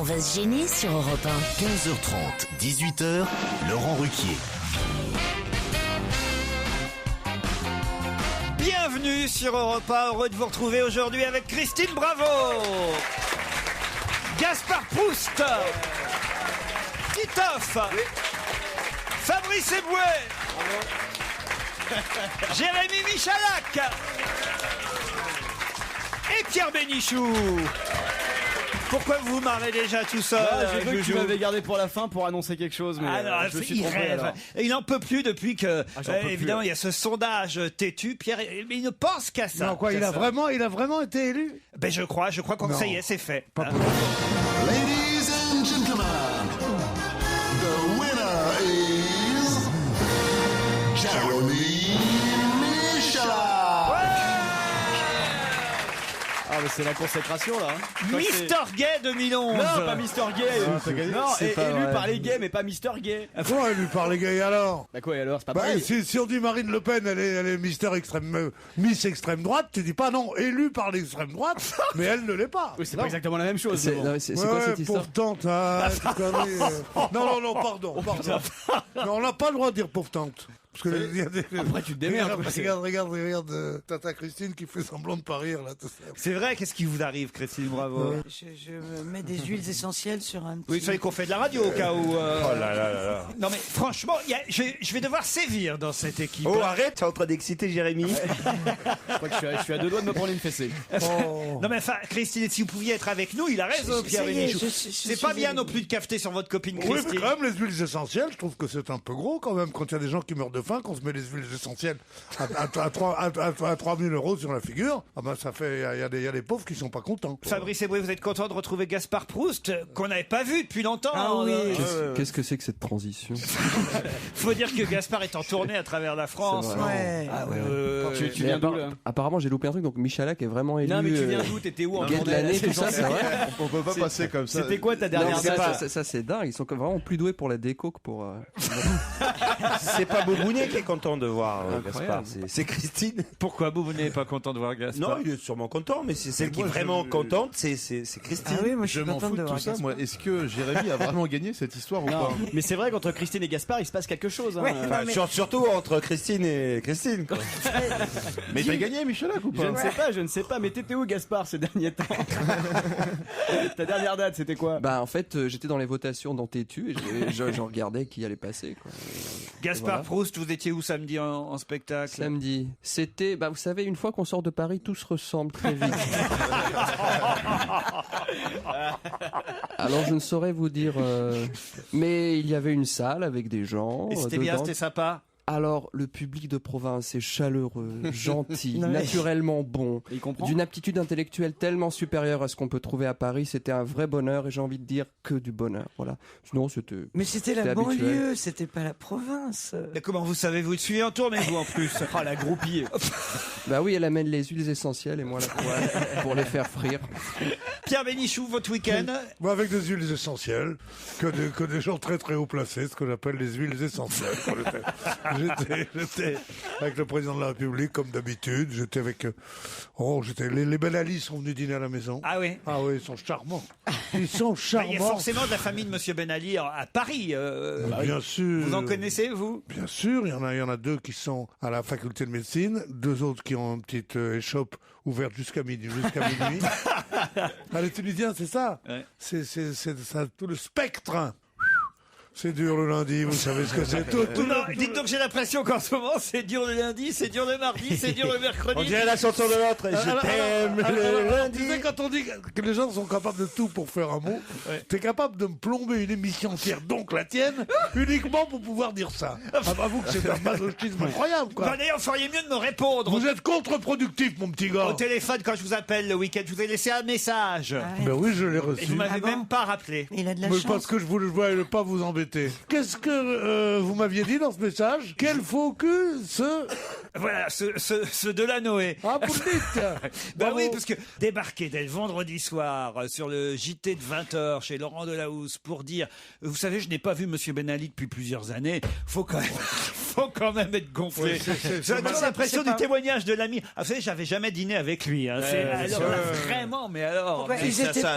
va se gêner sur Europe 1. 15h30, 18h, Laurent Ruquier. Bienvenue sur Europe 1, heureux de vous retrouver aujourd'hui avec Christine Bravo, Gaspard Proust, Titoff, Fabrice Eboué, Jérémy Michalak et Pierre Bénichou. Pourquoi vous vous marrez déjà tout seul? J'ai cru que tu m'avais gardé pour la fin pour annoncer quelque chose, mais je me suis trompé. Rêve. Il n'en peut plus depuis que, évidemment, plus. il y a ce sondage têtu. Pierre, mais il ne pense qu'à ça. Non, quoi, il a vraiment été élu? Ben, je crois que ça y est, c'est fait. Pas possible. Ladies and gentlemen, the winner is Jérémy Michalak. Ah, mais c'est la consécration là. Mister Gay 2011. Non, pas Mister Gay. Non, élu par les gays, mais pas Mister Gay. Pourquoi élu par les gays alors? Bah quoi alors, c'est pas Bah, pareil. si on dit Marine Le Pen, elle est Miss extrême droite, tu dis pas non, élue par l'extrême droite, mais elle ne l'est pas. Oui, c'est pas exactement la même chose. C'est mais bon. c'est quoi cette histoire? Pauvre tante, Non, pardon. Mais on n'a pas le droit de dire pauvre tante. Parce que il y a des... Après, tu te démerdes. Regarde, Tata Christine qui fait semblant de pas rire, là, tout ça. C'est vrai, qu'est-ce qui vous arrive, Christine Bravo? Je me mets des huiles essentielles sur un petit... Oui, vous savez qu'on fait de la radio au cas où... Oh là là là là. Non mais franchement, je vais devoir sévir dans cette équipe. Oh, arrête, t'es en train d'exciter Jérémy. Je crois que je suis à deux doigts de me prendre une fessée. Non mais enfin, Christine, si vous pouviez être avec nous, il a raison, Pierre ça y est, Bénichou. je C'est suis pas bien avec non vous. plus de cafeter sur votre copine Oui, mais Christine. quand même, les huiles essentielles, je trouve que c'est un peu gros quand même. Quand il y a des gens qui meurent de faim, qu'on se met les huiles essentielles à 3 000 euros sur la figure, ah ben ça fait, il y a des pauvres qui sont pas contents. Fabrice Eboué, vous êtes content de retrouver Gaspard Proust, qu'on n'avait pas vu depuis longtemps. Ah oui. Qu'est-ce que c'est que cette transition? Faut dire que Gaspard est en tournée à travers la France. C'est vrai. Ouais. Ah ouais. Tu Mais viens d'où là? apparemment, j'ai loupé un truc, donc Michalak est vraiment élu. Non, mais tu viens d'où? T'étais où en Gay de l'année, tout ça, c'est vrai. On peut pas passer comme ça. C'était quoi ta dernière Non, date? ça, c'est dingue. Ils sont vraiment plus doués pour la déco que pour. C'est pas Bobounet qui est content de voir Gaspard, Incroyable. c'est Christine. Pourquoi vous n'êtes pas content de voir Gaspard? Non, il est sûrement content, mais c'est celle qui est moi, vraiment je- contente, c'est Christine. Ah oui, moi je Je suis m'en contente fous de de voir tout ça. Gaspard. Moi, est-ce que Jérémy a vraiment gagné cette histoire ou Non, pas? mais c'est vrai qu'entre Christine et Gaspard, il se passe quelque chose. Hein. Ouais. Enfin, surtout entre Christine et Christine, quoi. Mais t'as gagné, Michalak, ou pas? Je ne sais pas, mais t'étais où Gaspard ces derniers temps? Ta dernière date, c'était quoi? Bah, en fait, j'étais dans les votations dans Tétu et j'en regardais qui allait passer, quoi. Gaspard Voilà. Proust, vous étiez où samedi en spectacle? Samedi. C'était, bah, vous savez, une fois qu'on sort de Paris, tout se ressemble très vite. Alors, je ne saurais vous dire, mais il y avait une salle avec des gens. Et c'était bien, dedans. c'était sympa. Alors, le public de province est chaleureux, gentil, Non, mais- naturellement bon, Il comprend. d'une aptitude intellectuelle tellement supérieure à ce qu'on peut trouver à Paris. C'était un vrai bonheur et j'ai envie de dire que du bonheur. Voilà. Sinon, c'était... Mais c'était la C'était habituel. banlieue, c'était pas la province. Mais comment vous savez, vous le suivez en tournée, vous en plus? Oh la groupie. Bah oui, elle amène les huiles essentielles et moi la poêle pour les faire frire. Pierre Bénichou, votre week-end? Moi, avec des huiles essentielles, que des gens très très haut placés, ce qu'on appelle les huiles essentielles. J'étais avec le président de la République, comme d'habitude. J'étais avec... les Ben Ali sont venus dîner à la maison. Ah oui. Ah oui, ils sont charmants. Ils sont Bah, il y a charmants. forcément de la famille de Monsieur Ben Ali à Paris. Bien sûr. Vous en connaissez, vous? Bien sûr, il y en a deux qui sont à la faculté de médecine, deux autres qui ont une petite échoppe ouverte jusqu'à minuit. Ah, les Tunisiens, c'est ça. Ouais. C'est ça, tout le spectre. C'est dur le lundi, vous savez ce que c'est. Non, dites donc, j'ai l'impression qu'en ce moment, c'est dur le lundi, c'est dur le mardi, c'est dur le mercredi. On dirait la chanson de l'autre, je t'aime le lundi. Tu sais, quand on dit que les gens sont capables de tout pour faire un mot, t'es capable de me plomber une émission entière, donc la tienne, uniquement pour pouvoir dire ça. Avoue que c'est un masochisme incroyable, quoi. Bah, d'ailleurs, vous feriez mieux de me répondre. Vous êtes contre-productif, mon petit gars. Au téléphone, quand je vous appelle le week-end, je vous ai laissé un message. Ben oui, je l'ai Et reçu. vous m'avez Ah bon même pas rappelé. Il a de la Mais chance. parce que je voulais pas vous embêter. Qu'est-ce que vous m'aviez dit dans ce message? Quel faux cul ce... Voilà, ce Delanoë. Ah, vous le dites. Bah Bravo. oui, parce que débarquer dès le vendredi soir sur le JT de 20h chez Laurent Delahousse pour dire, vous savez, je n'ai pas vu Monsieur Ben Ali depuis plusieurs années. Faut quand faut quand même être gonflé. Oui, c'est J'ai mal. l'impression C'est du pas- témoignage de l'ami. Ah, vous savez, j'avais jamais dîné avec lui. Hein. Alors là, vraiment, mais alors. Ouais, mais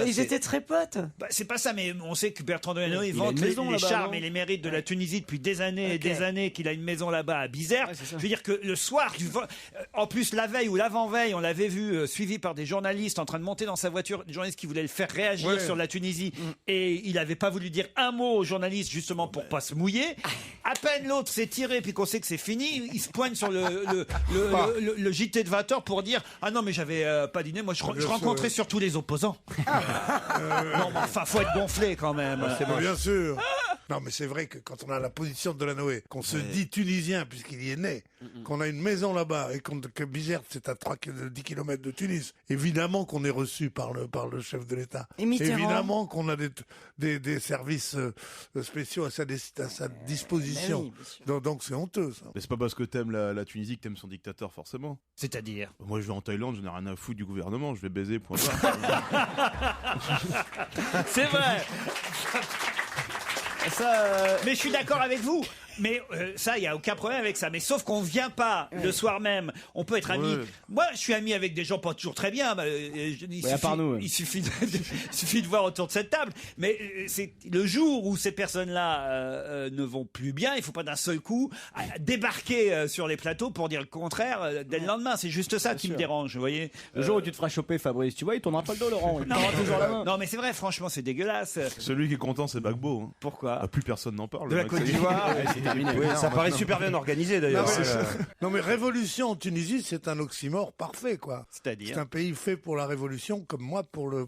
ils étaient très potes. bah, c'est pas ça, mais on sait que Bertrand Delanoë il Il a vante une les, maison les là-bas, charmes non et les mérites de la Tunisie depuis des années et des années, qu'il a une maison là-bas à Bizerte. Je veux dire que le soir en plus la veille ou l'avant-veille, on l'avait vu suivi par des journalistes en train de monter dans sa voiture, des journalistes qui voulaient le faire réagir sur la Tunisie, et il avait pas voulu dire un mot aux journalistes justement pour pas se mouiller. À peine l'autre s'est tiré puis qu'on sait que c'est fini, il se poigne sur le JT de 20h pour dire ah non mais j'avais pas dîné, moi je rencontrais surtout les opposants. Non mais enfin faut être gonflé quand même. Bien sûr. Non, mais c'est vrai que quand on a la position de Delanoë, qu'on se dit tunisien puisqu'il y est né, qu'on a une maison là-bas et que Bizerte c'est à 10 km de Tunis, évidemment qu'on est reçu par le chef de l'État. Et Mitterrand. Évidemment qu'on a des services spéciaux à sa disposition. oui, bien sûr. Donc c'est honteux ça. Mais c'est pas parce que t'aimes la Tunisie que t'aimes son dictateur, forcément. C'est-à-dire Moi, je vais en Thaïlande, je n'ai rien à foutre du gouvernement, je vais baiser, point barre. c'est vrai. Ça, Mais je suis d'accord avec vous. Mais ça, il n'y a aucun problème avec ça. Mais sauf qu'on ne vient pas le soir même. On peut être ami. Ouais. Moi, je suis ami avec des gens pas toujours très bien. à part nous, ouais. Il suffit de voir autour de cette table. Mais c'est le jour où ces personnes-là ne vont plus bien, il ne faut pas d'un seul coup débarquer sur les plateaux pour dire le contraire dès le lendemain. C'est juste ça qui me dérange, vous voyez. le jour où tu te feras choper, Fabrice, tu vois, il tournera pas le dos, Laurent. Il tendra toujours la main. Non, mais c'est vrai, franchement, c'est dégueulasse. Celui qui est content, c'est Gbagbo. Hein. Pourquoi Ah, plus personne n'en parle. De le la mec, Côte ça y est. d'Ivoire. Oui, ça paraît super bien organisé d'ailleurs. Non mais révolution en Tunisie, c'est un oxymore parfait quoi. C'est-à-dire C'est un pays fait pour la révolution comme moi pour le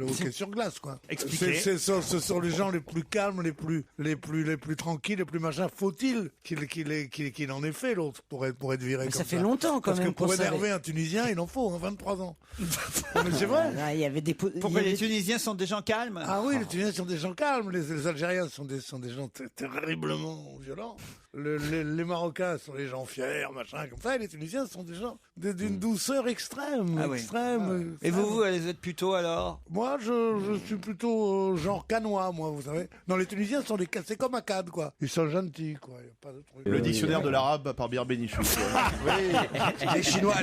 hockey sur glace quoi. Expliquez. Ce sont les gens les plus calmes, les plus tranquilles, les plus machins. Faut-il qu'il en ait fait l'autre pour être viré Mais comme ça fait longtemps quand Parce même que pour qu'on savait. énerver un Tunisien, il en faut 23 ans. Non, mais c'est vrai. Ah, il y avait des Pourquoi les Tunisiens sont des gens calmes? Ah oui, les Tunisiens sont des gens calmes, les Algériens sont des gens terriblement violents. Les Marocains sont des gens fiers, machin, comme ça, et les Tunisiens sont des gens d'une douceur extrême, Ah oui. extrême. Et vous êtes plutôt alors? Moi, je suis plutôt genre canois, moi, vous savez. Non, les Tunisiens sont c'est comme Akkad, quoi. Ils sont gentils, quoi. Y a pas de truc. Le dictionnaire de l'arabe par Bière Bénichou.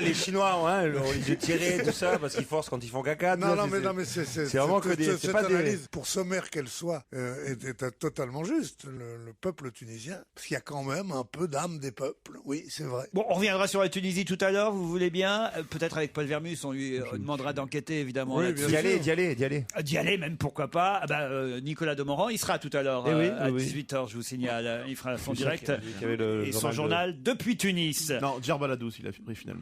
Les Chinois, hein, les yeux tirés, tout ça, parce qu'ils forcent quand ils font caca. Non, mais c'est vraiment que des. cette pas des. analyse, pour sommaire qu'elle soit, est totalement juste. Le peuple tunisien, parce qu'il y a quand même un peu d'âme des peuples. Oui, c'est vrai. Bon, on reviendra sur la Tunisie tout à l'heure, vous voulez bien. Peut-être avec Paul Vermus, on lui demandera d'enquêter évidemment. Oui, là-dessus. bien sûr. D'y aller. D'y aller même, pourquoi pas. Ah bah, Nicolas Demorand, il sera tout à l'heure Eh oui, à oui. 18h, je vous signale. Il fera son Je sais direct qu'il y avait le et son journal journal depuis Tunis. Non, Djerbaladous, il a pris finalement.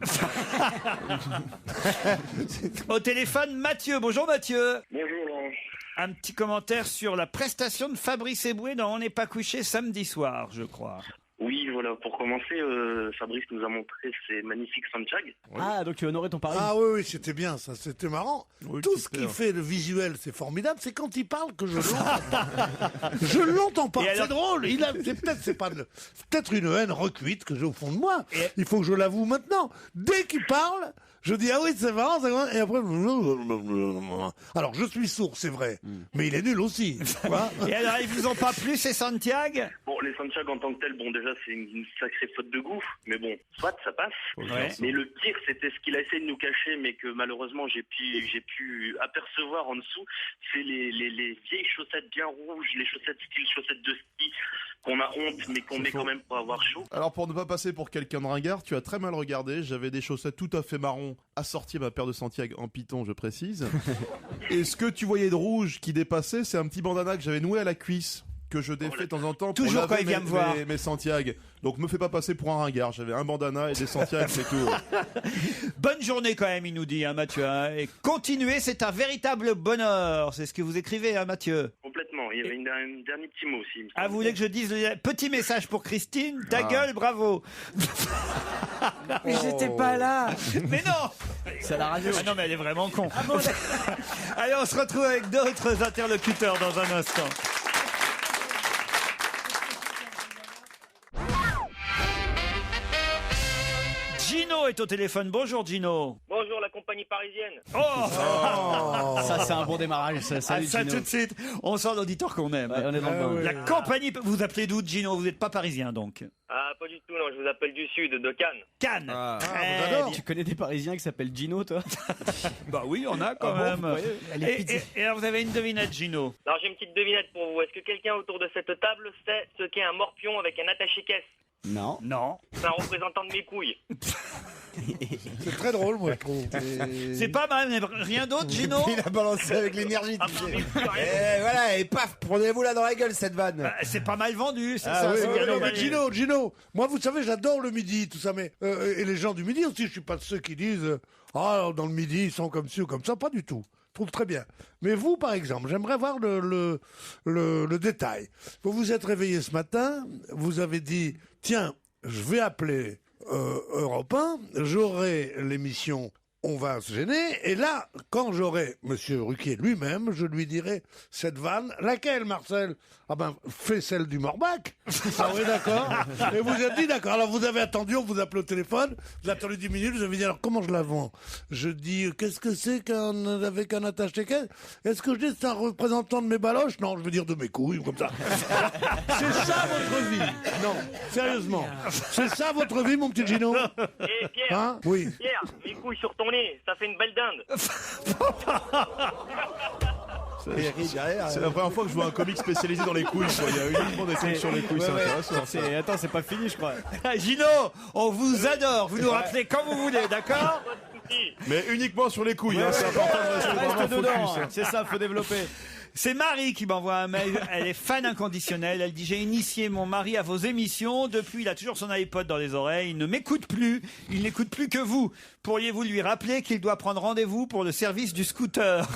Au téléphone, Mathieu. Bonjour Mathieu. Bonjour Laurent. Un petit commentaire sur la prestation de Fabrice Eboué dans On n'est pas couché samedi soir, je crois. Oui, voilà, pour commencer, Fabrice nous a montré ses magnifiques Santiago. Ah, donc tu as honoré ton pari. Ah oui, c'était bien, ça, c'était marrant. Oui, Tout ce super. qui fait le visuel, c'est formidable, c'est quand il parle que je l'entends pas. Je l'entends pas, Et alors- c'est drôle. C'est peut-être une haine recuite que j'ai au fond de moi. Il faut que je l'avoue maintenant. Dès qu'il parle, je dis ah oui, c'est marrant, et après... Alors, je suis sourd, c'est vrai, mais il est nul aussi. tu vois. Et alors, ils vous ont pas plu ces Santiago? Bon, les Santiago en tant que tel, bon, déjà, c'est une sacrée faute de goût, mais bon, soit, ça passe. Ouais. Mais le pire, c'était ce qu'il a essayé de nous cacher, mais que malheureusement, j'ai pu apercevoir en dessous, c'est les vieilles chaussettes bien rouges, les chaussettes style chaussettes de ski, qu'on a honte, mais qu'on met quand même pour avoir chaud. Alors pour ne pas passer pour quelqu'un de ringard, tu as très mal regardé. J'avais des chaussettes tout à fait marron assorties à ma paire de Santiago en python, je précise. Et ce que tu voyais de rouge qui dépassait, c'est un petit bandana que j'avais noué à la cuisse, que je défais de temps en temps pour Toujours laver quand il vient me voir. mes Santiago. Donc me fais pas passer pour un ringard. J'avais un bandana et des Santiago, c'est tout. Bonne journée quand même, il nous dit, hein, Mathieu. Hein. Et continuer, c'est un véritable bonheur. C'est ce que vous écrivez, hein, Mathieu. Complètement. Il y avait un dernier petit mot aussi. il me Ah, semble. vous voulez que je dise le petit message pour Christine? Ta Ah. gueule, bravo. Mais j'étais pas là. Mais non. C'est à la radio. Ah non, mais elle est vraiment con. Allez, on se retrouve avec d'autres interlocuteurs dans un instant. Gino est au téléphone. Bonjour Gino. Bonjour la compagnie compagnie parisienne. Ça, c'est un bon démarrage. Ça, salut, ça Gino. tout de suite, on sent l'auditeur qu'on aime. Ouais, on est dans le bain. La compagnie, vous appelez d'où, Gino? Vous n'êtes pas parisien, donc? Ah, pas du tout, non, je vous appelle du sud, de Cannes. Cannes. Tu connais des Parisiens qui s'appellent Gino, toi? Bah oui, on a quand même. Et alors, vous avez une devinette, Gino? Alors, j'ai une petite devinette pour vous. Est-ce que quelqu'un autour de cette table sait ce qu'est un morpion avec un attaché-caisse? Non. C'est un représentant de mes couilles. C'est très drôle, moi, je trouve. C'est pas mal, mais rien d'autre, Gino? Il a balancé avec l'énergie, tu sais. Et voilà, et paf, prenez-vous là dans la gueule cette vanne. C'est pas mal vendu, c'est Ah ça. oui, c'est bien non, mais emballé. Gino, moi, vous savez, j'adore le midi, tout ça, mais et les gens du midi aussi, je suis pas de ceux qui disent dans le midi, ils sont comme ci ou comme ça, pas du tout. Je trouve très bien. Mais vous, par exemple, j'aimerais voir le détail. Vous vous êtes réveillé ce matin, vous avez dit, tiens, je vais appeler Europe 1, j'aurai l'émission On va se gêner, et là, quand j'aurai Monsieur Ruquier lui-même, je lui dirai cette vanne, laquelle, Marcel? Ah ben, fais celle du Morbac. Ah oui, d'accord. Et vous êtes dit, d'accord. Alors vous avez attendu, on vous appelle au téléphone, vous avez attendu 10 minutes, vous avez dit, alors comment je la vends? Je dis, qu'est-ce que c'est avec un attaché-caisse? Est-ce que je dis, c'est un représentant de mes baloches? Non, je veux dire de mes couilles, comme ça. C'est ça votre vie? Non, sérieusement. C'est ça votre vie, mon petit Gino? Eh, Pierre, Hein? Oui. Pierre, mes couilles sur ton nez, ça fait une belle dinde. C'est la première fois que je vois un comique spécialisé dans les couilles. Quoi. Il y a uniquement des trucs sur les couilles, c'est intéressant. Attends, c'est pas fini, je crois. Gino, on vous adore. Vous nous rappelez quand vous voulez, d'accord? Mais uniquement sur les couilles, hein, c'est important de rester vraiment Reste dedans, focus. c'est ça, faut développer. C'est Marie qui m'envoie un mail. Elle est fan inconditionnelle. Elle dit: j'ai initié mon mari à vos émissions. Depuis, il a toujours son iPod dans les oreilles. Il ne m'écoute plus. Il n'écoute plus que vous. Pourriez-vous lui rappeler qu'il doit prendre rendez-vous pour le service du scooter?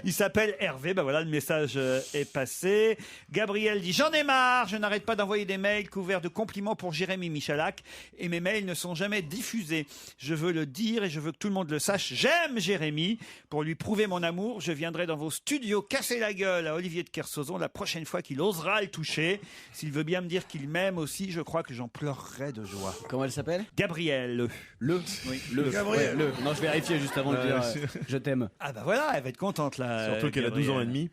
Il s'appelle Hervé. Ben voilà, le message est passé. Gabriel dit: j'en ai marre. Je n'arrête pas d'envoyer des mails couverts de compliments pour Jérémy Michalak. Et mes mails ne sont jamais diffusés. Je veux le dire et je veux que tout le monde le sache. J'aime Jérémy. Pour lui prouver mon amour, je viendrai dans vos studios casser la gueule à Olivier de Kersauzon la prochaine fois qu'il osera le toucher. S'il veut bien me dire qu'il m'aime aussi, je crois que j'en pleurerai de joie. Comment elle s'appelle? Gabrielle. Oui, le. Gabriel. Ouais, le. Non, je vérifiais juste avant de dire je t'aime. Ah bah voilà, elle va être contente là. Surtout qu'elle a 12 ans et demi.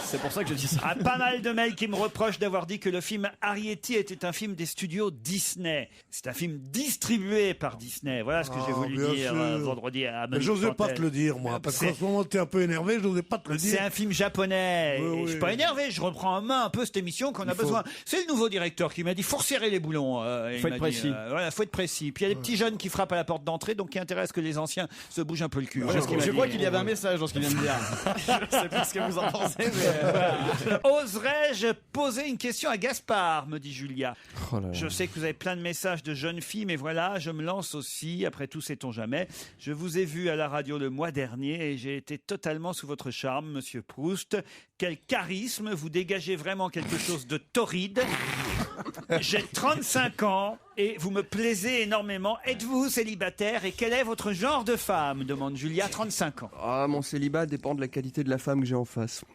C'est pour ça que je dis ça. Ah, pas mal de mails qui me reprochent d'avoir dit que le film Arrietty était un film des studios Disney. C'est un film distribué par Disney. Voilà ce que j'ai voulu bien dire sûr. vendredi à Mais j'osais pas te le dire, moi, parce qu'en ce moment, t'es un peu énervé, j'osais pas te le dire. C'est un film japonais. Oui, Et je suis pas énervé, je reprends en main un peu cette émission qu'on a besoin. C'est le nouveau directeur qui m'a dit: faut resserrer les boulons. Faut être précis. Voilà, faut être précis. Puis il y a des petits jeunes qui frappent à la porte d'entrée, donc qui intéressent que les anciens se bougent un peu le cul. Voilà ce qu'il m'a Je dit. crois qu'il y avait un message dans ce qu'il vient de dire. Je sais pas ce que vous en pensez, mais. Oserais-je poser une question à Gaspard, me dit Julia. Oh là là. Je sais que vous avez plein de messages de jeunes filles, mais voilà, je me lance aussi. Après tout, sait-on jamais. Je vous ai vu à la radio le mois dernier et j'ai été totalement sous votre charme, monsieur Proust. Quel charisme, vous dégagez vraiment quelque chose de torride. J'ai 35 ans et vous me plaisez énormément. Êtes-vous célibataire et quel est votre genre de femme? Demande Julia, 35 ans. Ah, mon célibat dépend de la qualité de la femme que j'ai en face.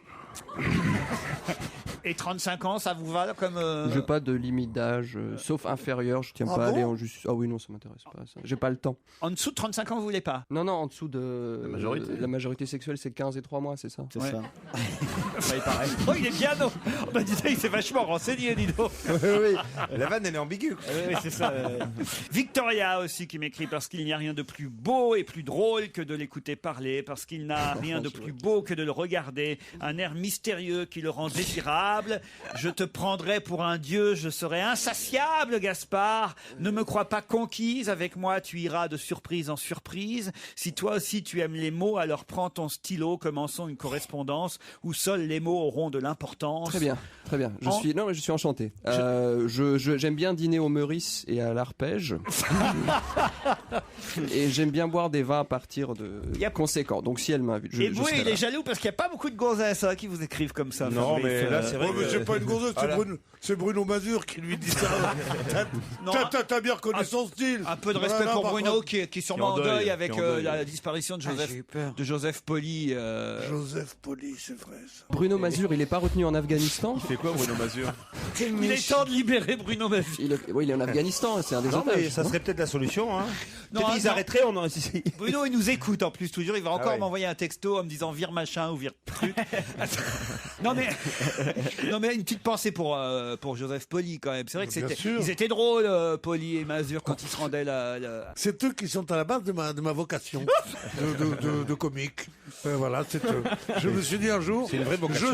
Et 35 ans, ça vous va comme... J'ai pas de limite d'âge, sauf inférieur, je tiens Ah pas à bon aller en justice. Ah oui, non, ça m'intéresse pas. Ça. J'ai pas le temps. En dessous de 35 ans, vous voulez pas? Non, en dessous de... La majorité sexuelle, c'est 15 et 3 mois, c'est ça? C'est Ouais. ça. Il paraît. Oh, il est bien, non? Bah, dis donc, il s'est vachement renseigné, dis donc. Oui, la vanne, elle est ambiguë. Oui, c'est ça. Victoria aussi qui m'écrit: parce qu'il n'y a rien de plus beau et plus drôle que de l'écouter parler, parce qu'il n'a rien de plus beau que de le regarder, un air mystérieux qui le rend désirable. Je te prendrai pour un dieu, je serai insatiable, Gaspard. Ne me crois pas conquise, avec moi tu iras de surprise en surprise. Si toi aussi tu aimes les mots, alors prends ton stylo, commençons une correspondance où seuls les mots auront de l'importance. Très bien. Je suis enchanté. J'aime bien dîner au Meurice et à l'Arpège. Et j'aime bien boire des vins à partir de conséquents. Donc si elle m'invite, Et vous, serai il là. est jaloux parce qu'il n'y a pas beaucoup de gonzesses qui vous vous écrivent comme ça. Non, Fabrice. mais là, c'est vrai. Oh, mais c'est pas une gonzesse, c'est Bruno Mazur qui lui dit ça. T'as bien reconnu son style. Un peu de respect pour Bruno, qui est sûrement en deuil avec la disparition de Joseph Poli. Joseph Poli, c'est vrai ça. Bruno Mazur, il est pas retenu en Afghanistan. Il fait quoi, Bruno Mazur? Il est temps de libérer Bruno Mazur. Oui, il est en Afghanistan, c'est un des Non, mais otages. ça serait peut-être la solution. Hein. Non, Peut-être qu'ils non. arrêteraient. Bruno, il nous écoute en plus toujours. Il va encore ouais. m'envoyer un texto en me disant vire machin ou vire truc. non mais une petite pensée pour Joseph Poli quand même. C'est vrai que ils étaient drôles, Poli et Mazur, quand ils se rendaient C'est eux qui sont à la base de ma vocation de comique. Voilà, c'est eux. Je me suis dit un jour, C'est une vraie vocation,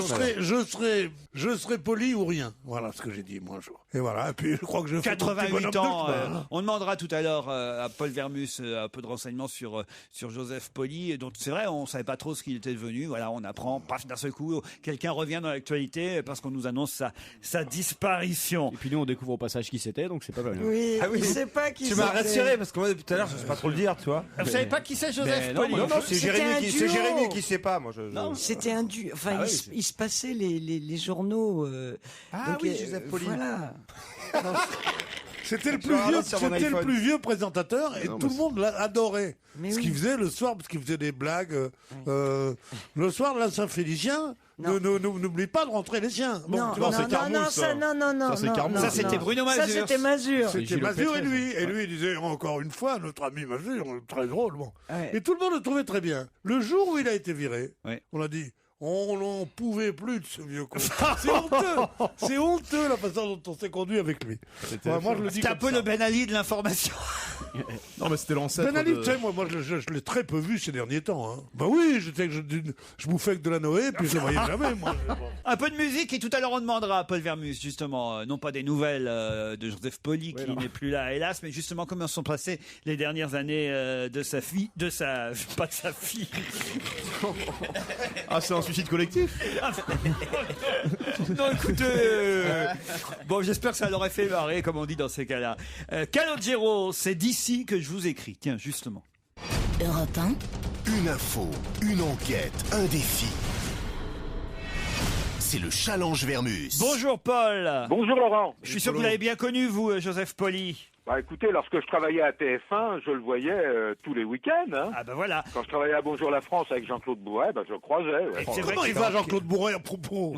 je serai poli ou rien. Voilà ce que j'ai dit moi un jour. Et voilà. Et puis je crois que je fais mon petit 88 bonhomme de ans. chemin. On demandera tout à l'heure à Paul Vermus un peu de renseignements sur Joseph Poli. Et donc c'est vrai, on savait pas trop ce qu'il était devenu. Voilà, on apprend, paf, d'un seul coup, quelqu'un revient dans l'actualité parce qu'on nous annonce sa disparition. Et puis nous, on découvre au passage qui c'était, donc c'est pas mal. Oui, Ah oui. il sait pas qui Tu m'as rassuré parce que moi depuis tout à l'heure je sais pas trop le dire, tu vois. Vous savez pas qui c'est Joseph Poli? Non, c'est Jérémy qui sait pas. Moi, Non, c'était un duo. Enfin, il se passait les journaux. Ah oui, Joseph Poli. Voilà. C'était le C'était le plus vieux présentateur et tout le monde l'adorait. Mais Ce oui. qu'il faisait le soir, parce qu'il faisait des blagues. Le soir, la Saint-Félicien, n'oublie pas de rentrer les siens. Bon, Non, tu vois, non, c'est non, Carmouche, non, ça, non, Ça, c'est non, Carmouche. non, Ça, c'était non. Bruno Mazur. Ça, c'était Mazur. C'était Gilles Mazur et Lepers, lui. Et lui, il disait encore une fois, notre ami Mazur, très drôle. Bon. Ouais. Et tout le monde le trouvait très bien. Le jour où il a été viré, Ouais. on a dit. On n'en pouvait plus de ce vieux con. C'est honteux. C'est honteux la façon dont on s'est conduit avec lui. Ouais, moi, je le dis C'était un comme peu ça. le Ben Ali de l'information. Non, mais c'était l'ancêtre. Ben Ali, de- tu sais, moi je l'ai très peu vu ces derniers temps. Hein. Bah oui, je bouffais que de la Noé, puis je le voyais jamais, moi. Un peu de musique et tout à l'heure on demandera à Paul Vermus justement, non pas des nouvelles de Joseph Poli qui n'est plus là hélas, mais justement comment sont passées les dernières années de sa fille, pas de sa fille. Ah, c'est un suicide collectif? Non écoutez, bon j'espère que ça l'aurait fait marrer comme on dit dans ces cas-là. Calogero, c'est d'ici que je vous écris, tiens justement. Europe 1, Une info, une enquête, un défi. C'est le challenge Vermus. Bonjour Paul. Bonjour Laurent. Je suis sûr que vous l'avez bien connu vous, Joseph Poli. Bah écoutez, lorsque je travaillais à TF1, je le voyais tous les week-ends. Hein. Ah ben voilà. Quand je travaillais à Bonjour la France avec Jean-Claude Bourret, bah, je le croisais. Ouais. C'est vrai Comment que il va Jean-Claude Bourret à propos?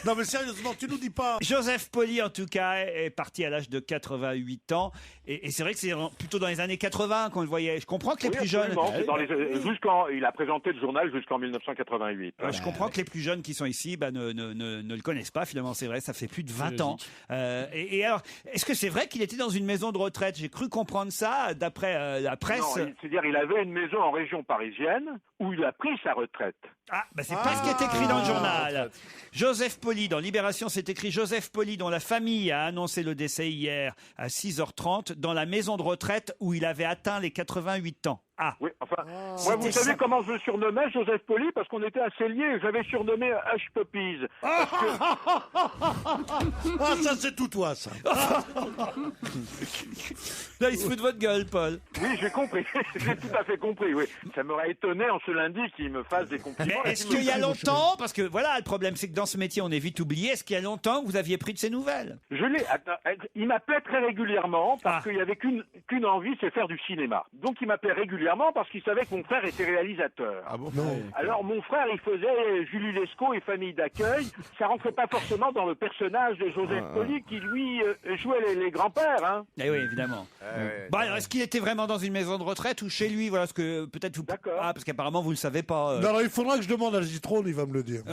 Non mais sérieusement, tu nous dis pas. Joseph Poli, en tout cas, est parti à l'âge de 88 ans. Et c'est vrai que c'est plutôt dans les années 80 qu'on le voyait. Je comprends que les Oui, plus jeunes... absolument. C'est il a présenté le journal jusqu'en 1988. Je comprends que les plus jeunes qui sont ici ne le connaissent pas, finalement, c'est vrai, ça fait plus de 20 ans. Et alors, est-ce que c'est vrai qu'il était dans une maison de retraite? J'ai cru comprendre ça, d'après la presse. Non, c'est-à-dire il avait une maison en région parisienne où il a pris sa retraite. Ah, bah c'est pas ce qui est écrit dans le journal. Joseph Poli, dans Libération, c'est écrit Joseph Poli, dont la famille a annoncé le décès hier à 6h30, dans la maison de retraite où il avait atteint les 88 ans. Ah. Oui, enfin, moi, vous savez comment je le surnommais, Joseph Poli, parce qu'on était assez liés. J'avais surnommé Hush Puppies. Ah, ça c'est tout toi, ça. Là, il se fout de votre gueule, Paul. Oui, j'ai compris. J'ai tout à fait compris, oui. Ça m'aurait étonné en ce lundi qu'il me fasse des compliments. Mais est-ce qu'il y a longtemps, parce que voilà, le problème c'est que dans ce métier on est vite oublié, est-ce qu'il y a longtemps que vous aviez pris de ces nouvelles? Il m'appelait très régulièrement parce qu'il n'y avait qu'une envie, c'est faire du cinéma. Donc il m'appelait régulièrement parce qu'il savait que mon frère était réalisateur. Ah bon? Alors mon frère, il faisait Julie Lescaut et Famille d'accueil. Ça rentrait pas forcément dans le personnage de Joseph Poli qui lui jouait les grands-pères. Hein. Eh oui, évidemment. Bon, alors est-ce qu'il était vraiment dans une maison de retraite ou chez lui? Voilà ce que peut-être vous. D'accord. Ah, parce qu'apparemment vous le savez pas. Non, alors, il faudra que je demande à Zitrone, il va me le dire.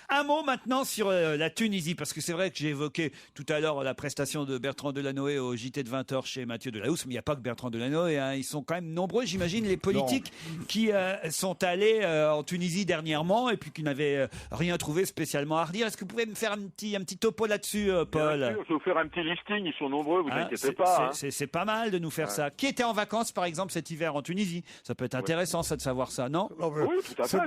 Un mot maintenant sur la Tunisie, parce que c'est vrai que j'ai évoqué tout à l'heure la prestation de Bertrand Delanoë au JT de 20h chez Mathieu Delahousse, mais il n'y a pas que Bertrand Delanoë, hein. Ils sont quand même nombreux, j'imagine, les politiques qui sont allés en Tunisie dernièrement et puis qui n'avaient rien trouvé spécialement à redire. Est-ce que vous pouvez me faire un petit topo là-dessus, Paul? Bien sûr, je vais vous faire un petit listing, ils sont nombreux, vous inquiétez pas. Hein. C'est pas mal de nous faire ça. Qui était en vacances, par exemple, cet hiver en Tunisie? Ça peut être intéressant, ça, de savoir ça, non? Oui, tout à fait.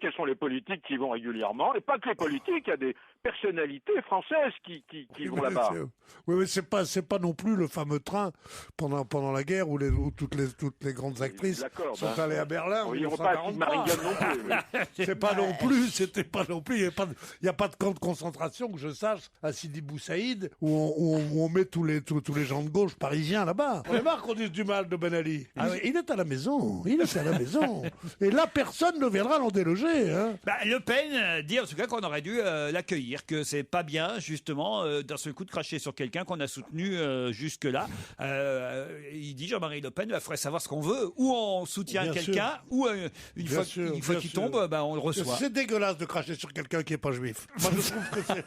Quels sont les politiques qui vont régulièrement? Et pas pas que les politiques, il y a des personnalités françaises qui vont là-bas. Oui, mais c'est pas non plus le fameux train pendant la guerre où toutes les grandes actrices sont allées à Berlin. Oui, on pas à Marine non plus. C'est pas non plus, c'était pas non plus. Il n'y a pas de camp de concentration que je sache à Sidi Bou Saïd où on met tous les gens de gauche parisiens là-bas. On est marre qu'on dise du mal de Ben Ali. Il est à la maison. Et là, personne ne viendra l'en déloger. Hein. Le Pen dit en tout cas qu'on aurait dû l'accueillir, que c'est pas bien justement d'un seul coup de cracher sur quelqu'un qu'on a soutenu jusque-là. Il dit Jean-Marie Le Pen, il faudrait savoir ce qu'on veut. Ou on soutient quelqu'un, ou une fois qu'il tombe, on le reçoit. C'est dégueulasse de cracher sur quelqu'un qui n'est pas juif. Moi, je trouve que c'est...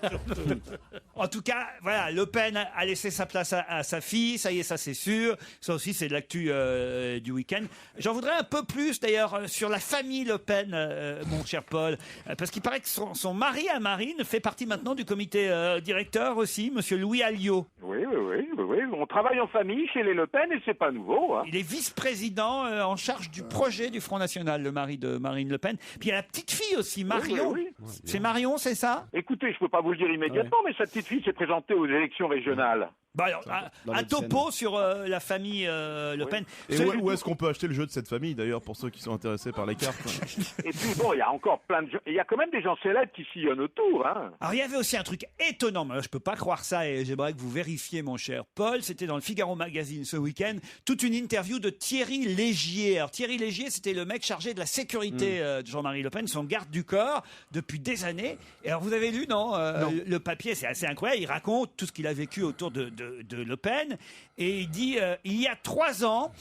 En tout cas, voilà, Le Pen a laissé sa place à sa fille. Ça y est, ça c'est sûr. Ça aussi, c'est de l'actu du week-end. J'en voudrais un peu plus d'ailleurs sur la famille Le Pen, mon cher Paul, parce qu'il paraît que son mari à Marine fait partie maintenant du comité directeur aussi, monsieur Louis Alliot. Oui. On travaille en famille chez les Le Pen et c'est pas nouveau. Hein. Il est vice-président en charge du projet du Front National, le mari de Marine Le Pen. Puis il y a la petite fille aussi, Marion. Oui. C'est Marion, c'est ça? Écoutez, je peux pas vous le dire immédiatement, mais sa petite fille s'est présentée aux élections régionales. Alors, un topo sur la famille Le Pen. Et où est-ce qu'on peut acheter le jeu de cette famille d'ailleurs pour ceux qui sont intéressés par les cartes? Et puis bon, il y a encore plein de gens. Il y a quand même des gens célèbres qui sillonnent autour. Hein. Alors il y avait aussi un truc étonnant, mais je peux pas croire ça et j'aimerais que vous vérifiez, mon cher Paul. C'était dans le Figaro Magazine ce week-end, toute une interview de Thierry Légier. Alors Thierry Légier, c'était le mec chargé de la sécurité de Jean-Marie Le Pen, son garde du corps depuis des années. Et alors vous avez lu, non. Le papier, c'est assez incroyable. Il raconte tout ce qu'il a vécu autour de Le Pen et il dit il y a 3 ans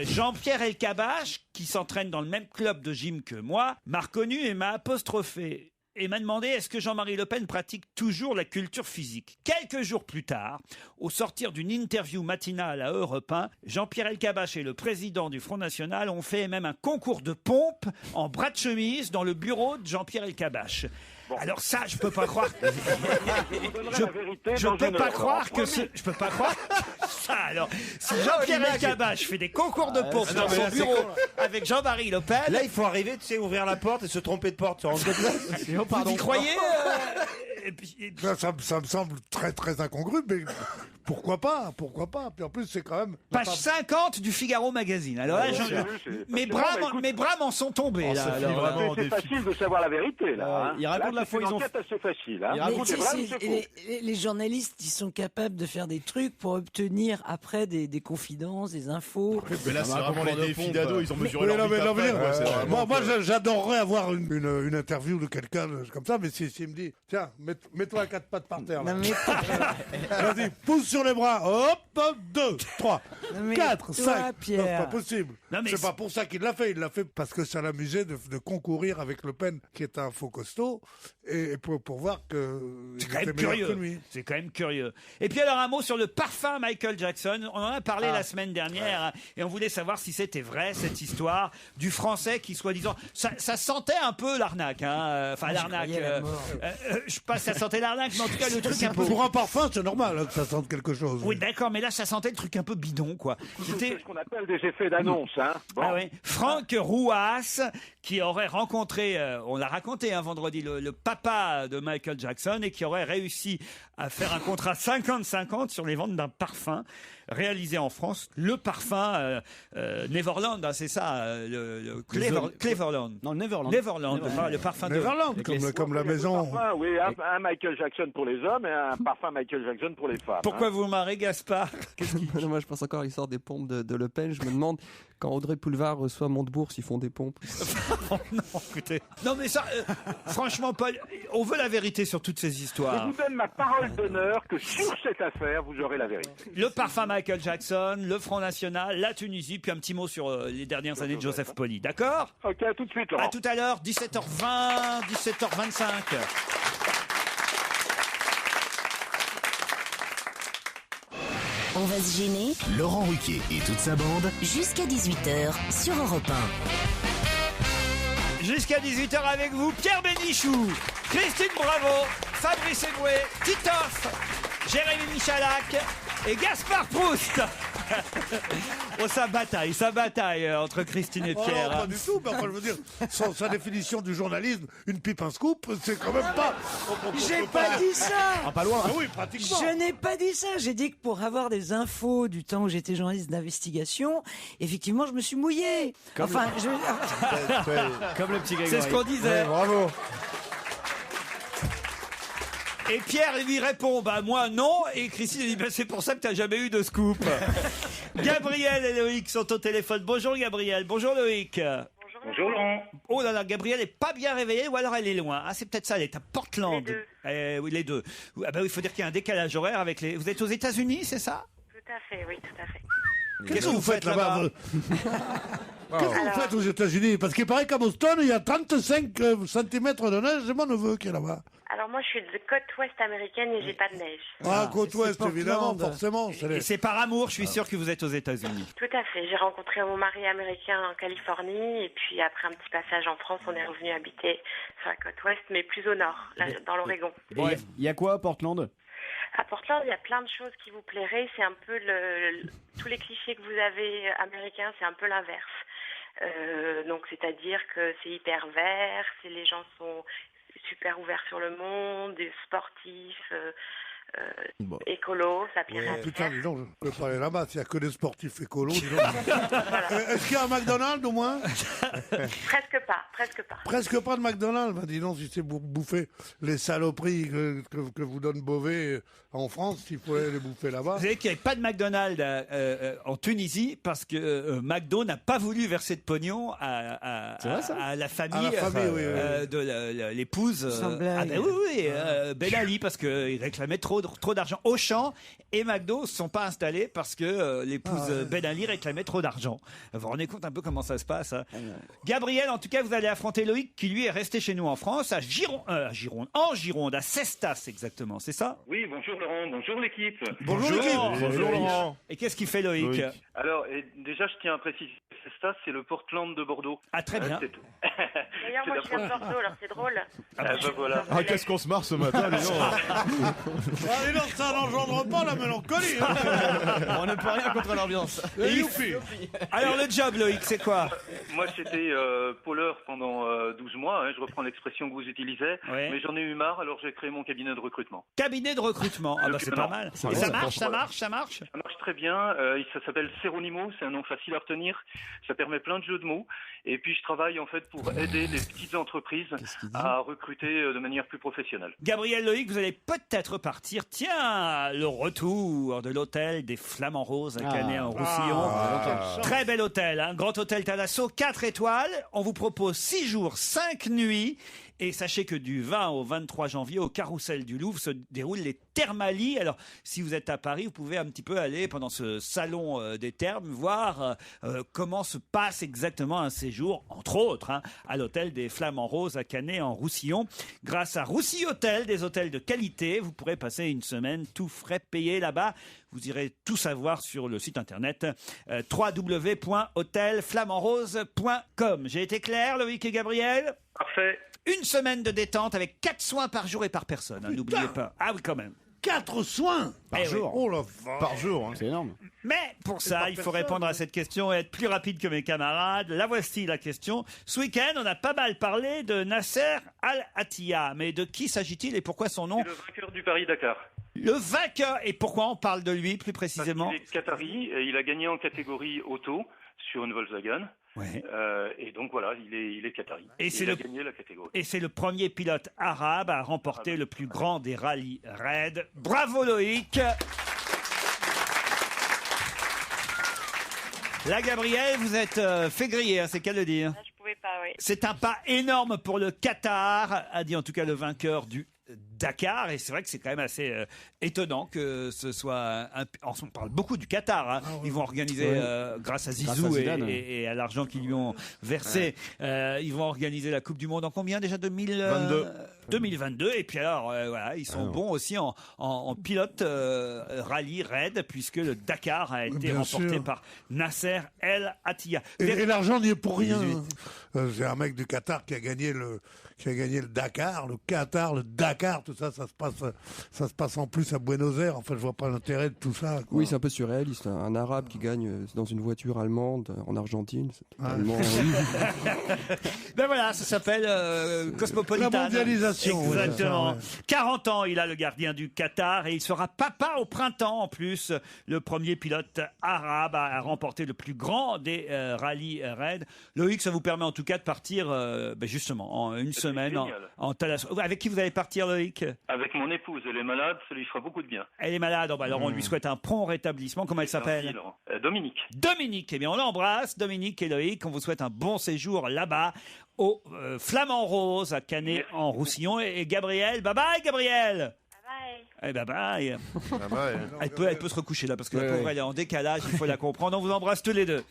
Jean-Pierre Elkabbach, qui s'entraîne dans le même club de gym que moi, m'a reconnu et m'a apostrophé et m'a demandé est-ce que Jean-Marie Le Pen pratique toujours la culture physique. Quelques jours plus tard, au sortir d'une interview matinale à Europe 1, Jean-Pierre Elkabbach et le président du Front National ont fait même un concours de pompe en bras de chemise dans le bureau de Jean-Pierre Elkabbach. Bon. Alors ça, je peux pas croire. Je peux pas croire que je peux pas croire ça. Alors, si Jean-Pierre Elkabbach fait des concours de pompe dans son bureau avec Jean-Marie Le Pen, là, il faut arriver, tu sais, ouvrir la porte et se tromper de porte. Vous y croyez ça me semble très très incongru, mais pourquoi pas. Puis en plus, c'est quand même page 50 du Figaro Magazine. Alors là, mes bras m'en sont tombés. C'est facile de savoir la vérité. Là, il raconte la fois, ils ont assez facile. Hein. Les journalistes, ils sont capables de faire des trucs pour obtenir après des confidences, des infos. Mais là, c'est vraiment les défis d'ado. Ils ont mesuré leur vie. Moi, j'adorerais avoir une interview de quelqu'un comme ça, mais s'il me dit tiens, mets-toi à 4 pattes par terre. Vas-y, pousse sur les bras. Hop, 2, 3, 4, 5. C'est pas possible. C'est pas pour ça qu'il l'a fait. Il l'a fait parce que ça l'amusait de concourir avec Le Pen, qui est un faux costaud, et pour voir que c'est quand même curieux. C'est quand même curieux. Et puis alors un mot sur le parfum Michael Jackson. On en a parlé la semaine dernière et on voulait savoir si c'était vrai cette histoire du Français qui soi-disant ça sentait un peu l'arnaque. Enfin l'arnaque. Je sais pas si ça sentait l'arnaque, mais en tout cas le truc un peu. Pour un parfum, c'est normal que ça sente quelque chose. Oui, d'accord, mais là ça sentait le truc un peu bidon, quoi. C'est ce qu'on appelle des effets d'annonce, hein. Bon. Ah oui. Franck Rouas, qui aurait rencontré, on l'a raconté vendredi, le papa de Michael Jackson et qui aurait réussi à faire un contrat 50-50 sur les ventes d'un parfum réalisé en France, le parfum Neverland, c'est ça, le Cleverland. Non, Neverland. Le parfum Neverland, comme la maison. Oui, un Michael Jackson pour les hommes et un parfum Michael Jackson pour les femmes. Pourquoi vous marrez, Gaspard? Moi, je pense encore à l'histoire des pompes de Le Pen. Je me demande, quand Audrey Pulvar reçoit Montebourg, ils font des pompes. Non, écoutez. Non, mais ça, franchement, Paul, on veut la vérité sur toutes ces histoires. Je vous donne ma parole d'honneur que sur cette affaire, vous aurez la vérité. Le parfum Michael Jackson, le Front National, la Tunisie, puis un petit mot sur les dernières années de Joseph Poli. D'accord? Ok, à tout de suite, Laurent. À tout à l'heure, 17h20, 17h25. On va se gêner. Laurent Ruquier et toute sa bande. Jusqu'à 18h sur Europe 1. Jusqu'à 18h avec vous, Pierre Bénichou, Christine Bravo, Fabrice Eboué, Titoff, Jérémy Michalak et Gaspard Proust. Oh, ça bataille entre Christine et Pierre. Non, pas du tout, mais enfin, je veux dire, sa définition du journalisme, une pipe, un scoop, c'est quand même pas... J'ai pas dit ça. Ah, pas loin. Ah oui, pratiquement. Je n'ai pas dit ça. J'ai dit que pour avoir des infos du temps où j'étais journaliste d'investigation, effectivement, je me suis mouillé. Comme Comme le petit Grégory. C'est ce qu'on disait. Ouais, bravo. Et Pierre lui répond, bah moi non. Et Christine lui dit, bah, c'est pour ça que t'as jamais eu de scoop. Gabriel et Loïc sont au téléphone. Bonjour Gabriel, bonjour Loïc. Bonjour Laurent. Oh là là, Gabrielle est pas bien réveillée ou alors elle est loin. Ah, c'est peut-être ça, elle est à Portland. Oui, les deux. Ah bah oui, il faut dire qu'il y a un décalage horaire avec les... Vous êtes aux États-Unis, c'est ça? Tout à fait, oui, tout à fait. Qu'est-ce que vous faites là-bas Qu'est-ce que vous faites aux États-Unis? Parce qu'il paraît qu'à Boston, il y a 35 cm de neige. C'est mon neveu qui est là-bas. Alors moi, je suis de côte ouest américaine et j'ai pas de neige. Ah, côte ouest, évidemment, forcément. Et c'est par amour, je suis sûr que vous êtes aux États-Unis. Tout à fait. J'ai rencontré mon mari américain en Californie et puis après un petit passage en France, on est revenu habiter sur la côte ouest, mais plus au nord, là, dans l'Oregon. Il y a quoi à Portland? À Portland, il y a plein de choses qui vous plairaient. C'est un peu tous les clichés que vous avez américains, c'est un peu l'inverse. Donc, c'est-à-dire que c'est hyper vert, les gens sont super ouverts sur le monde, des sportifs, écolo, ça plairait à Putain, Pierre. dis donc, je peux pas aller là-bas s'il n'y a que des sportifs écolos. Dis donc. Est-ce qu'il y a un McDonald's au moins? Presque pas, presque pas. Presque pas de McDonald's. Bah, dis donc, si c'est pour bouffer les saloperies que vous donne Beauvais en France, il faut aller les bouffer là-bas. Vous savez qu'il n'y avait pas de McDonald's en Tunisie parce que McDo n'a pas voulu verser de pognon à la famille, de l'épouse. Ah Ben oui, Ben Ali, parce qu'il réclamait trop d'argent. Auchan et McDo ne se sont pas installés parce que l'épouse Ben Ali réclamait trop d'argent. Vous vous rendez compte un peu comment ça se passe, hein. Gabriel, en tout cas, vous allez affronter Loïc qui lui est resté chez nous en France, en Gironde, à Cestas exactement, c'est ça? Oui, bonjour Laurent, bonjour l'équipe. Bonjour l'équipe. Bonjour Laurent. Et qu'est-ce qu'il fait Loïc? Alors, déjà, je tiens à préciser que Cestas, c'est le Portland de Bordeaux. Ah, très bien. C'est tout. D'ailleurs, moi, je viens de Bordeaux, alors c'est drôle. Voilà. Ah, qu'est-ce qu'on se marre ce matin, les gens. Allez, non, ça n'engendre pas la mélancolie. On ne peut rien contre l'ambiance. Et youpi. Alors le job Loïc, c'est quoi? Moi, j'étais pôleur pendant 12 mois, hein, je reprends l'expression que vous utilisez, Oui. mais j'en ai eu marre, alors j'ai créé mon cabinet de recrutement. Cabinet de recrutement. Ah bah c'est pas mal. Et ça marche? Ça marche très bien, ça s'appelle Seronimo, c'est un nom facile à retenir, ça permet plein de jeux de mots, et puis je travaille en fait pour aider les petites entreprises à recruter de manière plus professionnelle. Gabriel, Loïc, vous allez peut-être partir. Tiens, le retour de l'hôtel des Flamands Roses à Canet-en-Roussillon. Très bel hôtel, un grand hôtel Thalasso, 4 étoiles. On vous propose 6 jours, 5 nuits. Et sachez que du 20 au 23 janvier, au Carrousel du Louvre, se déroulent les Thermalies. Alors, si vous êtes à Paris, vous pouvez un petit peu aller pendant ce salon des thermes, voir comment se passe exactement un séjour, entre autres, hein, à l'hôtel des Flamands Roses à Canet-en-Roussillon. Grâce à Roussy Hôtel, des hôtels de qualité, vous pourrez passer une semaine tout frais payé là-bas. Vous irez tout savoir sur le site internet www.hotelflamandrose.com. J'ai été clair, Loïc et Gabriel? Parfait. Une semaine de détente avec 4 soins par jour et par personne, hein, n'oubliez pas. Ah oui, quand même. 4 soins par jour. Oh la vache. Par jour, hein. C'est énorme. Mais pour ça, il faut répondre à cette question et être plus rapide que mes camarades. La voici la question. Ce week-end, on a pas mal parlé de Nasser Al-Attiyah. Mais de qui s'agit-il et pourquoi son nom? C'est le vainqueur du Paris-Dakar. Le vainqueur. Et pourquoi on parle de lui plus précisément? Il est qatari, et il a gagné en catégorie auto sur une Volkswagen. Ouais. Et donc voilà, il est qatari. Et il a gagné la catégorie. Et c'est le premier pilote arabe à remporter le plus grand des rallyes raids. Bravo Loïc. Là, Gabriel, vous êtes fait griller, hein, c'est qu'à le dire. Je pouvais pas, oui. C'est un pas énorme pour le Qatar, a dit en tout cas le vainqueur du Dakar, et c'est vrai que c'est quand même assez étonnant que ce soit on parle beaucoup du Qatar, hein. Ils vont organiser grâce à Zizou et à l'argent qu'ils lui ont versé, ils vont organiser la Coupe du Monde en combien déjà? 2022. 2022. Et puis alors, voilà, ils sont bons aussi en pilote rallye raid, puisque le Dakar a été Bien remporté sûr. par Nasser El Attiyah. Et l'argent n'y est pour rien. C'est un mec du Qatar qui a gagné le Dakar, le Qatar, le Dakar, tout ça, ça se passe en plus à Buenos Aires. Enfin, je vois pas l'intérêt de tout ça. Quoi. Oui, c'est un peu surréaliste. Un Arabe qui gagne dans une voiture allemande en Argentine, c'est totalement... Ben voilà, ça s'appelle Cosmopolitan. La mondialisation. Exactement. Ouais. 40 ans, il a le gardien du Qatar et il sera papa au printemps en plus. Le premier pilote arabe à remporter le plus grand des rallyes raid. Loïc, ça vous permet en tout cas de partir justement en une semaine en Thalasso. Avec qui vous allez partir, Loïc? Avec mon épouse, elle est malade, ça lui fera beaucoup de bien. Elle est malade, alors on lui souhaite un prompt rétablissement. Comment elle s'appelle? Dominique. Dominique, eh bien on l'embrasse, Dominique et Loïc, on vous souhaite un bon séjour là-bas au Flamand Rose à Canet en Roussillon. Et Gabriel, bye bye Gabriel. Bye bye. Elle peut se recoucher là parce que la pauvre elle est en décalage, il faut la comprendre. On vous embrasse tous les deux.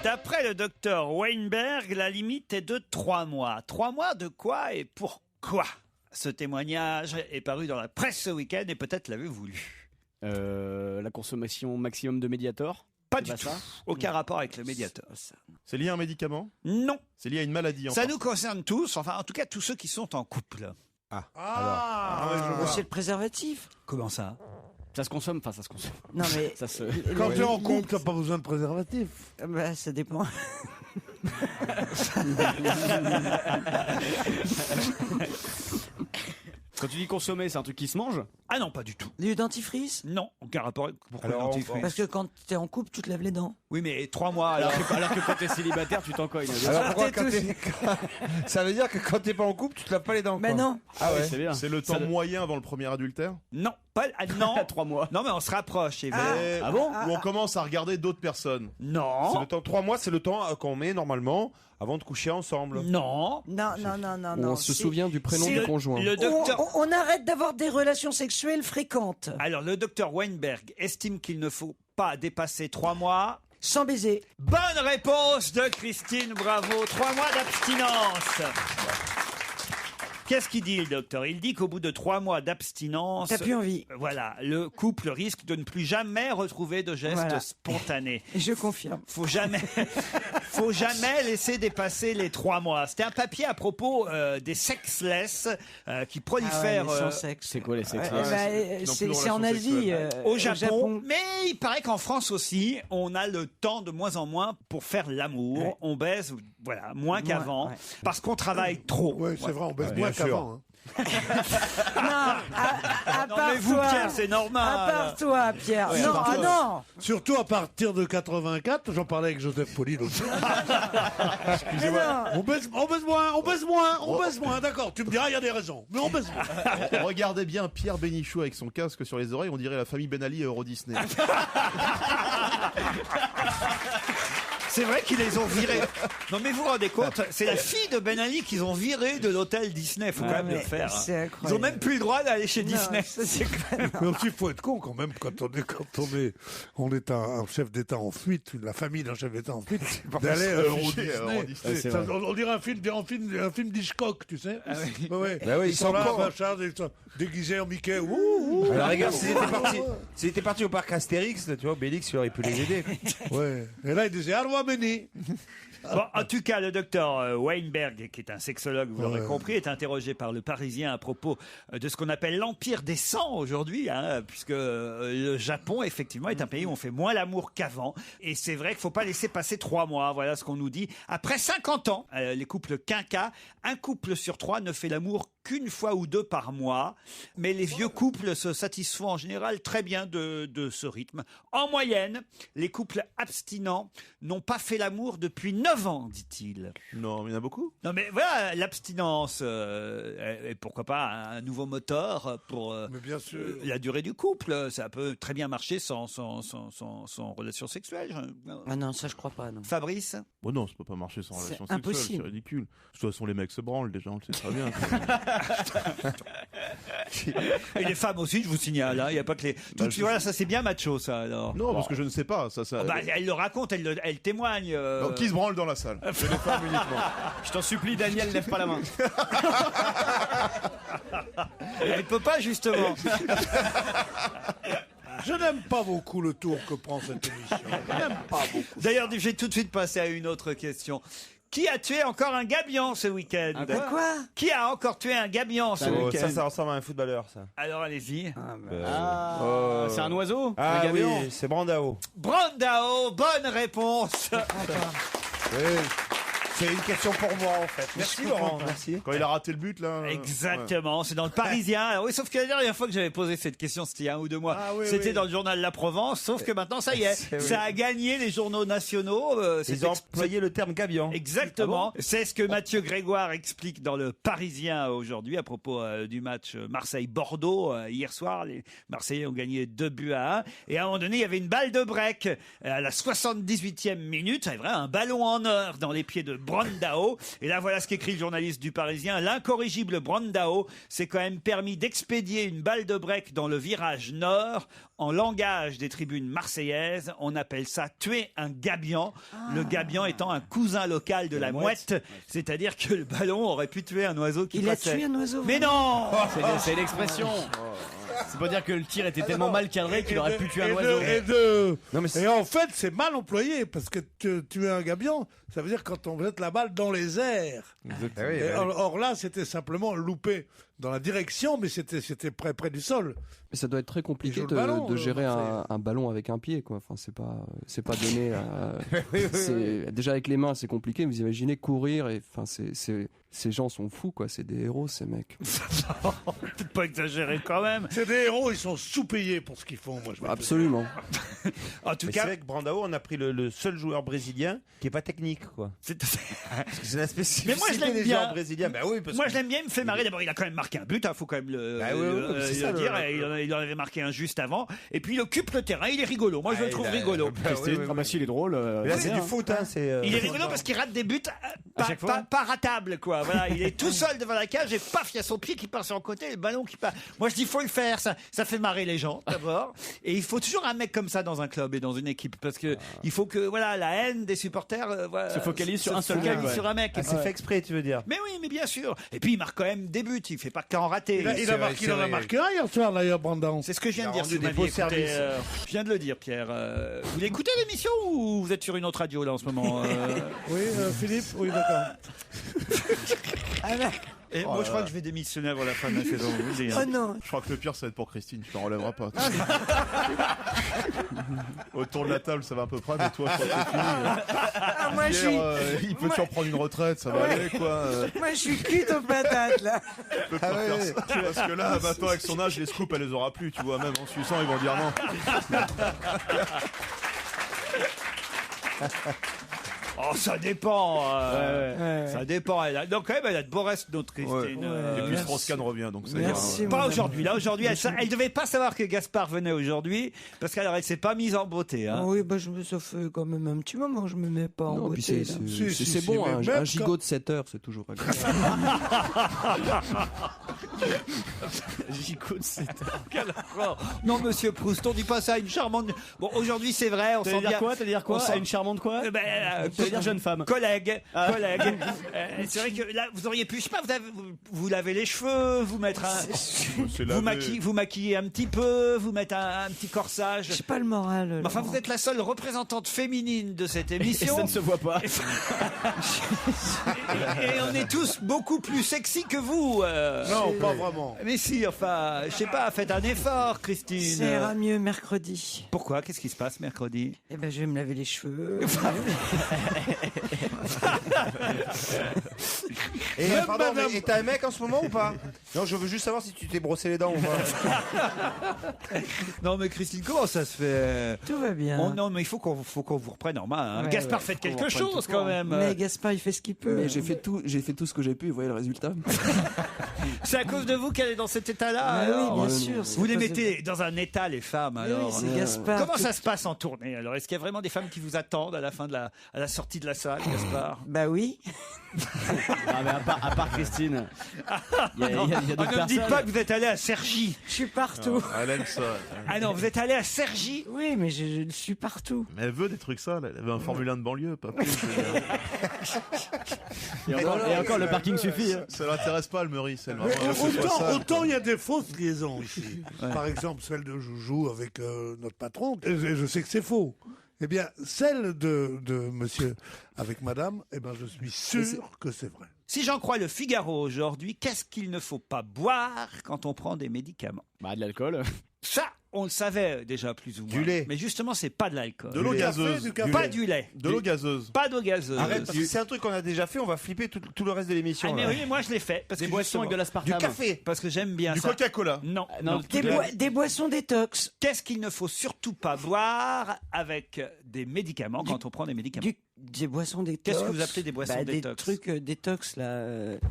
D'après le docteur Weinberg, la limite est de 3 mois. 3 mois de quoi et pourquoi? Ce témoignage est paru dans la presse ce week-end et peut-être l'avez-vous lu. La consommation maximum de Mediator? Pas du tout. Aucun rapport avec le Mediator. C'est lié à un médicament? Non. C'est lié à une maladie? Ça nous concerne tous, enfin en tout cas tous ceux qui sont en couple. C'est le préservatif. Comment ça? Ça se consomme, enfin ça se consomme. Non mais Quand tu es en couple, t'as pas besoin de préservatif. Bah, ça dépend. Quand tu dis consommer, c'est un truc qui se mange? Ah non, pas du tout. Du dentifrice? Non, aucun rapport avec pourquoi Alors, le dentifrice. Parce que quand t'es en couple, tu te lèves les dents. Oui, mais 3 mois. Alors que quand t'es célibataire, tu t'en cognes. Alors pourquoi ça veut dire que quand t'es pas en couple, tu te laves pas les dents? Mais quoi. non. Ah ouais, c'est bien. C'est le temps moyen avant le premier adultère? Non, pas non. 3 mois. Non, mais on se rapproche. Évidemment. Ah bon? Ou on commence à regarder d'autres personnes? Non. C'est le temps, 3 mois, c'est le temps qu'on met normalement avant de coucher ensemble. Non. Non. Où on se souvient du prénom du conjoint. Le docteur... On arrête d'avoir des relations sexuelles fréquentes. Alors, le docteur Weinberg estime qu'il ne faut pas dépasser 3 mois. Sans baiser. Bonne réponse de Christine, bravo. 3 mois d'abstinence. Qu'est-ce qu'il dit, le docteur? Il dit qu'au bout de 3 mois d'abstinence... T'as plus envie. Voilà, le couple risque de ne plus jamais retrouver de gestes spontanés. Je confirme. Faut jamais laisser dépasser les 3 mois. C'était un papier à propos des sexless qui prolifèrent... sans sexe. C'est quoi les sexless? C'est en Asie. Au Japon. Mais il paraît qu'en France aussi, on a le temps de moins en moins pour faire l'amour. Ouais. On baise, voilà, moins qu'avant, parce qu'on travaille trop. Oui, c'est vrai, on baise moins qu'avant. Non, à part mais vous, toi. Pierre, c'est normal. À part toi, Pierre. Ouais, non, non. Surtout à partir de 84, j'en parlais avec Joseph Poli l'autre jour. Excusez-moi. On baise moins. D'accord, tu me diras, il y a des raisons. Mais on baise moins. Regardez bien Pierre Bénichou avec son casque sur les oreilles, on dirait la famille Ben Ali à Euro Disney. C'est vrai qu'ils les ont virés. Non mais vous vous rendez compte, c'est la fille de Ben Ali qu'ils ont viré de l'hôtel Disney. Faut quand même le faire. Ils ont même plus le droit d'aller chez Disney. Mais aussi, il faut être con quand même quand on est un chef d'État en fuite, la famille d'un chef d'État en fuite, d'aller à Euro Disney. On dirait un film d'Hitchcock, tu sais. Ils sont là, déguisés en Mickey. Alors regarde, s'ils étaient partis au parc Astérix, tu vois, Bélix aurait pu les aider. Ouais. Et là, il disait Bon, en tout cas, le docteur Weinberg, qui est un sexologue, vous l'aurez compris, est interrogé par le Parisien à propos de ce qu'on appelle l'empire des sangs aujourd'hui, puisque le Japon, effectivement, est un pays où on fait moins l'amour qu'avant. Et c'est vrai qu'il ne faut pas laisser passer 3 mois, voilà ce qu'on nous dit. Après 50 ans, les couples quinquas, un couple sur 3 ne fait l'amour qu'une fois ou 2 par mois. Mais les vieux couples se satisfont en général très bien de ce rythme. En moyenne, les couples abstinents n'ont pas fait l'amour depuis 9 ans, dit-il. Non, mais il y en a beaucoup. Non, mais voilà, l'abstinence, et pourquoi pas un nouveau moteur pour la durée du couple. Ça peut très bien marcher sans relation sexuelle. Ah non, ça je crois pas. Non. Fabrice? Oh non, ça peut pas marcher sans relation impossible. sexuelle, c'est ridicule. De toute façon, les mecs se branlent déjà, on le sait très bien. Et les femmes aussi, je vous signale. Il y a pas que les. Voilà, ça c'est bien macho, ça. Alors. Non, parce que je ne sais pas. Ça. Elle le raconte, elle témoigne. Donc, qui se branle dans la salle? C'est les femmes uniquement. Je t'en supplie, Daniel, lève pas la main. Elle peut pas, justement. Je n'aime pas beaucoup le tour que prend cette émission. Je n'aime pas beaucoup. D'ailleurs, je vais tout de suite passer à une autre question. Qui a tué encore un gabion ce week-end? Quoi? Qui a encore tué un gabion ce week-end? Ça ressemble à un footballeur, ça. Alors, allez-y. C'est un oiseau? Ah Un gabion? oui, c'est Brandao. Brandao, bonne réponse. C'est une question pour moi, en fait. Merci, Laurent. Merci. Quand il a raté le but, là. Exactement, c'est dans le Parisien. Alors, oui, sauf que la dernière fois que j'avais posé cette question, c'était il y a 1 ou 2 mois. C'était dans le journal La Provence, sauf que maintenant, ça y est, ça a gagné les journaux nationaux. Ils ont employé le terme gabion. Exactement. C'est ce que Mathieu Grégoire explique dans le Parisien aujourd'hui à propos du match Marseille-Bordeaux hier soir. Les Marseillais ont gagné 2-1. Et à un moment donné, il y avait une balle de break à la 78e minute. C'est vrai, un ballon en or dans les pieds de Brandao. Et là, voilà ce qu'écrit le journaliste du Parisien. L'incorrigible Brandao s'est quand même permis d'expédier une balle de break dans le virage nord. En langage des tribunes marseillaises, on appelle ça tuer un gabion. Le gabion étant un cousin local de la mouette. C'est-à-dire que le ballon aurait pu tuer un oiseau qui passait. Il a tué un oiseau. Mais non! C'est l'expression. C'est pas dire que le tir était tellement mal cadré qu'il aurait pu tuer un oiseau. Et en fait, c'est mal employé parce que tuer un gabion, ça veut dire quand on jette la balle dans les airs. Or là, c'était simplement loupé dans la direction, mais c'était près du sol. Mais ça doit être très compliqué de gérer un ballon avec un pied, quoi. Enfin, c'est pas donné. Déjà avec les mains, c'est compliqué. Vous imaginez courir et enfin, ces gens sont fous, quoi. C'est des héros, ces mecs. Peut-être pas exagérer quand même. C'est des héros, ils sont sous-payés pour ce qu'ils font. Moi, Absolument. En tout cas, c'est vrai que Brandao, on a pris le seul joueur brésilien qui est pas technique, quoi. C'est la spécificité. Mais moi, je l'aime des bien. joueurs brésiliens. Bah oui, Moi, je l'aime bien. Il me fait marrer. D'abord, il a quand même marqué un but. Faut quand même le dire. Il en avait marqué un juste avant. Et puis, il occupe le terrain. Il est rigolo. Moi, je le trouve rigolo. Si, il est drôle. Là, c'est du foot, hein. Il est rigolo parce qu'il rate des buts pas ratables, quoi. Voilà, il est tout seul devant la cage et paf, il y a son pied qui part sur le côté et le ballon qui part. Moi, je dis, faut le faire. Ça fait marrer les gens, d'abord. Et il faut toujours un mec comme ça dans un club et dans une équipe parce que il faut que, la haine des supporters se focalise sur un seul mec. Sur un mec. C'est fait exprès, tu veux dire. Mais oui, mais bien sûr. Et puis, il marque quand même des buts. Il fait pas qu'en rater. Il en a marqué un hier soir, d'ailleurs, Brandon. C'est ce que je viens de dire. Je viens de le dire, Pierre. Vous voulez écouter l'émission ou vous êtes sur une autre radio là en ce moment Oui, Philippe. Oui, d'accord. Et moi, je crois que je vais démissionner avant la fin de la saison. Oh non. Je crois que le pire, ça va être pour Christine. Tu t'en relèveras pas. Autour de la table, ça va à peu près, mais toi, je crois que c'est fini. Moi, Pierre, il peut toujours prendre une retraite, ça va aller, quoi. Moi, je suis cuite aux patates, là. Il peut pas faire ça. Parce que là, maintenant, avec son âge, les scoops, elle les aura plus, tu vois. Même en suçant, ils vont dire non. Oh, ça dépend. Ça dépend. Donc, quand même, elle a de beaux restes, notre Christine. Et puis Strauss-Kahn revient, donc ça ira. Pas aujourd'hui. Là, aujourd'hui, elle devait pas savoir que Gaspard venait aujourd'hui, parce qu'elle s'est pas mise en beauté. Hein. Oui, ça fait quand même un petit moment que je me mets pas en beauté. C'est bon, un gigot de 7 heures, c'est toujours agréable. Gigot de 7 heures. Quelle horreur. Non, monsieur Proust, on dit pas ça à une charmante. Bon, aujourd'hui, c'est vrai, on sent bien. T'as dire quoi à une charmante quoi? Dire jeune femme. Collègue. C'est vrai que là, vous auriez pu, je sais pas, vous lavez les cheveux, vous mettre vous maquiller un petit peu, vous mettre un petit corsage. J'ai pas le moral. Enfin, vous êtes la seule représentante féminine de cette émission. Et ça ne se voit pas. et on est tous beaucoup plus sexy que vous. Non, pas vraiment. Mais si, enfin, je sais pas, faites un effort, Christine. Ça ira mieux mercredi. Pourquoi? Qu'est-ce qui se passe mercredi? Eh ben, je vais me laver les cheveux. Et pardon, mais t'as un mec en ce moment ou pas? Non, je veux juste savoir si tu t'es brossé les dents ou pas. Non, mais Christine, comment ça se fait? Tout va bien. Non, mais il faut qu'on vous reprenne en main. Hein. Gaspard, faites quelque chose quand même. Mais Gaspard, il fait ce qu'il peut. Mais j'ai fait tout ce que j'ai pu. Vous voyez le résultat. C'est à cause de vous qu'elle est dans cet état-là. Oui, bien sûr. Vous les mettez dans un état, les femmes. Alors. Oui, c'est Gaspard. Comment ça se passe en tournée? Alors, est-ce qu'il y a vraiment des femmes qui vous attendent à la fin à la sortie de la salle, Gaspard? Bah oui. mais à part Christine, il y a Non, d'autres ne me personnes. dites pas que vous êtes allé à Cergy. Je suis partout. Elle aime ça. Ah non, vous êtes allé à Cergy. Oui, mais je suis partout. Mais elle veut des trucs ça. Elle veut un Formule 1 de banlieue, pas plus. Et encore, le parking suffit. hein. Ça l'intéresse pas, le Meurice. Elle, Mais vraiment, elle fait pas ça, autant il y a des fausses liaisons ici. Par exemple, celle de Joujou avec notre patron, et je sais que c'est faux. Eh bien, celle de monsieur avec madame, eh ben, je suis sûr que c'est vrai. Si j'en crois le Figaro aujourd'hui, qu'est-ce qu'il ne faut pas boire quand on prend des médicaments? Bah, de l'alcool. Ça, on le savait déjà plus ou moins. Du lait. Mais justement, c'est pas de l'alcool. De l'eau gazeuse. Pas du lait. De l'eau gazeuse. Pas d'eau gazeuse. Arrête, parce que c'est un truc qu'on a déjà fait, on va flipper tout le reste de l'émission. Ah, mais là. oui, moi je l'ai fait. Parce Des que boissons avec de justement- l'aspartame. Du café. Parce que j'aime bien Du ça. Coca-Cola. Non. Non, Des boissons détox. Qu'est-ce qu'il ne faut surtout pas boire avec des médicaments quand on prend des médicaments? Des boissons détox. Qu'est-ce que vous appelez des boissons Des détox? trucs détox, là.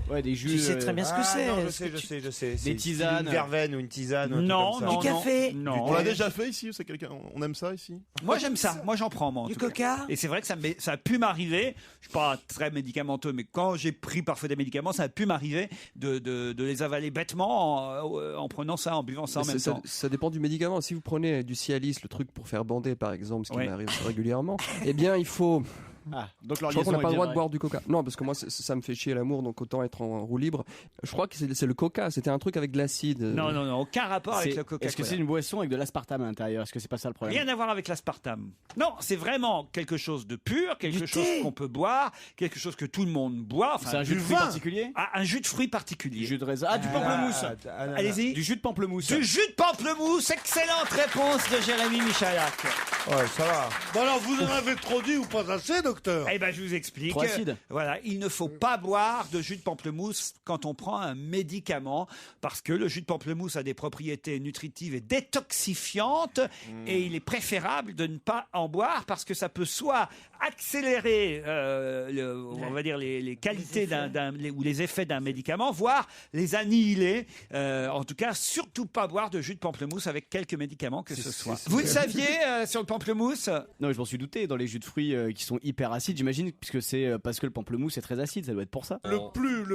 Ouais, des jus. Tu sais très bien ce que c'est. Non, je Est-ce sais, que je sais. Des tisanes. Une verveine ou une tisane. ou un truc Non, comme ça. non, Du café. non. On l'a déjà fait ici, c'est quelqu'un. On aime ça ici. Moi j'aime ça. Moi j'en prends moi. en Du tout cas. coca. Et c'est vrai que ça a pu m'arriver. Je suis pas très médicamenteux, mais quand j'ai pris parfois des médicaments, ça a pu m'arriver de les avaler bêtement en prenant ça, en buvant ça en même temps. Ça dépend du médicament. Si vous prenez du Cialis, le truc pour faire bander, par exemple, ce qui Ouais. m'arrive régulièrement, eh bien, il faut. Ah, donc leur Je crois qu'on n'a liaison pas est le droit de bien boire du coca. Non, parce que moi, ça me fait chier l'amour, donc autant être en roue libre. Je crois que c'est le coca. C'était un truc avec de l'acide. Non, aucun rapport avec C'est- le Coca-Cola. Est-ce que c'est une boisson avec de l'aspartame à l'intérieur? Est-ce que c'est pas ça le problème? Rien à voir avec l'aspartame. Non, c'est vraiment quelque chose de pur, quelque chose qu'on peut boire, quelque chose que tout le monde boit. Enfin, C'est un jus de du fruits vin. particulier? Ah, un jus de fruits particulier. Du jus de raisin. Ah, du pamplemousse. Allez-y. Du jus de pamplemousse. Du jus de pamplemousse. Excellente réponse de Jérémy Michalak. Ouais, ça va. Bon alors, vous en avez trop dit ou pas assez, docteur? Eh ben, je vous explique. Trop acide. Voilà, il ne faut pas boire de jus de pamplemousse quand on prend un médicament, parce que le jus de pamplemousse a des propriétés nutritives et détoxifiantes, et il est préférable de ne pas en boire parce que ça peut soit accélérer, on va dire les qualités ou les effets d'un médicament, voire les annihiler. En tout cas, surtout pas boire de jus de pamplemousse avec quelques médicaments que ce soit. Vous le saviez sur le pamplemousse? Non, mais je m'en suis douté. Dans les jus de fruits qui sont hyper acides, j'imagine, puisque c'est parce que le pamplemousse est très acide, ça doit être pour ça. Le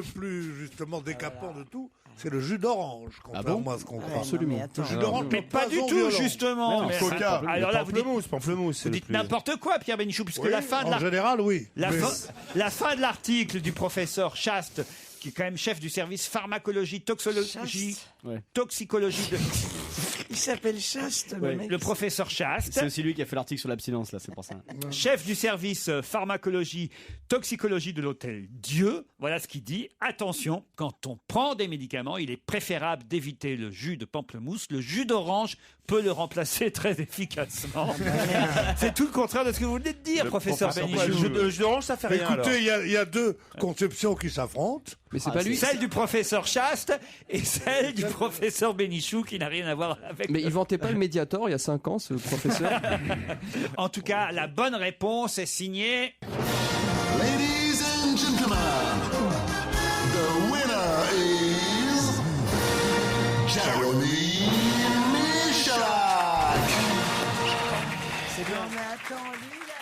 plus justement décapant de tout, c'est le jus d'orange, contrairement à ce qu'on croit. Absolument. Le jus d'orange, Mais pas du tout, violent. justement. Non, Mais- Coca. Alors là, vous dites, Pamplemousse. vous dites n'importe quoi, Pierre Bénichou, puisque Oui, la fin de en général, oui. La, Mais- la fin de l'article du professeur Chaste, qui est quand même chef du service pharmacologie, toxicologie, Ouais. toxicologie de Il s'appelle Chaste, le Ouais. mec. le professeur Chaste, C'est aussi lui qui a fait l'article sur l'abstinence, là, c'est pour ça. chef du service pharmacologie, toxicologie de l'hôtel Dieu. Voilà ce qu'il dit. Attention, quand on prend des médicaments, il est préférable d'éviter le jus de pamplemousse. Le jus d'orange peut le remplacer très efficacement. C'est tout le contraire de ce que vous venez de dire, professeur Bénichou. Le jus d'orange, ça fait rien. alors. Écoutez, il y a deux conceptions qui s'affrontent. Mais c'est pas lui. Celle du professeur Chaste et celle du professeur Bénichou qui n'a rien à voir avec. Mais il vantait pas le Mediator il y a 5 ans, ce professeur. En tout cas, la bonne réponse est signée. Ladies and gentlemen, the winner is Jérémy Michalak. C'est bien. Mais attends, lui, là,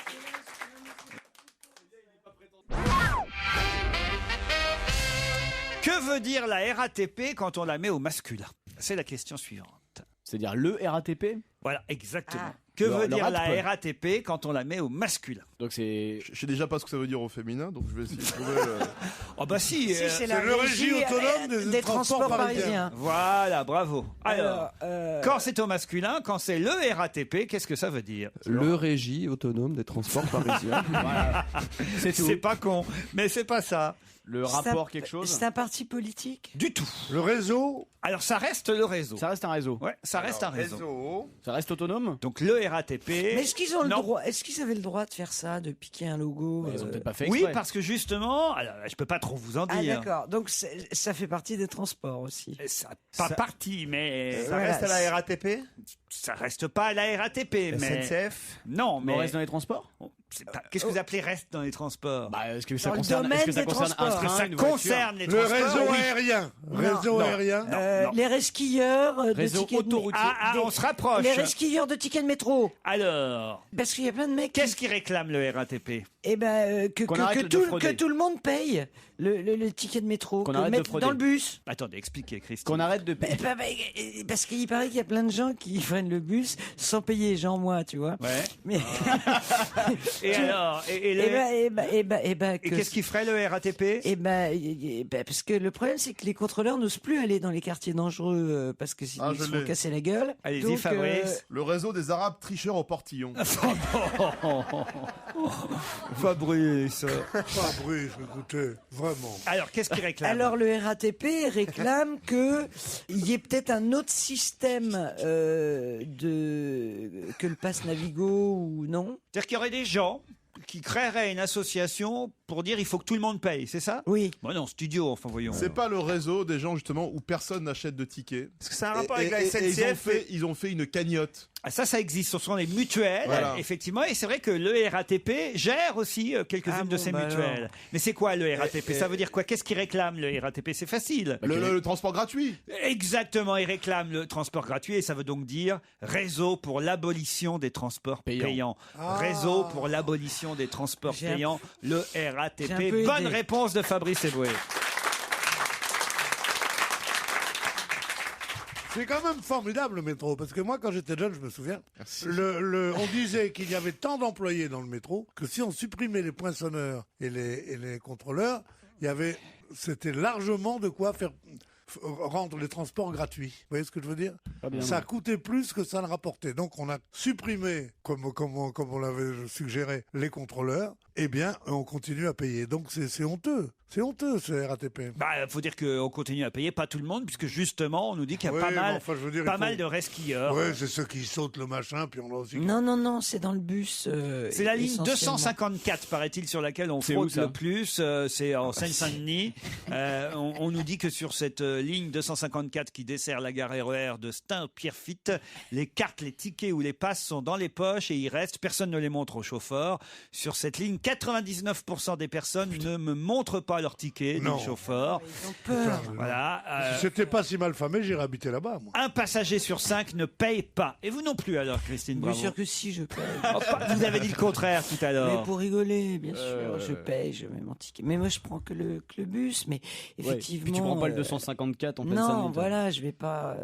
Que veut dire la RATP quand on la met au masculin? C'est la question suivante. C'est-à-dire le RATP? Voilà, exactement. Ah. Que Le- veut le dire RATP. la RATP quand on la met au masculin? Donc c'est. Je sais déjà pas ce que ça veut dire au féminin, donc je vais essayer de trouver. Oh bah si, Si, c'est la le régie autonome des transports parisiens. parisiens. voilà, bravo. Alors, Alors, quand c'est au masculin, quand c'est le RATP, qu'est-ce que ça veut dire? Le régie autonome des transports parisiens. Voilà. C'est tout. C'est pas con, mais c'est pas ça. Le c'est un- rapport quelque chose? C'est un parti politique. Du tout. Le réseau, Alors ça reste le réseau. Ça reste un réseau. Ouais, ça reste un réseau. Ça reste autonome? Donc le RATP. Mais est-ce qu'ils ont le Non. droit? Est-ce qu'ils avaient le droit de faire ça, de piquer un logo? Ils ont peut-être pas fait Oui, exprès. parce que justement, alors je peux pas trop vous en Ah dire. d'accord. Donc ça fait partie des transports aussi. Ça, pas partie, mais Ça Voilà, reste à la RATP? Ça reste pas à la RATP, mais... SNCF? Non, mais... On reste dans les transports? Qu'est-ce que vous appelez reste dans les transports? Est-ce que ça Dans le concerne, domaine est-ce que ça des concerne un transports. train, Ça une voiture concerne les Le transports. réseau oui. aérien. Non. Réseau aérien. Les resquilleurs de Réseau tickets de autoroutier. On se rapproche. Les resquilleurs de tickets de métro. Alors, Parce qu'il y a plein de mecs. qu'est-ce qui réclame le RATP? Eh ben, Qu'on arrête de frauder. que tout le monde paye le ticket de métro. Qu'on que arrête de mettre frauder. dans le bus. Attendez, expliquez, Christine. Qu'on arrête de Parce qu'il paraît qu'il y a plein de gens qui prennent le bus sans payer, genre moi, tu vois. Ouais. Mais Et alors et qu'est-ce qui ferait le RATP? Parce que le problème, c'est que les contrôleurs n'osent plus aller dans les quartiers dangereux parce que sinon ils se font casser la gueule. Allez-y, Donc, Fabrice. Le réseau des Arabes tricheurs au portillon. Fabrice. Fabrice, écoutez, vraiment. Alors, qu'est-ce qu'il réclame? Alors le RATP réclame qu'il y ait peut-être un autre système que le pass Navigo ou non. C'est-à-dire qu'il y aurait des gens qui créeraient une association pour dire il faut que tout le monde paye, c'est ça? Oui. Bon non, studio, enfin voyons. C'est pas le réseau des gens justement où personne n'achète de tickets. Est-ce que ça a un rapport avec la Et SNCF? ils ont fait une cagnotte. Ah, ça existe, ce sont les mutuelles, Voilà. effectivement, et c'est vrai que le RATP gère aussi quelques-unes de ces mutuelles. alors. Mais c'est quoi le RATP? Ça veut dire quoi? Qu'est-ce qu'il réclame le RATP? C'est facile. Le transport gratuit. Exactement, il réclame le transport gratuit et ça veut donc dire réseau pour l'abolition des transports payants. Réseau pour l'abolition des transports J'ai un- payants, le J'ai un RATP. peu Bonne aidé. réponse de Fabrice Eboué. C'est quand même formidable le métro, parce que moi quand j'étais jeune, je me souviens, on disait qu'il y avait tant d'employés dans le métro que si on supprimait les poinçonneurs et les contrôleurs, c'était largement de quoi rendre les transports gratuits. Vous voyez ce que je veux dire? Ça coûtait plus que ça ne rapportait. Donc on a supprimé, comme on l'avait suggéré, les contrôleurs, eh bien on continue à payer. Donc c'est honteux. C'est honteux ce RATP. Faut dire qu'on continue à payer, pas tout le monde, puisque justement on nous dit qu'il y a Oui, pas mais mal, enfin, je veux dire, pas il faut- mal de resquilleurs. Ouais, c'est ceux qui sautent le machin, puis on a aussi... Non, c'est dans le bus. C'est la ligne essentiellement. 254, paraît-il, sur laquelle on C'est où, fraude ça le plus. C'est en Seine-Saint-Denis. On nous dit que sur cette ligne 254 qui dessert la gare RER de Stein-Pierrefitte, les cartes, les tickets ou les passes sont dans les poches et ils restent. Personne ne les montre au chauffeur. Sur cette ligne, 99% des personnes ne me montrent pas leurs tickets du chauffeur. Ils ont peur. Voilà. Si c'était pas si mal famé, j'irais habiter là-bas, moi. Un passager sur 5 ne paye pas. Et vous non plus alors, Christine Bien Bravo. sûr que si, je paye. Vous avez dit le contraire tout à l'heure. Mais pour rigoler, bien sûr, je paye, je mets mon ticket. Mais moi, je prends que le bus, mais effectivement... Puis tu prends pas le 254 en pleine Non, Saint-Denis, toi. voilà, je vais pas...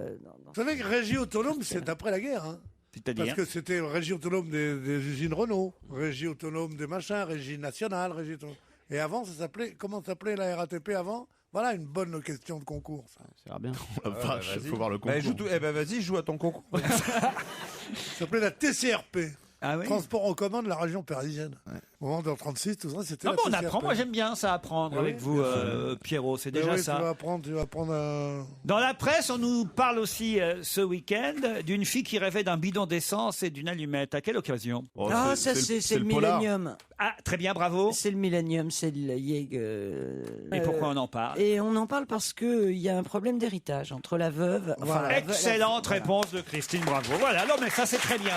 Vous savez que Régie Autonome, c'est après la guerre, hein. C'est-à-dire Parce que c'était Régie Autonome des usines Renault, Régie Autonome des machins, Régie Nationale, Régie Autonome... Et avant, ça s'appelait... Comment s'appelait la RATP avant? Voilà une bonne question de concours, ça. Ça va bien. La vache, faut voir le concours. Vas-y, joue à ton concours. Ça s'appelait la TCRP. Ah oui. Transport en commun de la région parisienne. Au moment de 36, tout ça, c'était Non, la mais on TCRP. apprend. Moi, j'aime bien ça apprendre Ah avec oui, vous, bien sûr. Pierrot. C'est Mais déjà oui, ça. Tu vas apprendre Dans la presse, on nous parle aussi ce week-end d'une fille qui rêvait d'un bidon d'essence et d'une allumette. À quelle occasion? Ah, ça, c'est le Millennium. Ah, très bien, bravo. C'est le Millennium, c'est le Yeg. Et pourquoi on en parle? Et on en parle parce qu'il y a un problème d'héritage entre la veuve... Excellente réponse de Christine Bravo. Voilà, non mais ça c'est très bien.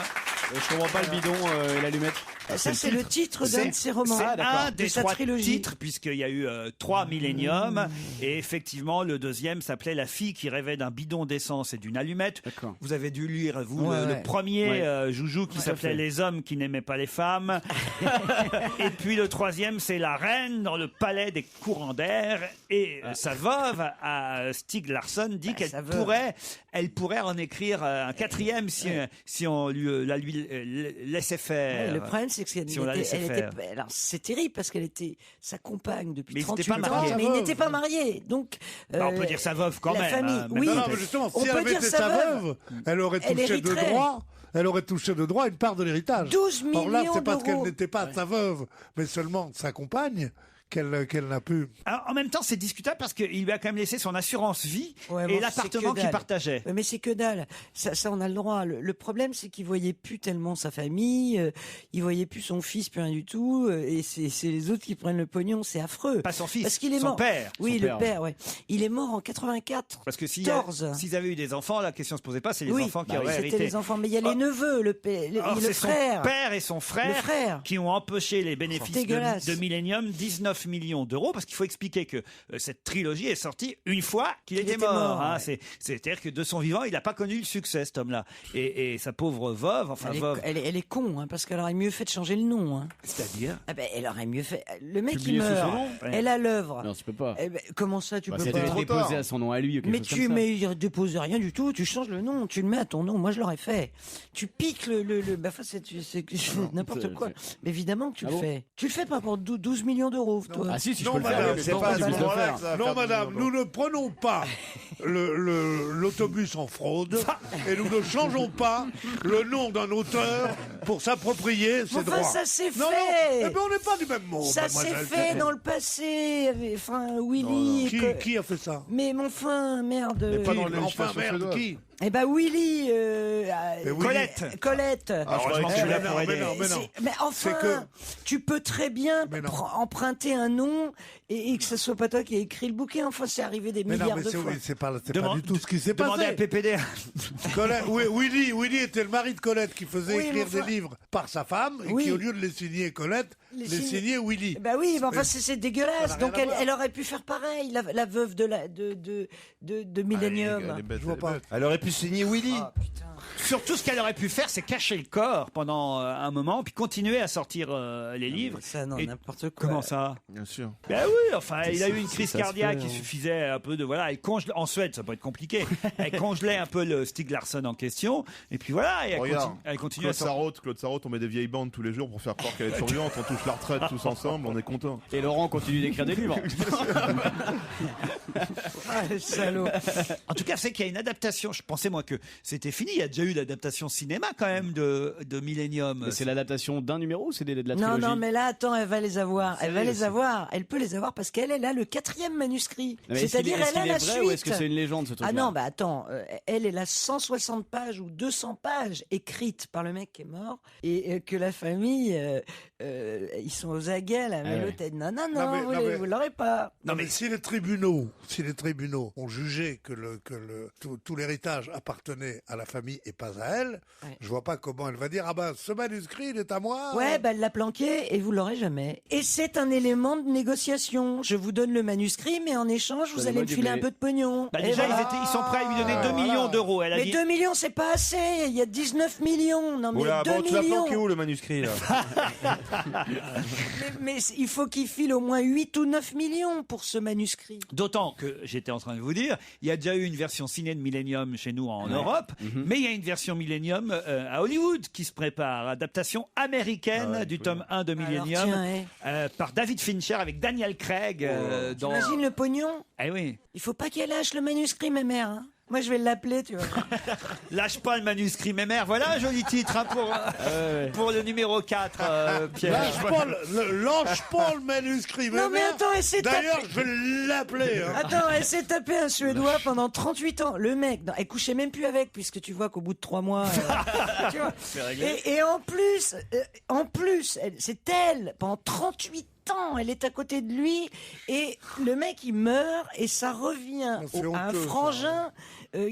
Je comprends pas le bidon et l'allumette. Ça, c'est le titre d'un de ses romans. C'est un de des sa 3 trilogie. titres, puisqu'il y a eu 3 milléniums. Et effectivement, le deuxième s'appelait La fille qui rêvait d'un bidon d'essence et d'une allumette. Vous avez dû lire, vous, le premier, Joujou, qui s'appelait Les hommes qui n'aimaient pas les femmes. Et puis le troisième, c'est La reine dans le palais des courants d'air. Et sa veuve, à Stieg Larsson, dit qu'elle pourrait en écrire un quatrième si on la lui laissait faire. Ouais, le problème, c'est que Si on la laissait faire. alors c'est terrible parce qu'elle était sa compagne depuis Mais ils 38 étaient pas ans, mariés. mais ils n'étaient pas mariés. Donc, Bah, on peut dire sa veuve quand la même. famille, hein, oui. Non, mais justement, On si elle peut avait dire été sa sa veuve. veuve, elle aurait Elle touché de hériterait. droit. Elle aurait touché de droit une part de l'héritage. 12 Or là, millions c'est parce qu'elle d'euros. n'était pas sa veuve, mais seulement sa compagne, qu'elle n'a pu. Alors, en même temps, c'est discutable parce qu'il lui a quand même laissé son assurance vie Ouais, et bon, l'appartement c'est que qu'il dalle. partageait. Ouais, mais c'est que dalle. Ça, on a le droit. Le problème, c'est qu'il voyait plus tellement sa famille, il voyait plus son fils, plus rien du tout, et c'est les autres qui prennent le pognon. C'est affreux. Pas son fils, parce qu'il est son mort. père. Oui, Son le père, père. Ouais. Il est mort en 84. Parce que s'ils 14. avaient eu des enfants, la question se posait pas, c'est les Oui, enfants qui bah oui, auraient c'était hérité. les enfants. Mais il y a les neveux, le Or, c'est frère. son père et son frère, Le frère. qui ont empoché les bénéfices Dégueulasse. de Millennium, 19 millions d'euros, parce qu'il faut expliquer que cette trilogie est sortie une fois qu'il était mort. Hein. ouais. C'est-à-dire que de son vivant, il n'a pas connu le succès, cet homme-là. Et sa pauvre veuve, enfin veuve... Elle est con, hein, parce qu'elle aurait mieux fait de changer le nom. Hein. C'est-à-dire Ah ben, elle aurait mieux fait. Le mec, il Publier sous meurt. son nom Elle a l'œuvre. Non, tu peux pas. Eh ben, comment ça, tu peux C'est pas déposé à son nom à lui. Ou quelque Mais chose tu comme ça. il dépose rien du tout, tu changes le nom, tu le mets à ton nom. Moi, je l'aurais fait. Tu piques bah, enfin, c'est n'importe quoi. Mais évidemment que tu Ah le bon fais. Tu le fais pas pour 12 millions d'euros, toi. Ah si, si je Non, peux le faire. madame, mais c'est non, pas tu à peux ce le moment-là faire. que ça va faire madame, nous ne prenons pas l'autobus en fraude et nous ne changeons pas le nom d'un auteur pour s'approprier ses droits. Enfin, ça s'est fait. Non, eh ben, on n'est pas du même monde. Ça s'est mademoiselle. fait dans le passé. Enfin, Willy. Qui a fait ça? Mais mon fin, merde. Mais pas dans les enfin, merde, qui? Eh ben Willy, Colette. Alors, je m'en suis là pour aider. Mais enfin, tu peux très bien emprunter un nom et que ce soit pas toi qui a écrit le bouquin. Enfin, c'est arrivé des milliards de fois. C'est pas du tout ce qui s'est passé. Demandez à PPD. Willy était le mari de Colette qui faisait écrire des livres par sa femme et qui, au lieu de les signer Colette, les signait Willy. Bah oui, mais enfin c'est dégueulasse. Ça n'a Donc rien à voir. elle aurait pu faire pareil, la veuve de Millennium. Je vois pas. Elle aurait pu signer Willy. Surtout, ce qu'elle aurait pu faire, c'est cacher le corps pendant un moment, puis continuer à sortir les livres. Ça, non, Et- n'importe quoi. Comment ça? Bien sûr. Ben oui, enfin, il a eu une si crise ça se cardiaque fait, qui hein. suffisait un peu de voilà, elle congelait en Suède, ça peut être compliqué. Elle congelait un peu le Stieg Larsson en question, et puis voilà, et elle continue à sortir. Claude Sarraute, on met des vieilles bandes tous les jours pour faire croire qu'elle est survivante, on touche la retraite tous ensemble, on est content. Et Laurent continue d'écrire des livres. Ah, le salaud. En tout cas, c'est qu'il y a une adaptation. Je pensais moi que c'était fini. Il y a déjà eu l'adaptation cinéma quand même de Millennium. Mais c'est l'adaptation d'un numéro ou c'est de la Non, trilogie? non, mais là, attends, elle va les avoir. Elle va les c'est- avoir. Elle peut les avoir parce qu'elle est là, le 4e manuscrit. Non, mais est-ce C'est-à-dire, qu'il est- est-ce elle a qu'il est la vrai suite. ou est-ce que c'est une légende, ce truc-là? Ah non, bah attends, elle a 160 pages ou 200 pages écrites par le mec qui est mort et que la famille, ils sont aux aguets, là, mais Ah ouais. l'autre, elle dit, non, mais- vous l'aurez pas. Non, mais si les tribunaux ont jugé que tout l'héritage appartenait à la famille et pas à elle, je vois pas comment elle va dire, ah ben, ce manuscrit, il est à moi. Ouais, bah elle l'a planqué et vous l'aurez jamais. Et c'est un élément de négociation. Je vous donne le manuscrit, mais en échange, vous allez me filer un peu de pognon. Bah Et déjà, voilà. ils sont prêts à lui donner 2 millions d'euros. Elle a Mais dit. 2 millions, c'est pas assez. Il y a 19 millions. Non, mais Oula, 2 bon, tu l'as millions. planqué où le manuscrit là? mais il faut qu'il file au moins 8 ou 9 millions pour ce manuscrit. D'autant que j'étais en train de vous dire, il y a déjà eu une version ciné de Millennium chez nous en Europe, mais il y a une version Millennium à Hollywood qui se prépare, adaptation américaine du tome 1 de Millennium tiens, par David Fincher avec Daniel Craig. dans... T'imagines le pognon? Eh oui. Il faut pas qu'elle lâche le manuscrit, ma mère. Hein. Moi, je vais l'appeler, tu vois. Lâche pas le manuscrit, mes mères. Voilà un joli titre hein, pour le numéro 4, Pierre. Lâche pas le manuscrit. Non, mais attends, elle s'est D'ailleurs, tapée- je vais l'appeler. hein. Attends, elle s'est tapée un Suédois pendant 38 ans. Le mec, non, elle couchait même plus avec, puisque tu vois qu'au bout de 3 mois. Tu vois. Et en plus, c'est elle, pendant 38 ans, elle est à côté de lui, et le mec, il meurt, et ça revient C'est à un honteux, ça. frangin.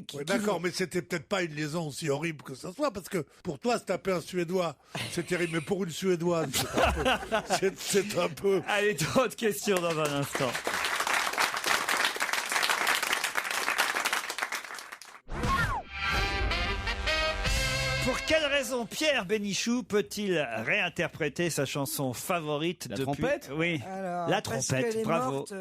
Qui D'accord, mais c'était peut-être pas une liaison aussi horrible que ça soit, parce que pour toi, se taper un Suédois, c'est terrible, mais pour une Suédoise, c'est un peu... Allez, d'autres questions dans un instant. Pour quelle raison Pierre Bénichou peut-il réinterpréter sa chanson favorite La depuis... trompette Oui, Alors, la parce trompette, qu'elle est bravo. morte,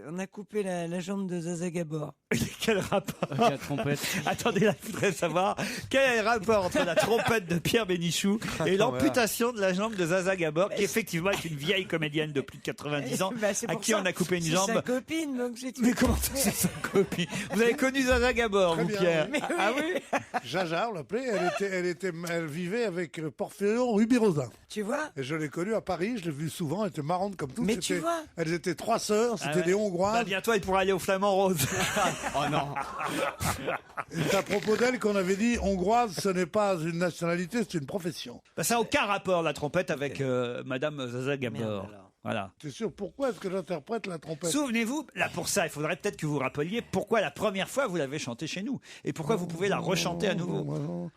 on a coupé la jambe de Zaza Gabor. Quel rapport La trompette. Attendez, là, je voudrais savoir quel est le rapport entre la trompette de Pierre Bénichou et l'amputation de la jambe de Zaza Gabor, qui effectivement est une vieille comédienne de plus de 90 ans, Bah, c'est à pour qui ça. on a coupé une C'est jambe. sa copine, donc c'est... Mais comment ça, c'est sa copine? Vous avez connu Zaza Gabor, Très vous, bien, Pierre? oui. Ah oui? Jaja, on l'appelait. elle vivait avec Porfirio Rubirosa. Tu vois? Et je l'ai connue à Paris, je l'ai vue souvent, elle était marrante comme tout. Mais tu vois? Elles étaient 3 sœurs, c'était des Hongroises. Bah, bientôt, il pourra aller au Flamand Rose. Oh non. C'est à propos d'elle qu'on avait dit hongroise, ce n'est pas une nationalité, c'est une profession. Bah, ça n'a aucun rapport, la trompette, avec Madame Zaza Gabor. Voilà. C'est sûr, pourquoi est-ce que j'interprète la trompette? Souvenez-vous, là pour ça, il faudrait peut-être que vous rappeliez pourquoi la première fois vous l'avez chantée chez nous et pourquoi vous pouvez la rechanter à nouveau.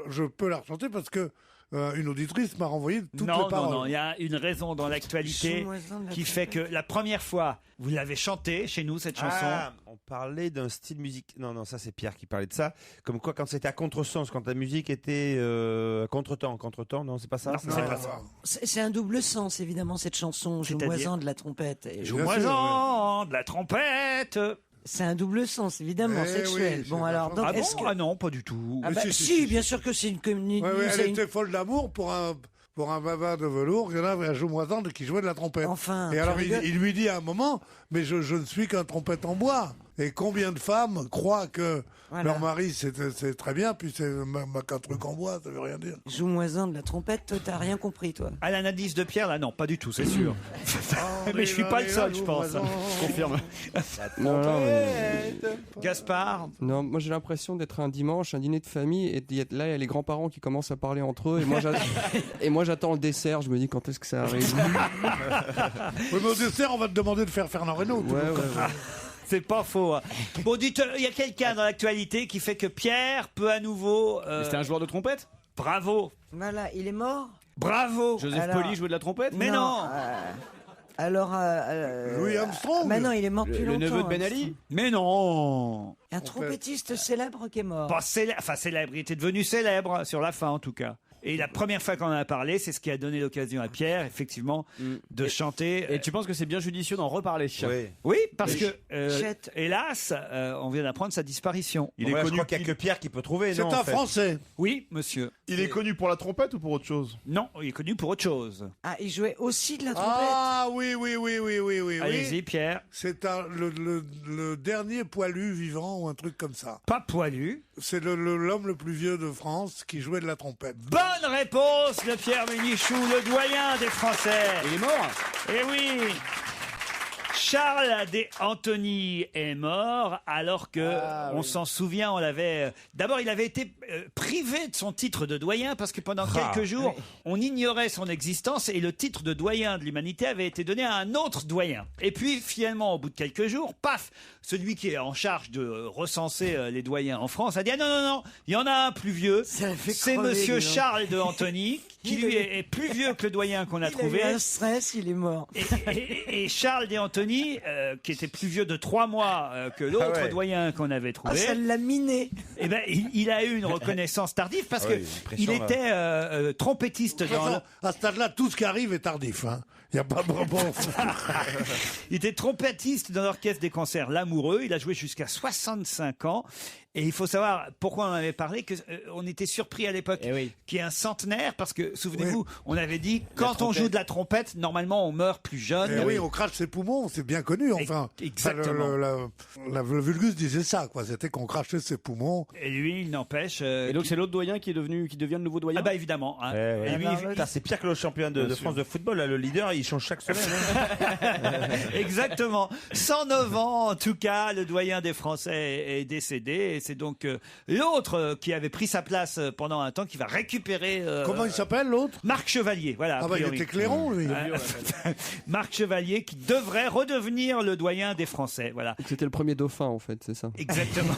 Je peux la rechanter parce que une auditrice m'a renvoyé toutes les paroles. Non, il y a une raison dans l'actualité qui fait que la première fois vous l'avez chantée chez nous, cette chanson. Ah, on parlait d'un style musique. Non, ça c'est Pierre qui parlait de ça. Comme quoi, quand c'était à contresens, quand la musique était à contretemps, non, c'est pas ça. Non, c'est pas ça. C'est un double sens, évidemment, cette chanson. Joue-moi-en de la trompette. Joue-moi-en de la trompette. C'est un double sens, évidemment, sexuel. Oui, bon, alors, donc, est-ce que... Ah non, pas du tout. Ah bah, si, bien sûr que c'est une commune. Elle était folle d'amour pour un bavard de velours. Il y en avait un joue-moi-en qui jouait de la trompette. Enfin. Et alors, il lui dit à un moment, mais je ne suis qu'un trompette en bois. Et combien de femmes croient que leur mari c'est très bien, puis c'est qu'un truc en bois, ça veut rien dire. Joue-moi-en de la trompette, toi t'as rien compris, toi. À l'analyse de Pierre, là, non, pas du tout, c'est sûr. Mais je suis pas le seul, je pense. Je confirme. Gaspard. Non, moi j'ai l'impression d'être un dimanche, un dîner de famille, et là il y a les grands-parents qui commencent à parler entre eux, et moi j'attends le dessert, je me dis quand est-ce que ça arrive. Oui, mais au dessert, on va te demander de faire Fernand Reynaud. C'est pas faux. Bon, dites, il y a quelqu'un dans l'actualité qui fait que Pierre peut à nouveau. C'était un joueur de trompette? Bravo. Voilà, il est mort? Bravo. Joseph Poli jouait de la trompette? Mais non. Alors. Louis Armstrong. Mais non, il est mort depuis longtemps. Le neveu de Ben Ali? Mais non. Un trompettiste célèbre qui est mort. Pas célèbre, il était devenu célèbre sur la fin en tout cas. Et la première fois qu'on en a parlé, c'est ce qui a donné l'occasion à Pierre, effectivement, de chanter. Et tu penses que c'est bien judicieux d'en reparler? Oui, parce que, hélas, on vient d'apprendre sa disparition. Il est connu. Je crois qu'il n'y a que Pierre qui peut trouver. C'est un Français. Oui, monsieur. Il est connu pour la trompette ou pour autre chose? Non, il est connu pour autre chose. Ah, il jouait aussi de la trompette? Ah oui. Allez-y, Pierre. C'est le dernier poilu vivant ou un truc comme ça. Pas poilu. C'est l'homme le plus vieux de France qui jouait de la trompette. Bonne réponse de Pierre Bénichou, le doyen des Français. Il est mort? Eh oui. Charles des Antony est mort alors que, on s'en souvient, on l'avait... D'abord, il avait été privé de son titre de doyen parce que pendant quelques jours, on ignorait son existence et le titre de doyen de l'humanité avait été donné à un autre doyen. Et puis, finalement, au bout de quelques jours, paf, celui qui est en charge de recenser les doyens en France a dit « Ah non, il y en a un plus vieux, c'est monsieur Charles de Antony, qui lui est plus vieux que le doyen qu'on a trouvé. » Il a eu un stress, il est mort. Et Charles de Antony, qui était plus vieux de 3 mois que l'autre doyen qu'on avait trouvé. Ah, ça l'a miné. Eh ben, il a eu une reconnaissance tardive parce que il était trompettiste dans. À ce stade-là, tout ce qui arrive est tardif. Il n'y a pas de réponse. Il était trompettiste dans l'orchestre des concerts L'Amoureux. Il a joué jusqu'à 65 ans. Et il faut savoir pourquoi on en avait parlé, on était surpris à l'époque qu'il y ait un centenaire, parce que, souvenez-vous, on avait dit, quand on joue de la trompette, normalement on meurt plus jeune. Oui, on crache ses poumons, c'est bien connu, enfin. Exactement. Le vulgus disait ça, quoi. C'était qu'on crachait ses poumons. Et lui, il n'empêche. Et donc c'est l'autre doyen qui devient le nouveau doyen? Ah bah évidemment. Et lui, c'est pire que le champion de France de football, là, le leader, il change chaque semaine. Exactement. 109 ans, en tout cas, le doyen des Français est décédé. C'est donc l'autre qui avait pris sa place pendant un temps qui va récupérer. Comment il s'appelle l'autre? Marc Chevalier, voilà. Ah bah il était clairon lui. Marc Chevalier qui devrait redevenir le doyen des Français, voilà. C'était le premier dauphin en fait, c'est ça. Exactement.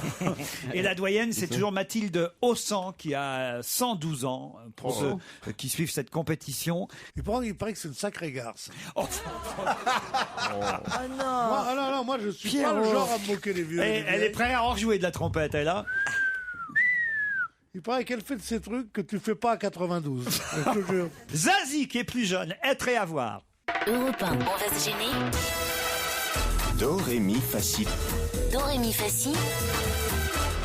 Et la doyenne, c'est toujours Mathilde Haussan qui a 112 ans pour ceux qui suivent cette compétition. Il paraît que c'est une sacrée garce. Oh. Non. Moi je suis pas le genre à me moquer des vieux. Elle est prête à en rejouer de la trompette, elle a. Il paraît qu'elle fait de ces trucs que tu fais pas à 92. Je te jure. Zazie, qui est plus jeune, être et avoir. Europe 1, on va se gêner. Do, ré, mi, fa, si. Do, ré, mi, fa, si.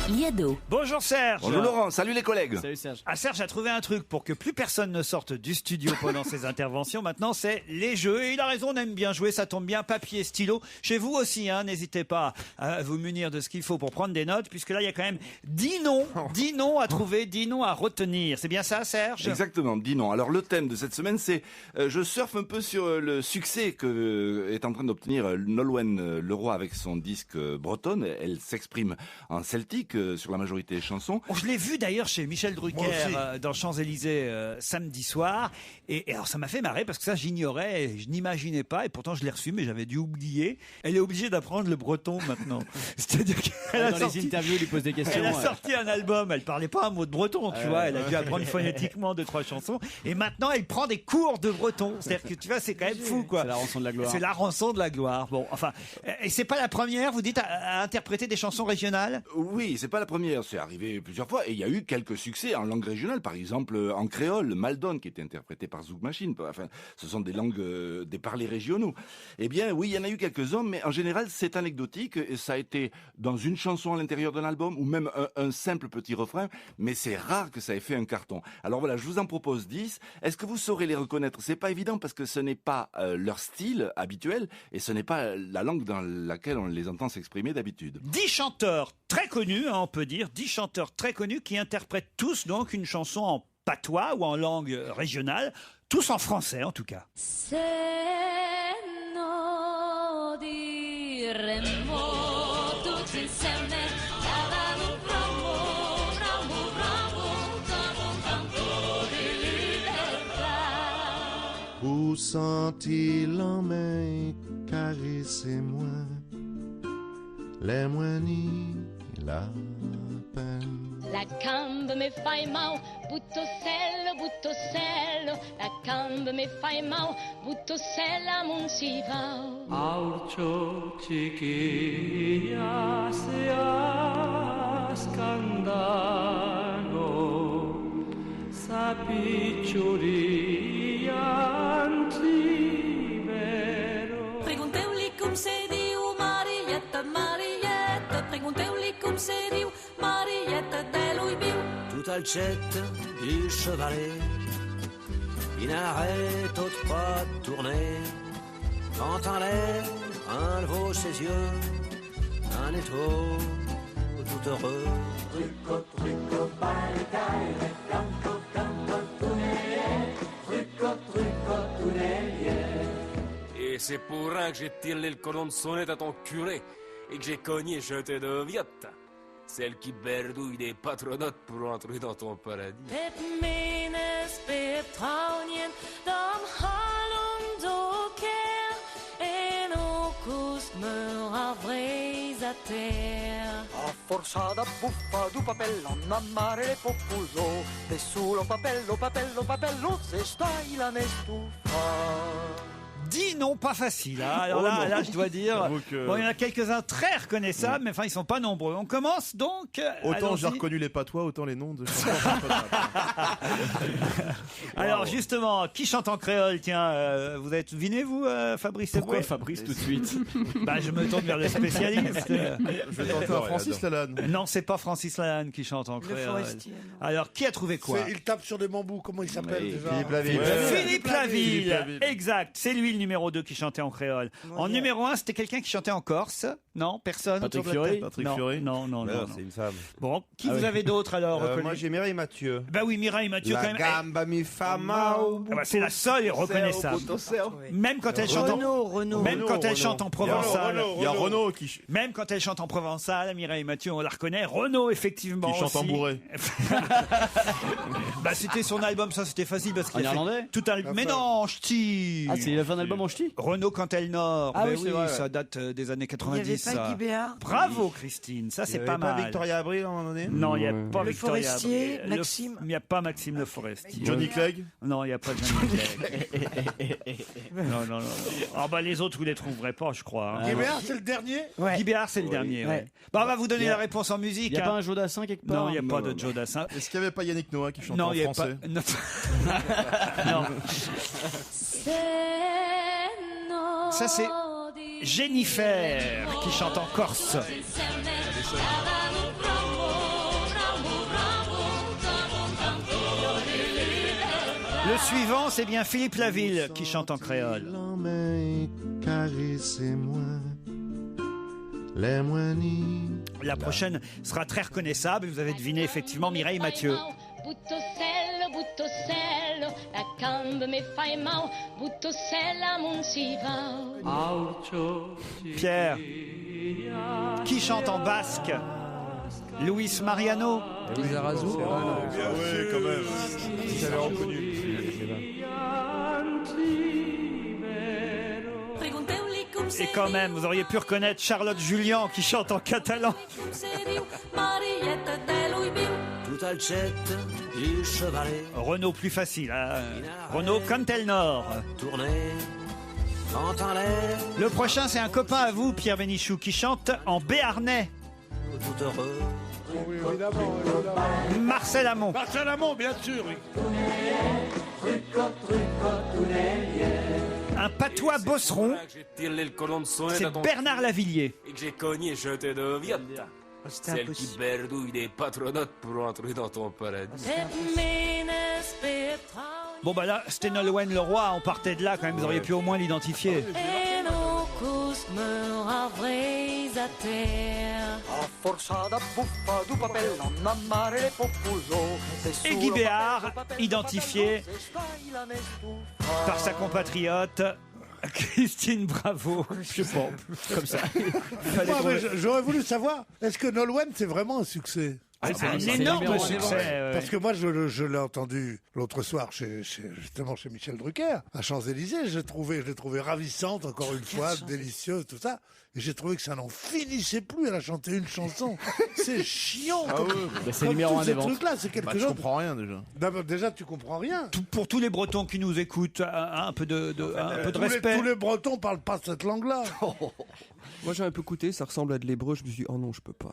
Liado. Bonjour Serge. Bonjour Laurent, salut les collègues. Salut Serge. Ah, Serge a trouvé un truc pour que plus personne ne sorte du studio pendant ses interventions. Maintenant, c'est les jeux. Et il a raison, on aime bien jouer, ça tombe bien. Papier, stylo. Chez vous aussi, hein, n'hésitez pas à vous munir de ce qu'il faut pour prendre des notes, puisque là, il y a quand même 10 noms à trouver, 10 noms à retenir. C'est bien ça, Serge? Exactement, 10 noms. Alors le thème de cette semaine, c'est je surfe un peu sur le succès que est en train d'obtenir Nolwenn Leroy avec son disque bretonne. Elle s'exprime en celtique sur la majorité des chansons. Je l'ai vu d'ailleurs chez Michel Drucker dans Champs-Élysées samedi soir. Et alors ça m'a fait marrer parce que ça j'ignorais, et je n'imaginais pas, et pourtant je l'ai reçu mais j'avais dû oublier. Elle est obligée d'apprendre le breton maintenant. C'est-à-dire qu'elle a Dans sorti, les interviews, il lui pose des questions. elle a sorti un album, elle parlait pas un mot de breton, tu vois, elle a dû apprendre phonétiquement 2-3 chansons. Et maintenant elle prend des cours de breton. C'est-à-dire que tu vois, c'est quand même fou quoi. C'est la rançon de la gloire. C'est la rançon de la gloire. Bon, enfin, et c'est pas la première, vous dites, à interpréter des chansons régionales? Oui, c'est pas la première, c'est arrivé plusieurs fois et il y a eu quelques succès en langue régionale, par exemple en créole, Maldon qui était interprété par Zouk Machine. Enfin, ce sont des langues, des parlers régionaux. Eh bien, oui, il y en a eu quelques-uns, mais en général, c'est anecdotique et ça a été dans une chanson à l'intérieur d'un album ou même un simple petit refrain, mais c'est rare que ça ait fait un carton. Alors voilà, je vous en propose 10. Est-ce que vous saurez les reconnaître? C'est pas évident parce que ce n'est pas leur style habituel et ce n'est pas la langue dans laquelle on les entend s'exprimer d'habitude. 10 chanteurs très connus, hein, on peut dire, 10 chanteurs très connus qui interprètent tous donc une chanson en patois ou en langue régionale, tous en français en tout cas. Se no diremmo tutti insieme bravo, bravo, bravo, un canto di libertà. Où sent-il en main caressez-moi les moins ni la peine. La gambe me fai mal, butto sello, la gambe me fai mal, butto sella non si va. Aurcio chiquilla sia scandalo, sa picciolilla antivero. Pregunteu-li com se diu Marietta, Marietta, pregunteu-li com se diu Marietta de lui viu. Tout al chet du chevalet, il n'arrête pas de tourner. Quand en l'air, un vaut ses yeux, un étau tout heureux. Truco, truco, baile, canto, canto, tunelier. Truco, truco, tunelier. Et c'est pour un que j'ai tiré le cordon de sonnette à ton curé et que j'ai cogné jeté de viotte. Celle qui berdouille des patronates pour entrer dans ton paradis. Het menes betraunien dan hallon doker en ocus meur avreis a terre. A forçada buffa do papel a mare le populo de sulo papello, papello, papello se stai la nestufa. 10 noms pas faciles. Hein. Alors là, je dois dire, bon, il y en a quelques-uns très reconnaissables, mais enfin, ils sont pas nombreux. On commence donc. Autant j'ai reconnu les patois, autant les noms de. Alors justement, qui chante en créole? Tiens, vous avez deviné vous, Fabrice? Pourquoi Fabrice tout de suite? Bah, je me tourne vers le spécialiste. Je vais tenter Francis Lalanne. Non, c'est pas Francis Lalanne qui chante en créole. Alors, qui a trouvé quoi? Il tape sur des bambous. Comment il s'appelle déjà? Philippe Laville. Philippe Laville. Exact. C'est lui le numéro 2 qui chantait en créole. En numéro 1, c'était quelqu'un qui chantait en corse. Non, personne. Patrick Fiori. Non. C'est une femme. Bon, qui vous avez d'autre alors reconnu? Moi j'ai Mireille Mathieu. Bah oui, Mireille Mathieu quand même. La gamba mi fa mal. C'est la seule et reconnaissable. Même quand elle chante Renaud. Même quand elle chante en provençal. Il y a Renaud qui. Même quand elle chante en provençal, Mireille Mathieu, on la reconnaît. Renaud, effectivement. Qui chante en bourré. Bah c'était son album, ça c'était facile parce qu'il En irlandais tout un. Mais non, ch'ti. Ah, il a fait un album en ch'ti. Renaud quand elle nord. Ah mais oui, c'est vrai, ça date des années 90. Il n'y avait pas ça. Guy Béard. Bravo Christine, ça c'est pas mal. Pas Victoria Abril à un moment donné. Non, il n'y a pas Le Victoria Forestier, Abril. Maxime. Il n'y a pas Maxime Le Forestier. Johnny Clegg. Non, il n'y a pas Johnny Clegg. Non. Ah bah les autres vous les trouverez pas, je crois. Guy Béard, c'est le dernier? Guy Béard, c'est le dernier. Ouais. Bah on va vous donner la réponse en musique. Il n'y a pas un Joe Dassin quelque part? Non, il n'y a pas de Joe Dassin. Est-ce qu'il n'y avait pas Yannick Noah qui chantait Non, en il n'y a pas. français? Non. Ça c'est Jennifer qui chante en corse. Le suivant, c'est bien Philippe Laville qui chante en créole. Caressez-moi, les moignis. La prochaine sera très reconnaissable. Vous avez deviné effectivement Mireille Mathieu. Buttosello, buttosello, la cambe me fai mau, buttosella mon si va. Pierre, qui chante en basque? Luis Mariano. Lizarazu. Bien oui, quand même. J'avais reconnu. Et quand même, vous auriez pu reconnaître Charlotte Julien qui chante en catalan. Tout al cet du chevalet. Renaud plus facile, hein. Renaud Cantel Nord. Tourner, quand en l'air. Le prochain, c'est un copain à vous, Pierre Bénichou, qui chante en béarnais. Tout heureux. Oui, évidemment, évidemment. Marcel Amont. Marcel Amont, bien sûr. Oui. Un patois bosseron, c'est Bernard Lavillier. Et que j'ai cogné, je te deviens. Celle qui berdouille des patronotes pour entrer dans ton paradis. Bon bah là, c'était Nolwenn Leroy, on partait de là quand même, vous auriez pu au moins l'identifier. Et Guy Béard, identifié par sa compatriote Christine Bravo. Je sais pas, comme ça. J'aurais voulu savoir, est-ce que Nolwenn c'est vraiment un succès? C'est un énorme succès. Parce que moi, je l'ai entendu l'autre soir justement chez Michel Drucker, à Champs-Élysées. Je l'ai trouvé ravissante, encore une fois, délicieuse, tout ça. Et j'ai trouvé que ça n'en finissait plus. Elle a chanté une chanson. C'est chiant. Ah oui. C'est le numéro 1 des ventes. C'est quelque Je chose. comprends rien déjà. D'abord, déjà, tu comprends rien. Pour tous les Bretons qui nous écoutent, un peu de respect. Tous les Bretons parlent pas cette langue-là. Moi j'ai un peu écouté, ça ressemble à de l'hébreu, je me suis dit oh non je peux pas.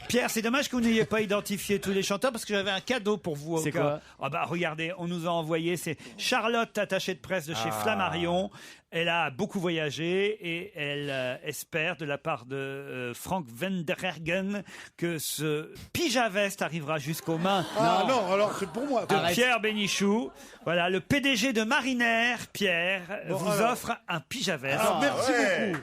Pierre, c'est dommage que vous n'ayez pas identifié tous les chanteurs parce que j'avais un cadeau pour vous. C'est quoi? Ah bah regardez, on nous a envoyé, c'est Charlotte, attachée de presse de chez Flammarion. Elle a beaucoup voyagé et elle espère de la part de Frank Venderhergen que ce pyjaveste arrivera jusqu'aux mains Non, alors c'est pour moi. de Pierre Bénichou. Voilà, le PDG de Marinair, Pierre, vous offre un pyjaveste. Alors merci beaucoup.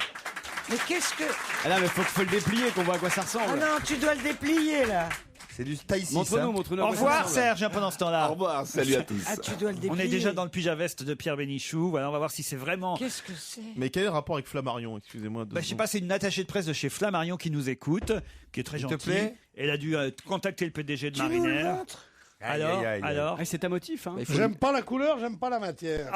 Mais qu'est-ce que... Ah là, mais faut le déplier, qu'on voit à quoi ça ressemble. Ah non, tu dois le déplier, là. C'est du taille 6. Au revoir Serge, pendant ce temps-là. Au revoir, salut à tous. Ah, tu dois le déplier. On est déjà dans le pyjaveste de Pierre Bénichou. Voilà, on va voir si c'est vraiment... Qu'est-ce que c'est? Mais quel est le rapport avec Flammarion? Excusez-moi. Je sais pas, c'est une attachée de presse de chez Flammarion qui nous écoute, qui est très S'il te gentille. plaît. Elle a dû contacter le PDG de Tu nous le Marinair. montres? Alors, Ah, c'est ta motif, hein. J'aime pas la couleur, j'aime pas la matière.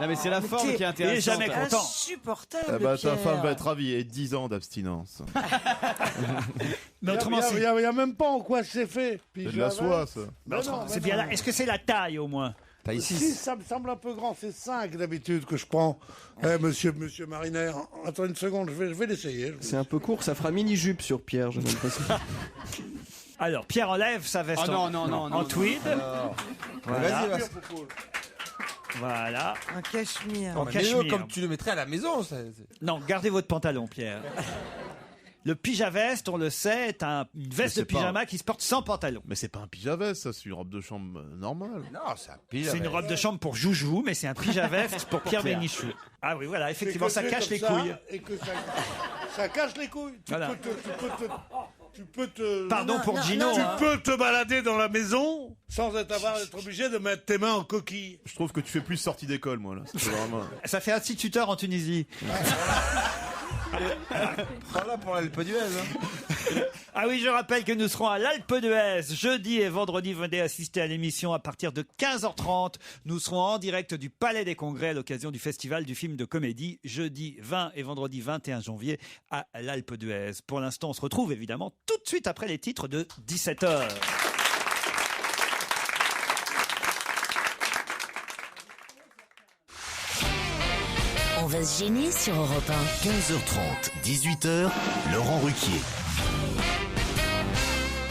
Non, mais c'est la forme qui est il est intéressante. jamais content. Insupportable, Ah bah, ta Pierre. femme va être ravie et 10 ans d'abstinence. Mais autrement, Il y a même pas en quoi c'est fait. Puis C'est de la soie, ça. c'est bien là. Est-ce que c'est la taille au moins? Taille Si, 6. ça me semble un peu grand, c'est 5 d'habitude que je prends. Monsieur Marinaire, attends une seconde, je vais l'essayer. C'est un peu court, ça fera mini-jupe sur Pierre, j'ai l'impression. Alors, Pierre enlève sa veste en tweed. Voilà. Vas-y, Voilà. Un cachemire. En Mais cachemire. comme tu le mettrais à la maison. Non, gardez votre pantalon, Pierre. Le pyjaveste, on le sait, est une veste de c'est pas- pyjama qui se porte sans pantalon. Mais c'est pas un pyjaveste, ça, c'est une robe de chambre normale. Non, c'est un pile. C'est une robe de chambre pour Joujou, mais c'est un pyjaveste pour Pierre Bénichou. Ah oui, voilà, effectivement, ça cache les couilles. Et que ça cache les couilles. Voilà. Tu peux te... Pardon pour Gino. Tu hein. peux te balader dans la maison sans être obligé de mettre tes mains en coquille. Je trouve que tu fais plus sortie d'école, moi, là. C'est vraiment... Ça fait instituteur en Tunisie. Voilà pour l'Alpe d'Huez. Ah oui, je rappelle que nous serons à l'Alpe d'Huez jeudi et vendredi. Venez assister à l'émission à partir de 15h30. Nous serons en direct du Palais des Congrès à l'occasion du Festival du film de comédie jeudi 20 et vendredi 21 janvier à l'Alpe d'Huez. Pour l'instant, on se retrouve évidemment tout de suite après les titres de 17h. On va se gêner sur Europe 1. 15h30, 18h, Laurent Ruquier.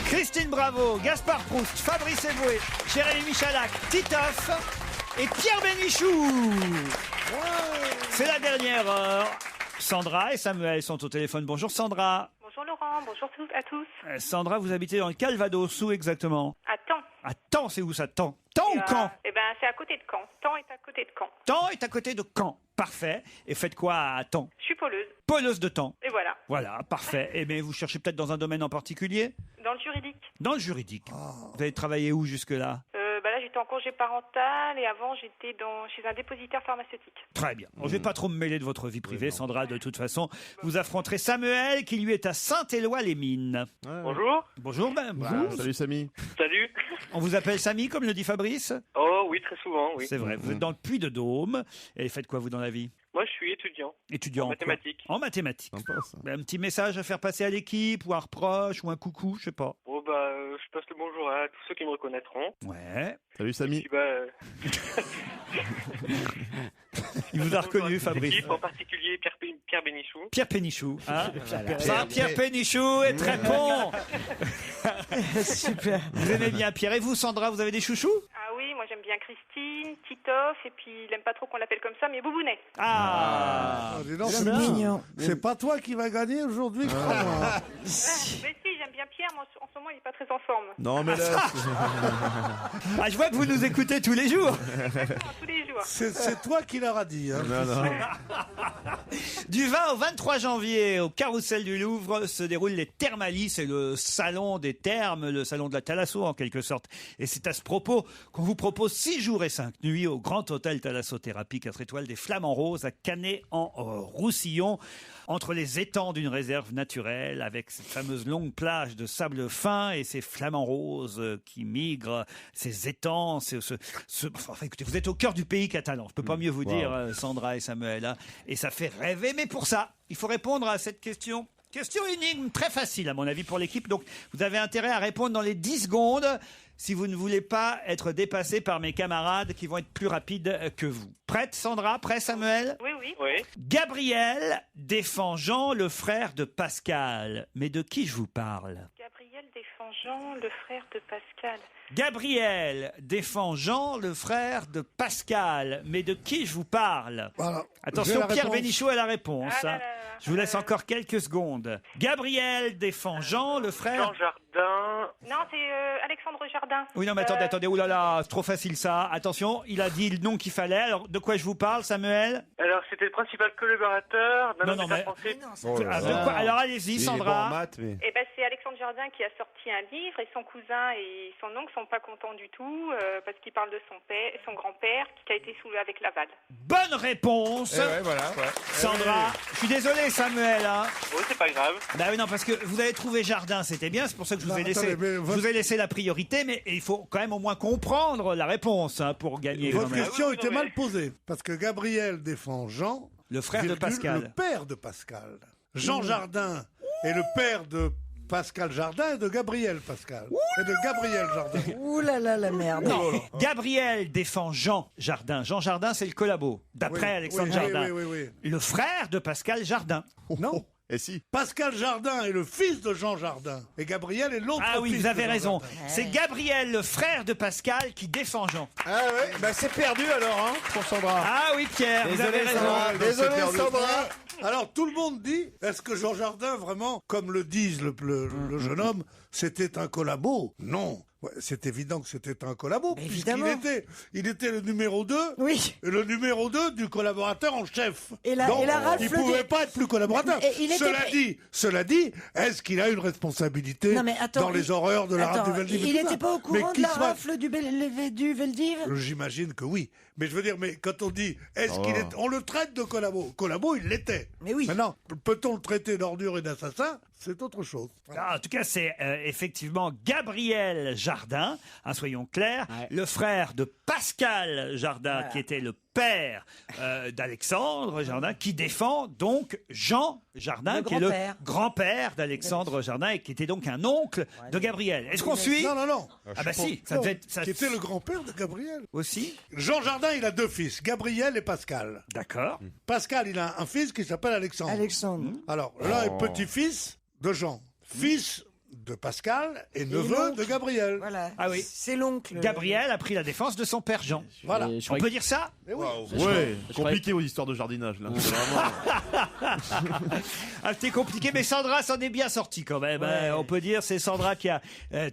Christine Bravo, Gaspard Proust, Fabrice Eboué, Jérémy Michalak, Titoff et Pierre Bénichou. C'est la dernière heure. Sandra et Samuel sont au téléphone. Bonjour Sandra. Bonjour Laurent. Laurent, bonjour à tous. Sandra, vous habitez dans le Calvados, où exactement? À Caen. À Caen, c'est où ça, Caen? Caen ou Caen? Eh ben, c'est à côté de Caen. Caen est à côté de Caen. Caen est à côté de Caen. Parfait. Et faites quoi à Caen? Je suis poleuse. Poleuse de Caen. Et voilà. Voilà, parfait. Et bien, vous cherchez peut-être dans un domaine en particulier? Dans le juridique. Dans le juridique. Vous avez travaillé où jusque-là? Là, j'étais en congé parental et avant, j'étais chez un dépositaire pharmaceutique. Très bien. Bon, je ne vais pas trop me mêler de votre vie privée, Sandra. De toute façon, vous affronterez Samuel, qui lui est à Saint-Éloi-les-Mines. Bonjour. Bonjour, ben. Bonjour. Salut Samy. Salut. On vous appelle Samy, comme le dit Fabrice? Oh oui, très souvent, oui. C'est vrai. Vous êtes dans le Puy-de-Dôme. Et faites quoi, vous, dans la vie? Moi, je suis étudiant. Étudiant en quoi? mathématiques. En mathématiques. Sympa, ça. Un petit message à faire passer à l'équipe, ou un reproche, ou un coucou, je sais pas. Oh je passe le bonjour à tous ceux qui me reconnaîtront. Ouais. Salut Samy. Et puis, Il vous a reconnu, Fabrice. En particulier Pierre Bénichou. Pierre Pénichou. Hein Pierre Pénichou est très bon. Super. Vous aimez bien Pierre. Et vous, Sandra, vous avez des chouchous? Ah oui, moi j'aime bien Christine, Titoff, et puis il aime pas trop qu'on l'appelle comme ça, mais Boubounet. Dis donc, C'est mignon. C'est pas toi qui vas gagner aujourd'hui, crois-moi. Mais si, j'aime bien Pierre, moi en ce moment il est pas très en forme. Non mais là. Ah, je vois que vous nous écoutez tous les jours. Tous les jours. C'est toi qui leur a dit. Hein. Non. Du 20 au 23 janvier, au Carrousel du Louvre, se déroulent les Thermalies. C'est le salon des thermes, le salon de la thalasso en quelque sorte. Et c'est à ce propos qu'on vous propose 6 jours et 5 nuits au Grand Hôtel Thalassothérapie 4 étoiles des Flamands Roses à Canet-en-Roussillon, entre les étangs d'une réserve naturelle, avec cette fameuse longue plage de sable fin et ces flamants roses qui migrent, ces étangs. Enfin, écoutez, vous êtes au cœur du pays catalan. Je peux pas mieux vous dire, Sandra et Samuel. Hein. Et ça fait rêver. Mais pour ça, il faut répondre à cette question. Question énigme, très facile à mon avis pour l'équipe. Donc, vous avez intérêt à répondre dans les 10 secondes si vous ne voulez pas être dépassé par mes camarades qui vont être plus rapides que vous. Prête, Sandra? Prêt, Samuel? Oui. Gabriel défend Jean, le frère de Pascal. Mais de qui je vous parle? Gabriel défend Jean, le frère de Pascal. Gabriel défend Jean, le frère de Pascal. Mais de qui je vous parle? Voilà. Attention, Pierre réponse. Bénichou a la réponse. Ah là hein. là. Je vous laisse encore quelques secondes. Gabriel défend Jean, le frère... Jean Jardin. Non, c'est Alexandre Jardin. Oui, non, mais attendez, oulala, c'est trop facile ça. Attention, il a dit le nom qu'il fallait. Alors, de quoi je vous parle, Samuel? Alors, c'était le principal collaborateur d'un Non, homme mais- français. Ah, de quoi Alors, allez-y, Sandra. Eh ben, c'est Alexandre Jardin qui a sorti un livre et son cousin et son oncle sont pas contents du tout parce qu'il parle de son grand-père qui a été sous avec Laval. Bonne réponse. Voilà. Sandra, je suis désolé, Samuel. Hein. Oui, c'est pas grave. Bah oui, non, parce que vous avez trouvé Jardin, c'était bien, c'est pour ça que je vous ai laissé, attendez, mais je vous ai laissé la priorité, mais il faut quand même au moins comprendre la réponse hein, pour gagner. Votre quand même. question était mal posée. Parce que Gabriel défend Jean, Le frère de virgule, Pascal. le père de Pascal. Jean Jardin est le père de Pascal Jardin et de Gabriel Pascal. Et de Gabriel Jardin. Ouh là là, la merde. Non, Gabriel défend Jean Jardin. Jean Jardin, c'est le collabo, d'après Oui, Alexandre oui, Jardin. oui. Le frère de Pascal Jardin. Non. Et si Pascal Jardin est le fils de Jean Jardin. Et Gabriel est l'autre Ah oui, fils vous avez de Jean raison. Jardin. C'est Gabriel, le frère de Pascal, qui défend Jean. Ah ouais, bah c'est perdu alors, hein, pour Sandra. Ah oui, Pierre, vous avez raison. Désolé, Sandra. Alors tout le monde dit, est-ce que Jean Jardin vraiment, comme le disent le jeune homme, c'était un collabo? Non. Ouais, c'est évident que c'était un collabo, puisqu'il était le numéro 2, oui. Et le numéro 2 du collaborateur en chef. Et la Donc, rafle il ne pouvait pas être plus collaborateur. Et il était- Cela dit, est-ce qu'il a une responsabilité Non, mais attends, dans les horreurs de la rade du Attends, Veldiv? il n'était pas au courant de qui la soit- rafle du Veldiv? J'imagine que oui. Mais je veux dire, mais quand on dit, est-ce qu'il est, on le traite de collabo. Collabo, il l'était. Mais oui. Maintenant, peut-on le traiter d'ordure et d'assassin? C'est autre chose. Ah, en tout cas, c'est effectivement Gabriel Jardin, hein, soyons clairs, le frère de Pascal Jardin, qui était le père d'Alexandre Jardin, qui défend donc Jean Jardin, Le qui est le grand-père. grand-père d'Alexandre Jardin et qui était donc un oncle de Gabriel. Est-ce qu'on suit? Non, non, non. Ah bah si, ça Non, devait être... ça- Qui était le grand-père de Gabriel. Aussi? Jean Jardin, il a 2 fils, Gabriel et Pascal. D'accord. Pascal, il a un fils qui s'appelle Alexandre. Alexandre. Alors, l'un est petit-fils de Jean, fils de Pascal et neveu de Gabriel. Voilà. Ah oui. C'est l'oncle. Gabriel a pris la défense de son père Jean. Voilà. On peut dire ça? Mais oui. Ouais, compliqué vos histoires de jardinage là. C'est vraiment- Ah, c'était compliqué, mais Sandra s'en est bien sortie quand même. Hein. On peut dire c'est Sandra qui a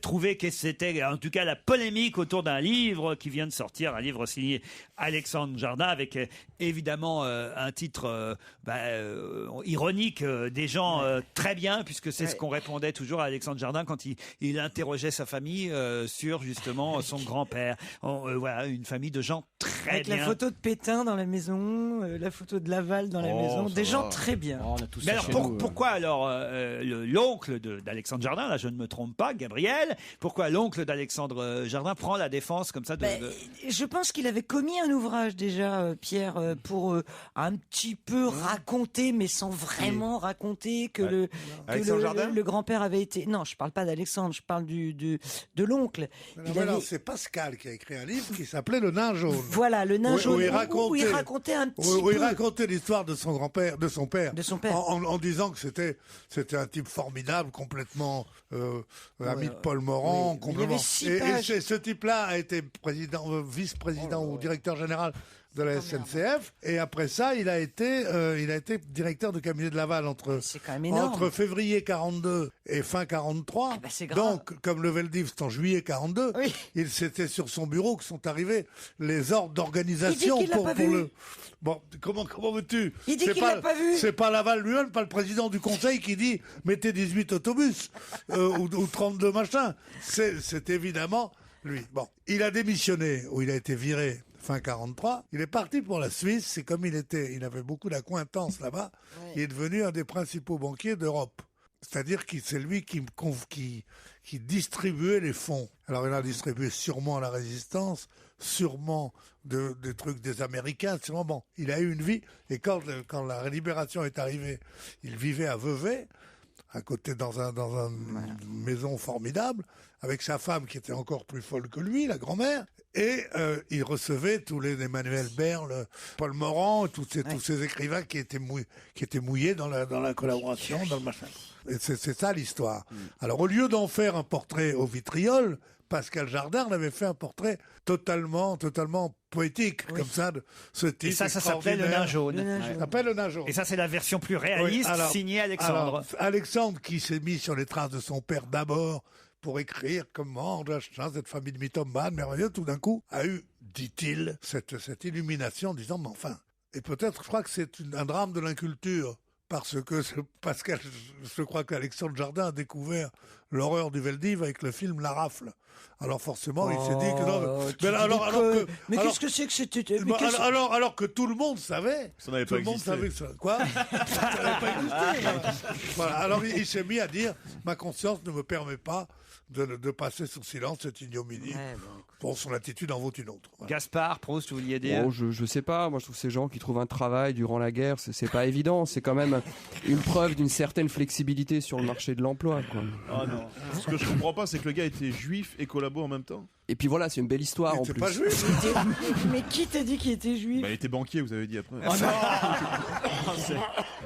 trouvé que c'était en tout cas la polémique autour d'un livre qui vient de sortir, un livre signé Alexandre Jardin avec évidemment un titre ironique des gens très bien, puisque c'est ce qu'on répondait toujours à Alexandre Jardin quand il interrogeait sa famille sur justement son grand-père. Voilà, une famille de gens très Avec bien. la photo de Pétain dans la maison, la photo de Laval dans la maison, des gens très bien. Mais alors pourquoi alors l'oncle d'Alexandre Jardin, là je ne me trompe pas, Gabriel, pourquoi l'oncle d'Alexandre Jardin prend la défense comme ça de... Je pense qu'il avait commis un ouvrage déjà, Pierre, pour un petit peu raconter, mais sans vraiment raconter que le grand-père avait été... Non, je parle pas d'Alexandre, je parle de l'oncle. Non, c'est Pascal qui a écrit un livre qui s'appelait Le Nain Jaune. Voilà, Le Nain Jaune, Où il où il racontait un petit où il peu... racontait l'histoire de son grand-père, de son père. père. En disant que c'était un type formidable, complètement ami de Paul Morand. Oui. Il y avait 6 pages. Et ce type-là a été vice-président ou directeur général de la SNCF, et après ça il a été directeur de cabinet de Laval entre février 42 et fin 43. Donc comme le Veldiv c'est en juillet 42, c'était sur son bureau que sont arrivés les ordres d'organisation pour le... Bon, comment veux-tu? Il dit qu'il l'a pas vu. C'est pas Laval lui-même, pas le président du conseil qui dit mettez 18 autobus ou 32 machins. C'est évidemment lui. Bon, il a démissionné ou il a été viré fin 43. Il est parti pour la Suisse. C'est comme il avait beaucoup d'acquaintances là-bas. Ouais. Il est devenu un des principaux banquiers d'Europe. C'est-à-dire que c'est lui qui distribuait les fonds. Alors il a distribué sûrement la résistance, sûrement des trucs des Américains, sûrement. Bon, il a eu une vie. Et quand la libération est arrivée, il vivait à Vevey, à côté dans une maison formidable, avec sa femme qui était encore plus folle que lui, la grand-mère. Et il recevait tous les Emmanuel Berle, Paul Morand, tous ces écrivains qui étaient mouillés dans la collaboration, dans le machin. Et c'est ça l'histoire. Alors au lieu d'en faire un portrait au vitriol, Pascal Jardin en avait fait un portrait totalement poétique, comme ça, de ce titre. Et ça s'appelait Le Nain Jaune. Ça s'appelle Le Nain Jaune. Et ça, c'est la version plus réaliste, signée Alexandre. Alors, Alexandre, qui s'est mis sur les traces de son père d'abord, pour écrire comment cette famille de mythomanes merveilleuse, tout d'un coup, a eu, dit-il, cette illumination, disant, mais enfin, et peut-être, je crois que c'est un drame de l'inculture, parce que Pascal, je crois qu'Alexandre Jardin a découvert l'horreur du Veldiv avec le film La Rafle. Alors forcément, il s'est dit que non. Mais qu'est-ce que c'est que c'était alors que tout le monde savait. Ça n'avait pas existé. Ça n'avait pas existé. Voilà. Alors il s'est mis à dire, ma conscience ne me permet pas de passer sous silence cette ignominie. Bon, son attitude en vaut une autre. Voilà. Gaspard, Proust, vous vouliez dire? Je sais pas. Moi, je trouve ces gens qui trouvent un travail durant la guerre, c'est pas évident. C'est quand même une preuve d'une certaine flexibilité sur le marché de l'emploi, quoi. Ah non. Ce que je comprends pas, c'est que le gars était juif et collabo en même temps. Et puis voilà, c'est une belle histoire en plus. Pas juif. Mais qui t'a dit qu'il était juif? Il était banquier, vous avez dit après.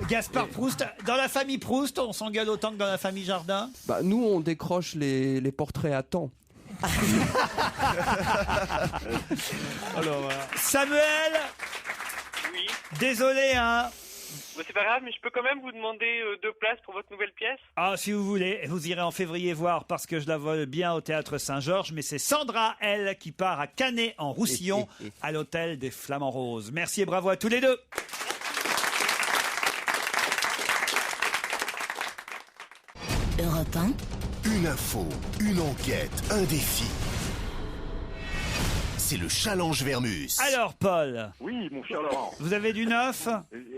Gaspard Proust, dans la famille Proust, on s'engueule autant que dans la famille Jardin? Nous, on décroche les portraits à temps. Alors, voilà. Samuel, oui. Désolé, hein. C'est pas grave, mais je peux quand même vous demander 2 places pour votre nouvelle pièce? Ah, si vous voulez, vous irez en février voir parce que je la vole bien au Théâtre Saint-Georges, mais c'est Sandra, elle, qui part à Canet en Roussillon, à l'hôtel des Flamants Roses. Merci et bravo à tous les deux. Europe 1. Une info, une enquête, un défi. C'est le challenge Vermus. Alors, Paul. Oui, mon cher Laurent. Vous avez du neuf?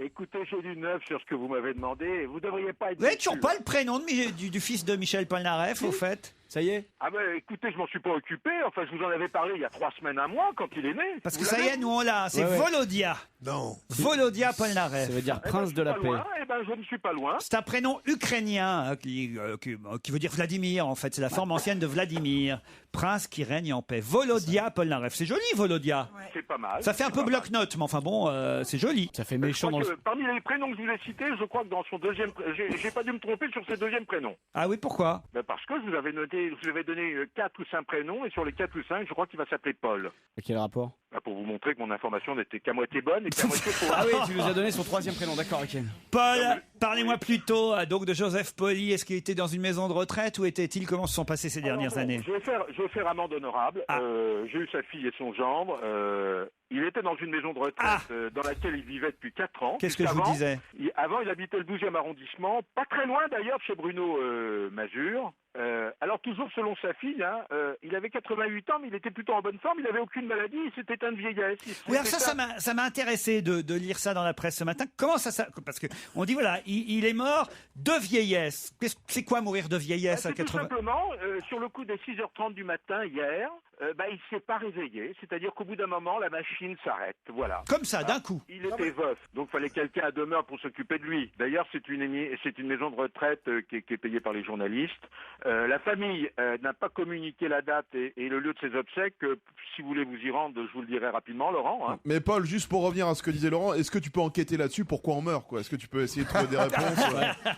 Écoutez, j'ai du neuf sur ce que vous m'avez demandé. Vous devriez pas être... Vous n'avez toujours pas le prénom du fils de Michel Polnareff, au fait? Ça y est? Ah ben, écoutez, je m'en suis pas occupé. Enfin, je vous en avais parlé il y a 3 semaines, un mois, quand il est né. Parce que ça y est, nous on l'a. C'est Volodia. Non. Volodia Polnareff. Ça veut dire prince de la paix. Eh ben, je ne suis pas loin. C'est un prénom ukrainien qui veut dire Vladimir, en fait. C'est la forme ancienne de Vladimir. Prince qui règne en paix. Volodia Polnareff. C'est joli, Volodia. C'est pas mal. Ça fait un peu bloc-notes, mais enfin bon, c'est joli. Ça fait Je méchant crois dans que le... parmi les prénoms que je vous ai cités, je crois que dans son deuxième, j'ai pas dû me tromper sur ses deuxièmes prénoms. Ah oui, pourquoi? Parce que je vous avais donné 4 ou 5 prénoms et sur les 4 ou 5, je crois qu'il va s'appeler Paul. Quel rapport? Pour vous montrer que mon information n'était qu'à moitié bonne et qu'à moitié fausse. Ah oui, tu nous as donné son 3e prénom, d'accord, ok. Paul, parlez-moi plutôt donc de Joseph Poli. Est-ce qu'il était dans une maison de retraite ou était-il, comment se sont passées ces dernières années? Je vais faire amende honorable. J'ai eu sa fille et son gendre. Il était dans une maison de retraite dans laquelle il vivait depuis 4 ans. Qu'est-ce que je vous disais? Avant, il habitait le 12e arrondissement, pas très loin d'ailleurs de chez Bruno Mazur. Alors toujours selon sa fille, il avait 88 ans, mais il était plutôt en bonne forme, il n'avait aucune maladie, il s'est éteint de vieillesse. Oui, alors ça m'a intéressé de lire ça dans la presse ce matin. Comment ça parce que on dit voilà, il est mort de vieillesse. C'est quoi mourir de vieillesse à 80? Tout simplement, sur le coup des 6h30 du matin hier, il s'est pas réveillé, c'est-à-dire qu'au bout d'un moment, la machine s'arrête, voilà. Comme ça, d'un coup. Il était veuf, donc fallait quelqu'un à demeure pour s'occuper de lui. D'ailleurs, c'est une maison de retraite qui est payée par les journalistes. La famille n'a pas communiqué la date et le lieu de ses obsèques. Si vous voulez vous y rendre, je vous le dirai rapidement, Laurent. Hein. Mais Paul, juste pour revenir à ce que disait Laurent, est-ce que tu peux enquêter là-dessus pourquoi on meurt, quoi? Est-ce que tu peux essayer de trouver des réponses?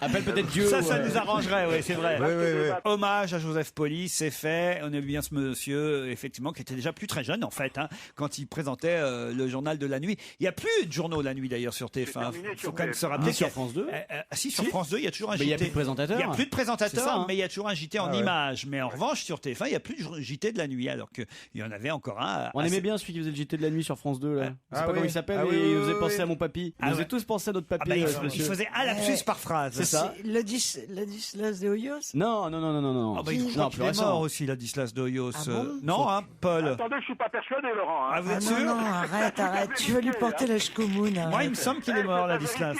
Appelle peut-être Dieu. Ça nous arrangerait, oui, c'est vrai. Oui. Hommage à Joseph Poli, c'est fait. On a vu bien ce monsieur, effectivement, qui était déjà plus très jeune, en fait, quand il présentait le journal de la nuit. Il n'y a plus de journaux la nuit, d'ailleurs, sur TF1. Il faut quand même se rappeler. Sur France 2 Si, sur France 2, il y a toujours un JT. Mais il n'y a plus de présentateur. Il n'y a plus de présentateur, C'est ça, hein. mais il y a toujours un JT en images. Mais en revanche, sur TF1, il n'y a plus de JT de la nuit, alors qu'il y en avait encore un. On aimait bien celui qui faisait le JT de la nuit sur France 2, là. Je sais pas comment il s'appelle, oui, il nous faisait penser à mon papy. Il nous faisait tous penser à notre papy. Il faisait un lapsus par phrase. C'est ça. Ladislas de Hoyos? Non. Il est mort aussi, Ladislas de Hoyos. Non, Paul. Attendez, je suis pas persuadé, Laurent. Ah, vous êtes sûr? Non, arrête. Tu vas lui porter la ch'comoune. Moi, il me semble qu'il est mort, Ladislas.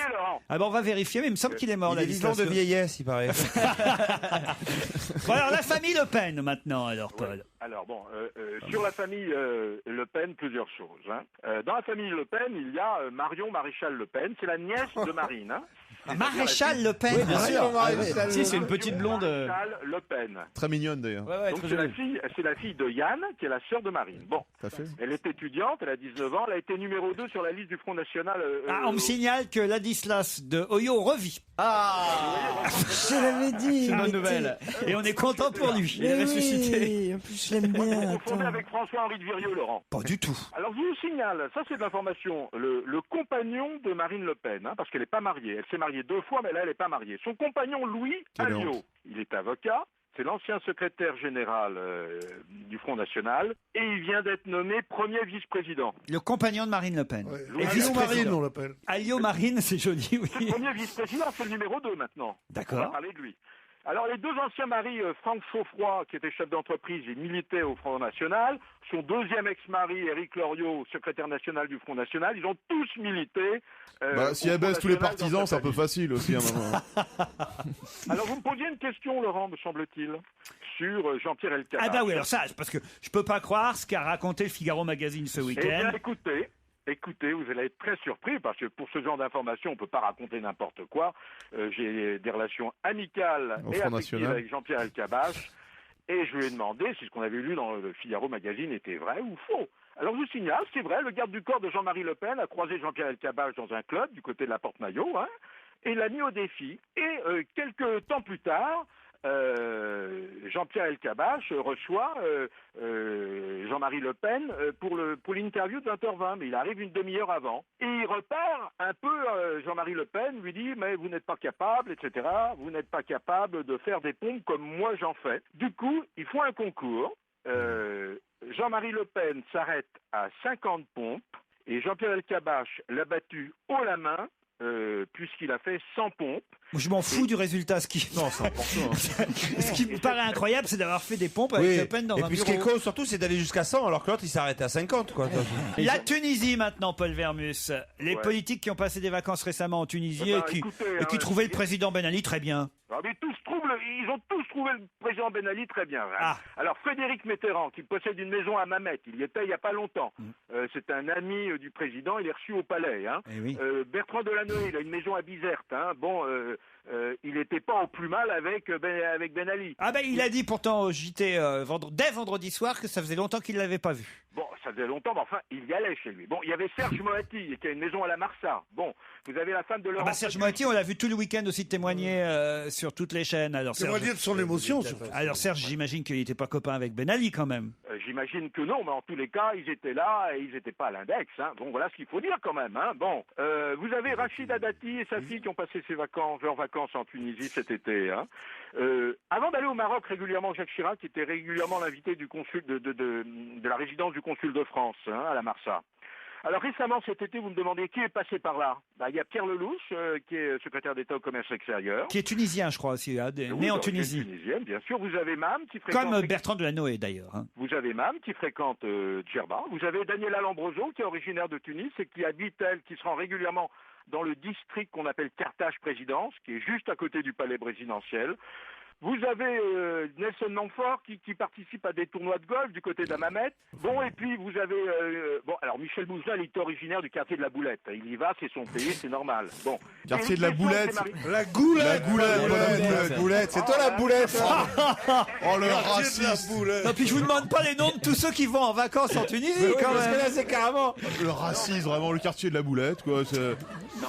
On va vérifier, mais il me semble qu'il est mort, Ladislas. Il est vivant de vieillesse, il paraît. Bon, alors, la famille Le Pen, maintenant, alors, Paul. Alors bon, sur la famille Le Pen, plusieurs choses. Dans la famille Le Pen, il y a Marion Maréchal Le Pen, c'est la nièce de Marine. Maréchal Le Pen, bien sûr. Si, c'est une petite blonde. Maréchal Le Pen. Très mignonne d'ailleurs. Donc c'est la fille de Yann, qui est la sœur de Marine. Bon, elle est étudiante, elle a 19 ans, elle a été numéro 2 sur la liste du Front National. On me signale que Ladislas de Hoyos revit. Je l'avais dit. C'est une bonne nouvelle. Et on est content pour lui. Il est ressuscité. Oui, en plus je l'aime bien. Vous confondez avec François-Henri de Virieu, Laurent. Pas du tout. Alors je vous signale, ça c'est de l'information, le compagnon de Marine Le Pen, parce qu'elle n'est pas mariée. Elle s'est mariée 2 fois, mais là elle n'est pas mariée. Son compagnon Louis Alliot, il est avocat. C'est l'ancien secrétaire général du Front National et il vient d'être nommé premier vice-président. Le compagnon de Marine Le Pen. Ouais. Alliot Marine, on l'appelle. Alliot Marine, c'est joli, oui. Le premier vice-président, c'est le numéro 2 maintenant. D'accord. On va parler de lui. Alors les 2 anciens maris, Franck Chauffroy, qui était chef d'entreprise et militait au Front National, son deuxième ex-mari, Éric Loriot, secrétaire national du Front National, ils ont tous milité. Si elle baisse tous les partisans, c'est un peu facile aussi à un moment. Alors vous me posiez une question, Laurent, me semble-t-il, sur Jean-Pierre Elkabbach. Ah bah oui, alors ça, parce que je peux pas croire ce qu'a raconté le Figaro Magazine ce week-end. Eh bien, écoutez, vous allez être très surpris parce que pour ce genre d'informations, on ne peut pas raconter n'importe quoi. J'ai des relations amicales et affectives avec Jean-Pierre Elkabbach et je lui ai demandé si ce qu'on avait lu dans le Figaro Magazine était vrai ou faux. Alors je vous signale, c'est vrai, le garde du corps de Jean-Marie Le Pen a croisé Jean-Pierre Elkabbach dans un club du côté de la Porte-Maillot et l'a mis au défi. Et quelques temps plus tard, Jean-Pierre Elkabbach reçoit Jean-Marie Le Pen pour l'interview de 20h20, mais il arrive une demi-heure avant. Et il repart un peu, Jean-Marie Le Pen lui dit « mais vous n'êtes pas capable, etc. Vous n'êtes pas capable de faire des pompes comme moi j'en fais. » Du coup, ils font un concours. Jean-Marie Le Pen s'arrête à 50 pompes et Jean-Pierre Elkabbach l'a battu haut la main puisqu'il a fait 100 pompes. Je m'en fous du résultat. Ce qui me paraît incroyable, c'est d'avoir fait des pompes avec Le Pen dans un bureau. Et puis ce qui est con, surtout, c'est d'aller jusqu'à 100, alors que l'autre, il s'arrêtait à 50. Quoi. La Tunisie, maintenant, Paul Vermus. Les politiques qui ont passé des vacances récemment en Tunisie et qui trouvaient le président Ben Ali très bien. Mais ils ont tous trouvé le président Ben Ali très bien. Alors Frédéric Mitterrand, qui possède une maison à Mamet, il y était il n'y a pas longtemps. C'est un ami du président, il est reçu au palais. Bertrand Delanoë, il a une maison à Bizerte. Il n'était pas au plus mal avec Ben Ali. Il a dit pourtant au JT dès vendredi soir que ça faisait longtemps qu'il ne l'avait pas vu. Bon, ça faisait longtemps, mais enfin, il y allait chez lui. Bon, il y avait Serge Moati, qui a une maison à la Marsa. Bon, vous avez la femme de Laurent... Serge Moati, on l'a vu tout le week-end aussi témoigner sur toutes les chaînes. Alors, témoigner de son émotion, surtout. Alors Serge, j'imagine qu'il n'était pas copain avec Ben Ali quand même. J'imagine que non, mais en tous les cas, ils étaient là et ils n'étaient pas à l'index. Hein. Bon, voilà ce qu'il faut dire quand même. Hein. Bon, vous avez Rachida Dati et sa fille qui ont passé leurs vacances en Tunisie cet été. Hein. Avant d'aller au Maroc régulièrement, Jacques Chirac était régulièrement l'invité du consul de la résidence du consul de France à la Marsa. Alors récemment cet été, vous me demandez qui est passé par là. Il y a Pierre Lelouch, qui est secrétaire d'État au commerce extérieur. Qui est tunisien, je crois aussi, né en Tunisie. Tunisienne, bien sûr. Vous avez Mam qui fréquente... Comme Bertrand Delanoë d'ailleurs. Hein. Vous avez Mam qui fréquente Djerba. Vous avez Daniela Lambroso qui est originaire de Tunis et qui habite, elle, qui se rend régulièrement dans le district qu'on appelle Carthage-Présidence, qui est juste à côté du palais présidentiel. Vous avez Nelson Montfort qui participe à des tournois de golf du côté d'Hammamet. Bon, et puis vous avez... alors Michel Bougelin, il est originaire du quartier de la Boulette. Il y va, c'est son pays, c'est normal. Bon. Quartier de la Boulette. La Goulette. La Boulette. C'est toi la Boulette. Oh, le racisme. Non, puis je vous demande pas les noms de tous ceux qui vont en vacances en Tunisie, quand même. Parce que là, c'est carrément... Le racisme, vraiment, le quartier de la Boulette, quoi.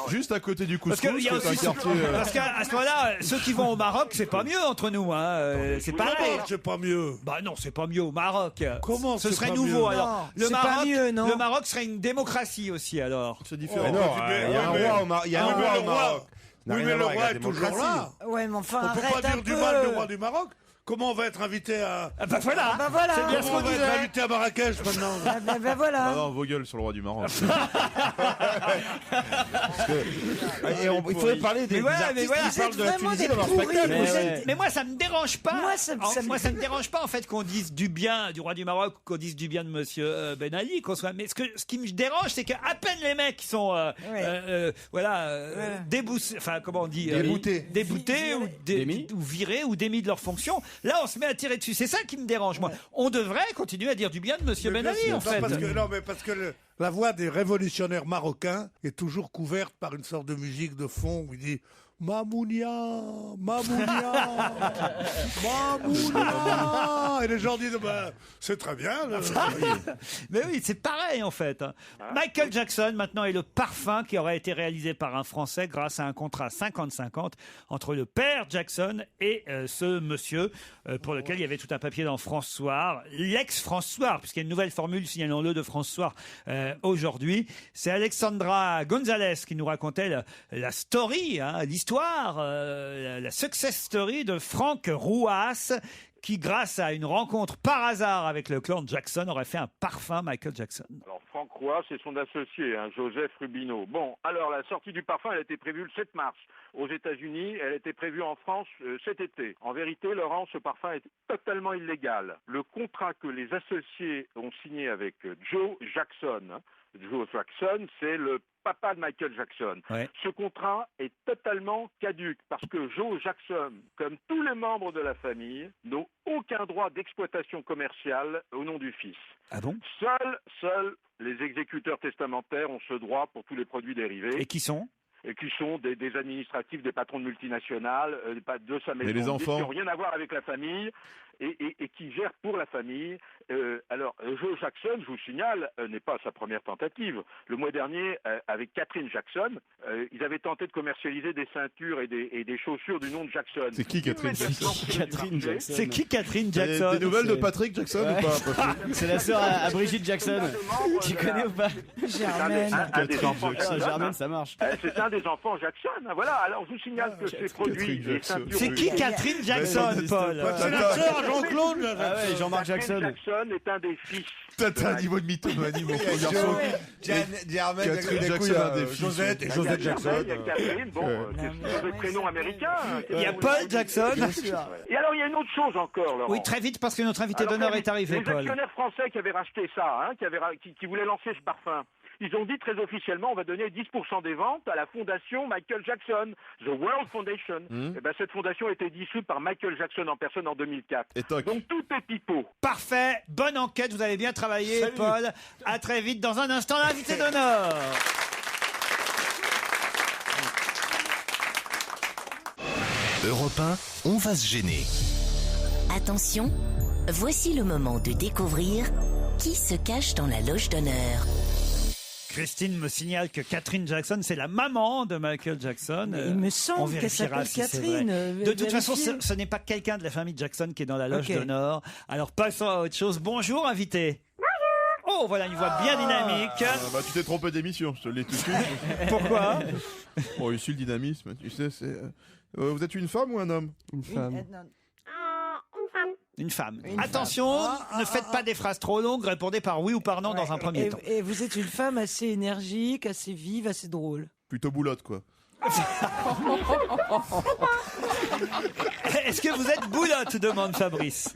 Juste à côté du couscous, parce qu'à ce moment-là, ceux qui vont au Maroc, c'est pas mieux entre nous, hein. C'est pareil. C'est pas mieux. Bah non, c'est pas mieux au Maroc. Comment ce serait pas nouveau mieux alors. Non, pas mieux, non. Le Maroc serait une démocratie aussi alors. C'est différent. Il y a un roi au Maroc. Il y a un roi au Maroc. Oui, mais le roi est toujours là. Ouais, mais enfin, On peut pas dire du mal du roi du Maroc. Comment on va être invité à... Ah bah voilà, c'est bien ce qu'on va disait. être invité à Marrakech maintenant. Ben voilà. Non, vos gueules sur le roi du Maroc. Il faudrait parler des artistes qui parlent de la Tunisie dans leur spectacle. Mais moi, ça me dérange pas. Moi, ça me dérange pas en fait qu'on dise du bien du roi du Maroc, qu'on dise du bien de Monsieur Ben Ali, qu'on soit. Mais ce qui me dérange, c'est qu'à peine les mecs qui sont déboutés, enfin comment on dit, déboutés ou virés ou démis de leurs fonctions. Là, on se met à tirer dessus. C'est ça qui me dérange, moi. On devrait continuer à dire du bien de Monsieur Ben Ali, en fait. Parce que la voix des révolutionnaires marocains est toujours couverte par une sorte de musique de fond où il dit Mamounia, Mamounia, Mamounia. Et les gens disent c'est très bien. Mais oui, c'est pareil en fait. Michael Jackson maintenant est le parfum qui aurait été réalisé par un Français grâce à un contrat 50-50 entre le père Jackson et ce monsieur pour lequel il y avait tout un papier dans France Soir, l'ex-France Soir, puisqu'il y a une nouvelle formule, signalons-le, de France Soir aujourd'hui. C'est Alexandra Gonzalez qui nous racontait la story, l'histoire, la success story de Franck Rouas, qui, grâce à une rencontre par hasard avec le clan Jackson, aurait fait un parfum Michael Jackson. Alors, Franck Rouas, c'est son associé, Joseph Rubino. Bon, alors, la sortie du parfum, elle a été prévue le 7 mars aux États-Unis. Elle était prévue en France cet été. En vérité, Laurent, ce parfum est totalement illégal. Le contrat que les associés ont signé avec Joe Jackson, Joe Jackson, c'est le papa de Michael Jackson. Ouais. Ce contrat est totalement caduc parce que Joe Jackson, comme tous les membres de la famille, n'ont aucun droit d'exploitation commerciale au nom du fils. Ah bon ? Seuls les exécuteurs testamentaires ont ce droit pour tous les produits dérivés. Et qui sont ? Et qui sont des administratifs, des patrons de multinationales, de sa maison, et les enfants qui n'ont rien à voir avec la famille et qui gèrent pour la famille. Alors, Joe Jackson, je vous signale, n'est pas sa première tentative. Le mois dernier, avec Catherine Jackson, ils avaient tenté de commercialiser des ceintures et des chaussures du nom de Jackson. C'est qui Catherine Jackson ? C'est qui Catherine Jackson ? Des nouvelles de Patrick Jackson ou pas ? C'est la sœur à Brigitte Jackson. Tu connais ou pas ? Germaine, ça marche. C'est un des enfants Jackson. Voilà, alors je vous signale que ces produits... C'est qui Catherine Jackson, Paul ? C'est la sœur à Jean-Claude. Ah ouais, Jean-Marc Jackson. Jackson est un des fils. T'as un niveau de mythomanie, mon garçon. Catherine Jackson a des fils. Josette Jackson. Il y a Catherine, c'est le prénom américain. Il y a Paul Jackson. Et alors, il y a une autre chose encore, Laurent. Oui, très vite, parce que notre invité d'honneur est arrivé, Paul. Les actionnaires français qui avaient racheté ça, qui voulaient lancer ce parfum, ils ont dit très officiellement, on va donner 10% des ventes à la fondation Michael Jackson, The World Foundation. Et ben, cette fondation a été dissoute par Michael Jackson en personne en 2004. Donc tout est pipeau. Parfait, bonne enquête, vous avez bien travaillé. Salut. Paul. À très vite, dans un instant, l'invité d'honneur. Europe 1, on va se gêner. Attention, voici le moment de découvrir Qui se cache dans la loge d'honneur? Christine me signale que Catherine Jackson, c'est la maman de Michael Jackson. Il me semble On qu'elle vérifiera s'appelle si c'est Catherine. vrai. De toute façon, vérifiez. ce n'est pas quelqu'un de la famille Jackson qui est dans la loge Ok. d'honneur. Alors passons à autre chose. Bonjour, invité. Bonjour. Oh, voilà une voix bien dynamique. Bah, tu t'es trompé d'émission, je te l'ai tout de suite. Pourquoi? Bon, ici, le dynamisme, tu sais, c'est... vous êtes une femme ou un homme? Une femme. Une femme. Attention, ne faites pas des phrases trop longues, répondez par oui ou par non dans un premier temps. Et vous êtes une femme assez énergique, assez vive, assez drôle. Plutôt boulotte, quoi. Est-ce que vous êtes boulotte, demande Fabrice.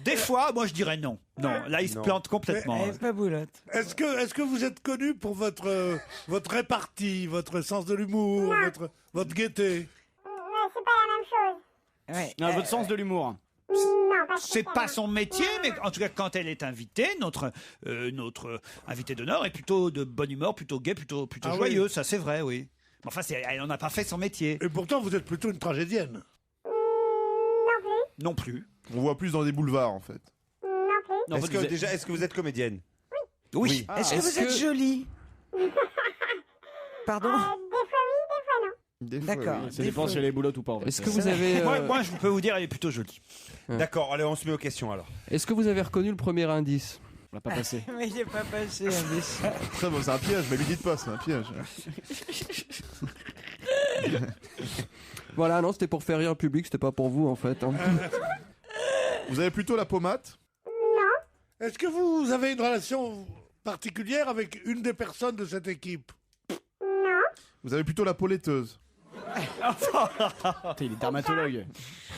Des fois, moi je dirais non. Non, là il se plante complètement. Elle est pas boulotte. Est-ce que vous êtes connu pour votre répartie, votre sens de l'humour, votre gaieté? C'est pas la même chose. Ouais. Votre sens de l'humour. Non, pas C'est spécialement. pas son métier, mais en tout cas quand elle est invitée, notre invitée d'honneur est plutôt de bonne humeur, plutôt gaie, plutôt Ah joyeux. oui. Ça c'est vrai, oui. Mais enfin, elle n'en a pas fait son métier. Et pourtant, vous êtes plutôt une tragédienne. Non plus. On voit plus dans des boulevards, en fait. Non, est-ce que vous êtes comédienne? Oui. Est-ce que vous êtes jolie? Pardon? Des fois, D'accord. oui. Ça dépend si elle est boulotte ou pas. En fait. Est-ce que vous avez... Moi, je peux vous dire, elle est plutôt jolie. D'accord, allez, on se met aux questions alors. Est-ce que vous avez reconnu le premier indice? On l'a pas passé. Mais il n'est pas passé, indice. Très bon, c'est un piège, mais lui dites pas, c'est un piège. Voilà, non, c'était pour faire rire le public, c'était pas pour vous en fait. Hein. Vous avez plutôt la pommade? Est-ce que vous avez une relation particulière avec une des personnes de cette équipe? Vous avez plutôt la poletteuse? Il est dermatologue.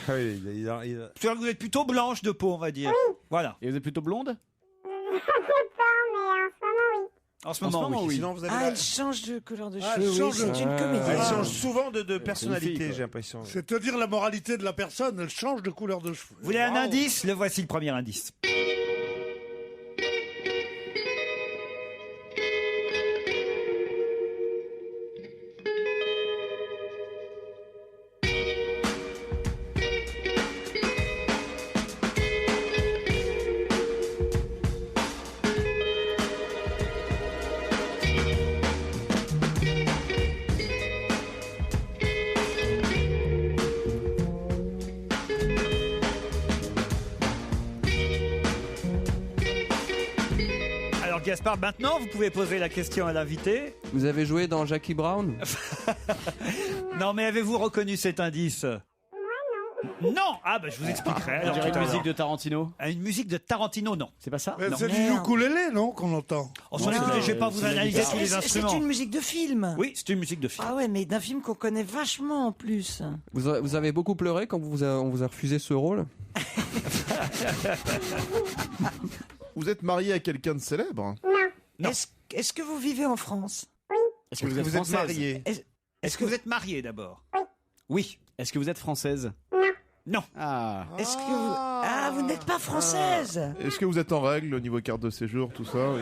Tu vois que vous êtes plutôt blanche de peau, on va dire. Voilà. Et vous êtes plutôt blonde? Je sais pas, mais en ce moment, oui. En ce moment, oui. Sinon, vous avez Ah, elle change de couleur de Ah, cheveux. elle change Oui, de- c'est une comédienne. Elle change souvent de une personnalité, fille, quoi. j'ai l'impression. C'est te dire la moralité de la personne, elle change de couleur de cheveux. Vous voulez un indice? Le voici le premier indice. Alors Gaspard, maintenant vous pouvez poser la question à l'invité. Vous avez joué dans Jackie Brown? Non, mais avez-vous reconnu cet indice? Non. Ah bah je vous expliquerai. On alors, dirait tout une à musique l'heure. de Tarantino. Ah, une musique de Tarantino, non. C'est pas ça? Mais Non. c'est du Merde. ukulélé, non, qu'on entend? Oh, sans écouter, je vais pas vous c'est la analyser guitare. tous les C'est instruments. une musique de film. Oui, c'est une musique de film. Ah ouais, mais d'un film qu'on connaît vachement en plus. Vous avez beaucoup pleuré quand on vous a refusé ce rôle? Vous êtes marié à quelqu'un de célèbre? Non. Est-ce que vous vivez en France? Est-ce que vous êtes Vous êtes française? marié? Est-ce que vous êtes marié d'abord? Oui. Est-ce que vous êtes française? Non. Ah. Est-ce que vous... Ah, vous n'êtes pas française. Est-ce que vous êtes en règle au niveau carte de séjour, tout ça? Oui.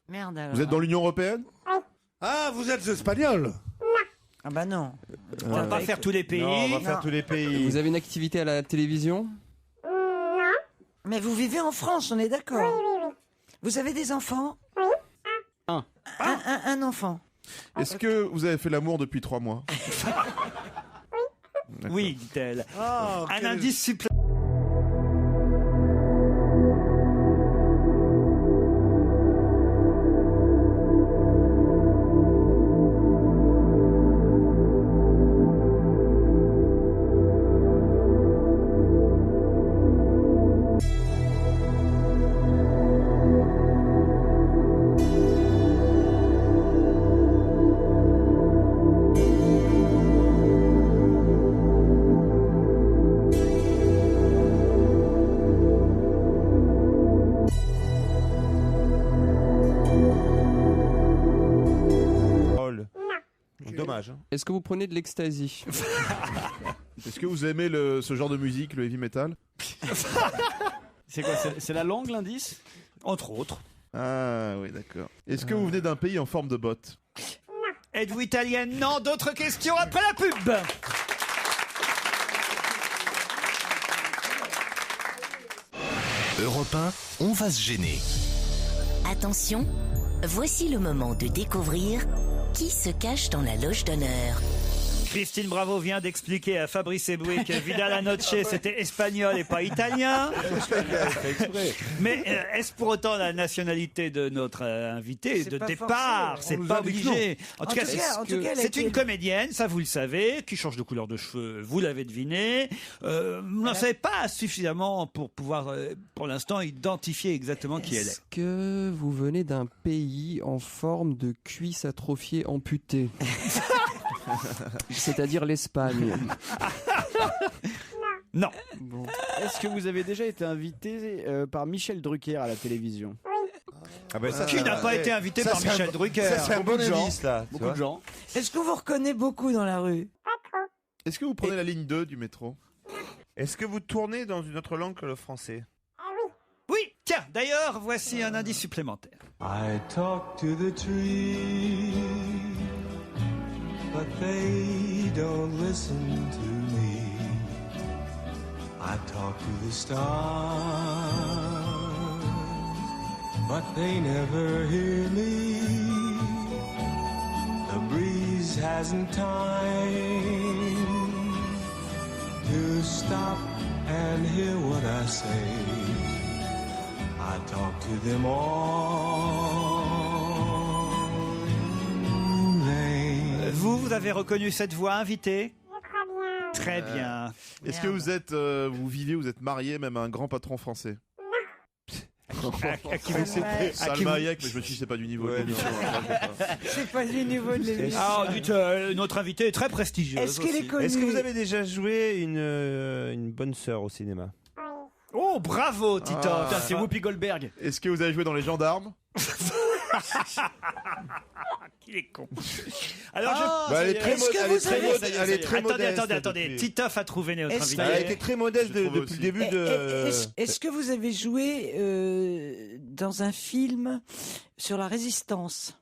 Merde alors. Vous êtes dans l'Union Européenne? Ah, vous êtes espagnol? Ah bah non. On va pas faire tous les pays. Non, on va faire Non. tous les pays. Vous avez une activité à la télévision? Mais vous vivez en France, on est d'accord? Oui. Vous avez des enfants? Un enfant. Est-ce que vous avez fait l'amour depuis 3 mois? Oui, dit-elle. Ah, Un quel- indice supplémentaire. Dommage. Hein. Est-ce que vous prenez de l'ecstasy? Est-ce que vous aimez ce genre de musique, le heavy metal? C'est quoi? C'est la langue, l'indice? Entre autres. Ah oui, d'accord. Est-ce que vous venez d'un pays en forme de botte? Êtes-vous italienne? Non. D'autres questions après la pub. Europe 1, on va se gêner. Attention, voici le moment de découvrir qui se cache dans la loge d'honneur. Christine Bravo vient d'expliquer à Fabrice Eboué que Vidal Anoche c'était espagnol et pas italien. Mais est-ce pour autant la nationalité de notre invité de départ? C'est pas obligé. En tout cas, c'est une comédienne, ça vous le savez, qui change de couleur de cheveux, vous l'avez deviné. Vous n'en savez pas suffisamment pour pouvoir, pour l'instant, identifier exactement qui elle est. Est-ce que vous venez d'un pays en forme de cuisse atrophiée amputée? C'est-à-dire l'Espagne. Non. Bon. Est-ce que vous avez déjà été invité par Michel Drucker à la télévision? Qui n'a pas été invité par Michel Drucker? Ça, c'est un bon indice, là. Beaucoup de gens. Est-ce qu'on vous reconnaît beaucoup dans la rue? Est-ce que vous prenez la ligne 2 du métro? Est-ce que vous tournez dans une autre langue que le français? Oui, tiens, d'ailleurs, voici un indice supplémentaire. I talk to the trees, but they don't listen to me. I talk to the stars, but they never hear me. The breeze hasn't time to stop and hear what I say. I talk to them all. Vous avez reconnu cette voix, invitée? Très bien. Est-ce que vous êtes, vous marié même à un grand patron français? C'était Salma Hayek, mais je me suis dit c'est pas du niveau de l'émission. C'est pas du niveau de l'émission. Ah, dites, notre invité est très prestigieux. Est-ce qu'elle est connue? Est-ce que vous avez déjà joué une bonne sœur au cinéma? Oh, bravo, Titoff. C'est Whoopi Goldberg. Est-ce que vous avez joué dans Les Gendarmes? Qu'il est con. Alors, elle est très modeste. Attendez. Titoff a trouvé notre invité. Elle a été très modeste depuis le début de. Est-ce que vous avez joué dans un film sur la résistance?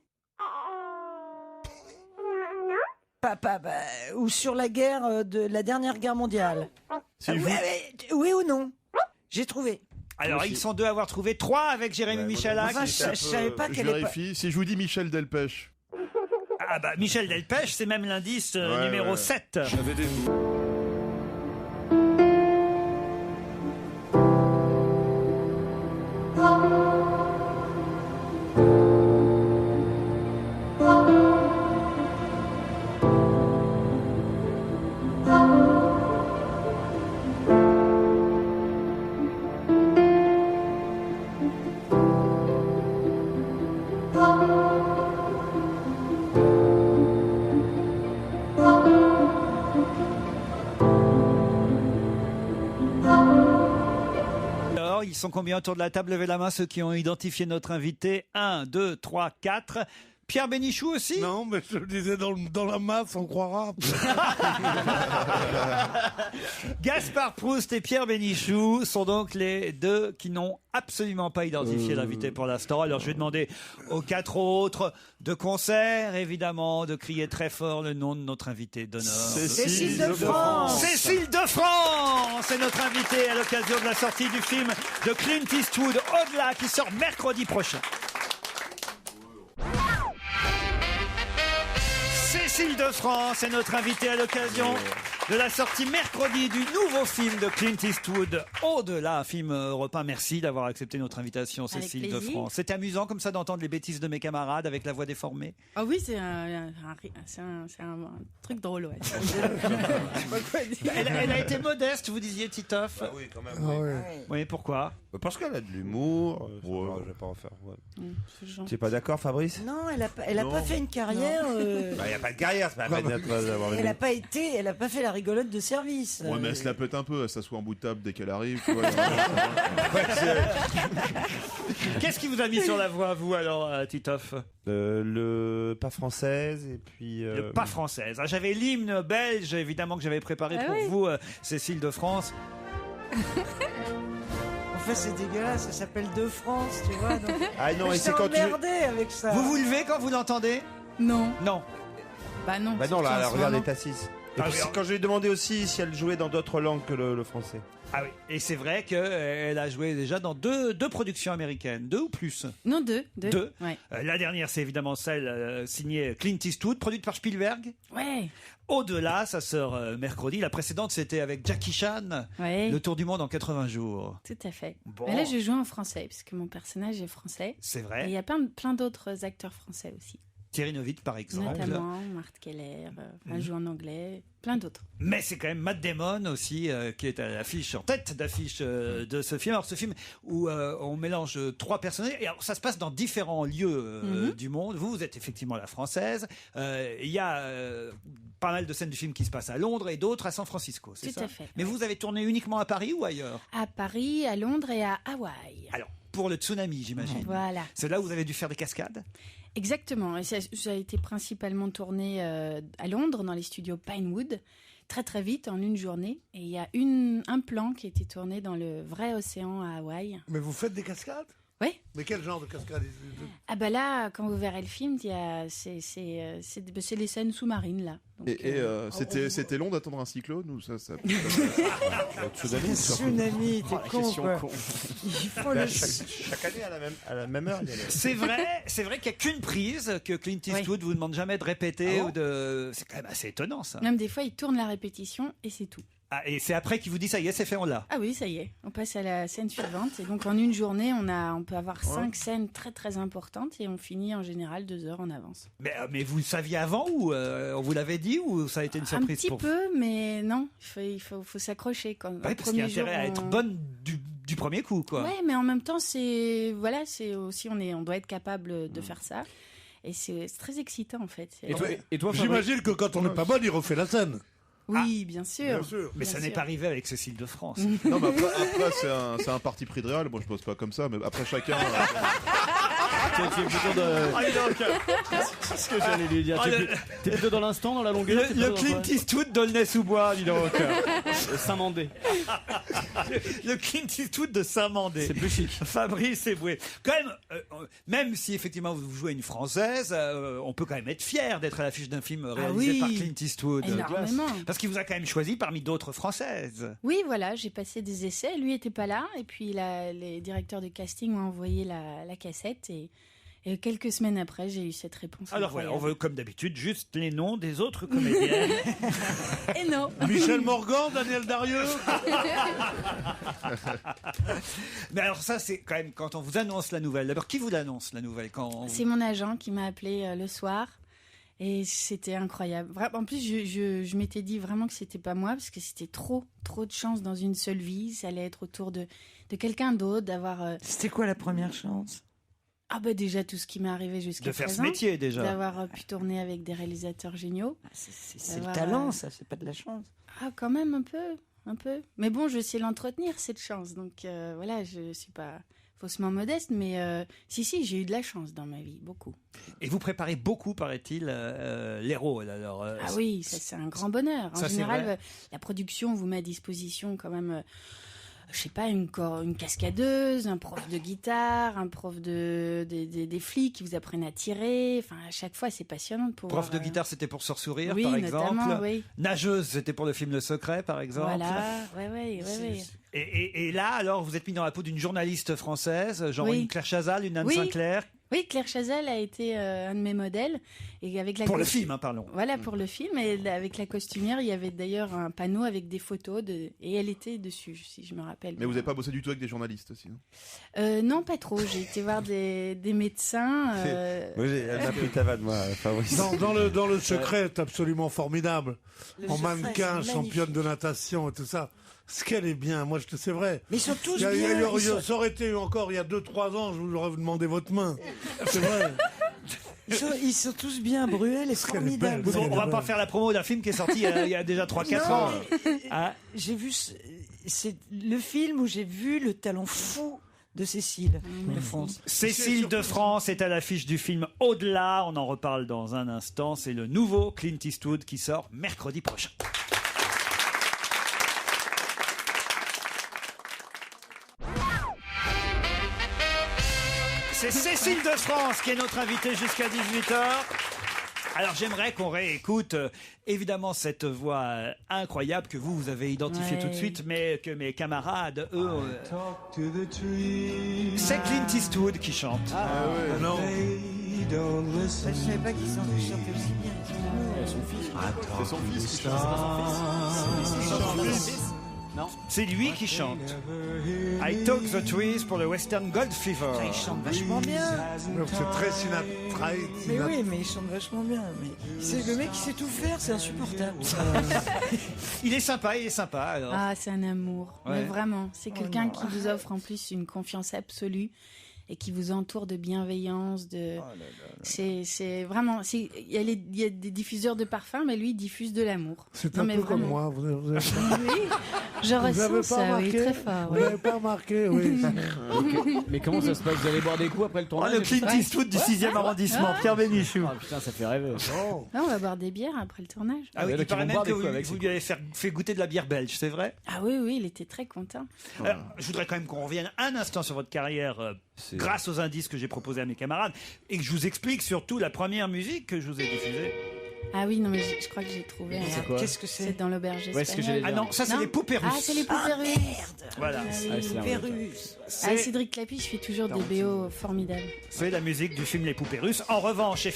Ou sur la guerre de la dernière guerre mondiale? Oui ou non? J'ai trouvé. Alors, ils sont deux à avoir trouvé, 3 avec Jérémy Michalak. Enfin, je savais pas Je qu'elle est pas... vérifie. Si je vous dis Michel Delpech. Ah bah, Michel Delpech, c'est même l'indice numéro 7. J'avais des... Alors, ils sont combien autour de la table? Levez la main ceux qui ont identifié notre invité. 1, 2, 3, 4. Pierre Bénichou aussi? Non, mais je le disais dans la masse, on croira. Gaspard Proust et Pierre Bénichou sont donc les deux qui n'ont absolument pas identifié l'invité pour l'instant. Alors je vais demander aux 4 autres de concert, évidemment, de crier très fort le nom de notre invité d'honneur. Cécile de France. Cécile de France est notre invitée à l'occasion de la sortie du film de Clint Eastwood, Au-delà, qui sort mercredi prochain. Cécile de France est notre invitée à l'occasion de la sortie mercredi du nouveau film de Clint Eastwood, Au-delà, un film européen. Merci d'avoir accepté notre invitation, Cécile de France. C'est amusant comme ça d'entendre les bêtises de mes camarades avec la voix déformée. Ah oui, c'est un truc drôle, ouais. Elle a été modeste, vous disiez, Titoff. Ah oui, quand même. Oui, pourquoi? Parce qu'elle a de l'humour. Je vais pas en faire. Tu es pas d'accord, Fabrice? Non, elle a pas fait une carrière. Il n'y a pas de carrière, c'est pas la peine d'avoir une. Elle a pas fait la rigolote de service. Ouais, mais elle se la pète un peu, elle s'assoit en bout de table dès qu'elle arrive. Tu vois, Qu'est-ce qui vous a mis sur la voie, vous, alors, Titoff? Le pas française et puis. Le pas française. Ah, j'avais l'hymne belge, évidemment, que j'avais préparé pour vous, Cécile de France. Enfin, c'est dégueulasse, ça s'appelle De France, tu vois. Donc... Ah non, et c'est quand tu. Avec ça. Vous vous levez quand vous l'entendez? Non. Non. Bah non. Bah non, là, regarde, elle est assise. Et puis, quand je lui ai demandé aussi si elle jouait dans d'autres langues que le français. Ah oui, et c'est vrai qu'elle a joué déjà dans deux productions américaines, 2 ou plus? Non, 2. Ouais. La dernière, c'est évidemment celle signée Clint Eastwood, produite par Spielberg. Ouais. Au-delà, ça sort mercredi. La précédente, c'était avec Jackie Chan, Le Tour du monde en 80 jours. Tout à fait. Bon. Mais là, je joue en français, puisque mon personnage est français. C'est vrai. Et il y a plein d'autres acteurs français aussi. Thierry Neuville, par exemple. Notamment Marthe Keller, elle joue en anglais, plein d'autres. Mais c'est quand même Matt Damon aussi qui est à l'affiche, en tête d'affiche de ce film. Alors ce film où on mélange 3 personnages, et alors, ça se passe dans différents lieux du monde. Vous êtes effectivement la française. Il y a pas mal de scènes du film qui se passent à Londres et d'autres à San Francisco, c'est ça? Tout à fait. Mais vous avez tourné uniquement à Paris ou ailleurs? À Paris, à Londres et à Hawaï. Alors, pour le tsunami, j'imagine. Voilà. C'est là où vous avez dû faire des cascades? Exactement. Et ça a été principalement tourné à Londres, dans les studios Pinewood, très vite, en une journée. Et il y a un plan qui a été tourné dans le vrai océan à Hawaï. Mais vous faites des cascades? Oui. Mais quel genre de cascade? Ah bah là, quand vous verrez le film, c'est les scènes sous-marines là. Donc, c'était long d'attendre un cyclone ou ça Tsunami, t'es con quoi. Ils font chaque année à la même heure. C'est vrai qu'il n'y a qu'une prise que Clint Eastwood vous demande jamais de répéter ou de. C'est quand même assez étonnant ça. Même des fois, il tourne la répétition et c'est tout. Ah, et c'est après qu'il vous dit ça y est, c'est fait, on l'a. Ah oui, ça y est. On passe à la scène suivante. Et donc en une journée, on peut avoir 5 scènes très importantes et on finit en général 2 heures en avance. Mais vous le saviez avant ou on vous l'avait dit ou ça a été une surprise? Un petit peu, mais non. Il faut s'accrocher. Parce qu'il y a intérêt à être bonne du premier coup, quoi. Ouais, mais en même temps, c'est aussi on doit être capable de faire ça. Et c'est très excitant en fait. Et toi, j'imagine que quand on n'est pas bonne, il refait la scène. Oui, bien sûr. Mais ça n'est pas arrivé avec Cécile de France. Non, mais après c'est un parti pris de réel. Moi, je pose pas comme ça, mais après chacun. Tu es plutôt c'est ce que j'allais lui dire. T'es plutôt dans l'instant, dans la longueur. Le Clint Eastwood d'Aulnay-sous-Bois, dis donc. Saint-Mandé. Le Clint Eastwood de Saint-Mandé. C'est plus chic. Fabrice Eboué. Quand même si effectivement vous jouez une Française, on peut quand même être fier d'être à l'affiche d'un film réalisé par Clint Eastwood. Énormément. Parce qu'il vous a quand même choisi parmi d'autres Françaises. Oui, voilà, j'ai passé des essais. Lui était pas là, et puis les directeurs de casting m'ont envoyé la cassette et quelques semaines après, j'ai eu cette réponse. Alors voilà, on veut comme d'habitude juste les noms des autres comédiennes. Et non. Michel Morgan, Daniel Darieux. Mais alors ça, c'est quand même quand on vous annonce la nouvelle. D'abord, qui vous l'annonce la nouvelle C'est mon agent qui m'a appelé le soir. Et c'était incroyable. En plus, je m'étais dit vraiment que c'était pas moi, parce que c'était trop de chance dans une seule vie. Ça allait être autour de quelqu'un d'autre, d'avoir... C'était quoi la première chance? Ah bah déjà tout ce qui m'est arrivé jusqu'à présent. De faire ce métier déjà. D'avoir pu tourner avec des réalisateurs géniaux. C'est le talent, ça, c'est pas de la chance. Ah quand même un peu. Mais bon, je sais l'entretenir cette chance, donc voilà, je suis pas faussement modeste, mais si, j'ai eu de la chance dans ma vie, beaucoup. Et vous préparez beaucoup, paraît-il, les rôles. Alors, ah oui, ça c'est un grand bonheur. En général, la production vous met à disposition quand même... je sais pas, une cascadeuse, un prof de guitare, un prof des flics qui vous apprennent à tirer. Enfin, à chaque fois, c'est passionnant de pouvoir... Prof de guitare, c'était pour Sors Sourire, oui, par exemple. Oui. Nageuse, c'était pour le film Le Secret, par exemple. Voilà, ouais. Et là, alors, vous êtes mis dans la peau d'une journaliste française, genre une Claire Chazal, une Anne Sinclair. Oui, Claire Chazal a été un de mes modèles. Et avec pour le film, hein, parlons. Voilà, pour le film. Et avec la costumière, il y avait d'ailleurs un panneau avec des photos. Et elle était dessus, si je me rappelle. Mais vous n'avez pas bossé du tout avec des journalistes aussi, non Non, pas trop. J'ai été voir des médecins. Moi, elle m'a pris ta vanne, moi, Fabrice. Dans le secret, c'est absolument formidable. En mannequin, championne de natation et tout ça. Ce qu'elle est bien, moi c'est vrai. Mais ils sont tous bien. Ça aurait été encore il y a 2-3 ans, je vous aurais demandé votre main. C'est vrai. Ils sont tous bien. Bruel est formidable. On va pas faire la promo d'un film qui est sorti il y a déjà 3-4 ans. J'ai vu, c'est le film où j'ai vu le talent fou de Cécile de France. Cécile de France est à l'affiche du film Au-delà. On en reparle dans un instant. C'est le nouveau Clint Eastwood qui sort mercredi prochain. C'est Cécile de France qui est notre invitée jusqu'à 18h. Alors j'aimerais qu'on réécoute évidemment cette voix incroyable que vous avez identifiée tout de suite, mais que mes camarades, eux, c'est Clint Eastwood qui chante. Non. Je savais pas qu'il chantait aussi bien. C'est son fils qui chante, c'est pas son fils. Non. C'est lui qui chante. I Talk the Trees pour le Western Gold Fever. Il chante vachement bien. C'est très Sinatra. Mais oui, mais il chante vachement bien. Mais c'est le mec qui sait tout faire, c'est insupportable. Il est sympa. Alors. Ah, c'est un amour. Ouais. Mais vraiment, c'est quelqu'un qui vous offre en plus une confiance absolue et qui vous entoure de bienveillance. C'est vraiment. Il y a des diffuseurs de parfums, mais lui, il diffuse de l'amour. C'est Non, un mais peu comme vraiment. moi. Vous avez... Oui, je ressens ça, oui, très fort. Vous Oui. n'avez pas remarqué, oui. Mais comment ça se passe? Vous allez boire des coups après le tournage? Le Clint Eastwood du 6e arrondissement, Pierre Bénichou. Ah putain, ça fait rêver. Là, on va boire des bières après le tournage. Ah oui, là, il paraît ils vont même boire que des coups avec, vous c'est lui avez fait goûter de la bière belge, c'est vrai? Ah oui, il était très content. Alors, je voudrais quand même qu'on revienne un instant sur votre carrière grâce aux indices que j'ai proposés à mes camarades et que je vous explique surtout la première musique que je vous ai diffusée. Ah oui, non, mais je crois que j'ai trouvé. C'est quoi? Qu'est-ce que c'est? C'est dans l'auberge Ouais, ce que j'allais espagnole. dire. Ah non, ça c'est les poupées russes. Ah, c'est les poupées russes. Merde. Voilà. Ah oui. Ah, c'est Poupées russes. Ah, Cédric Clapiche fait toujours des BO formidables. C'est la musique du film Les Poupées Russes. En revanche,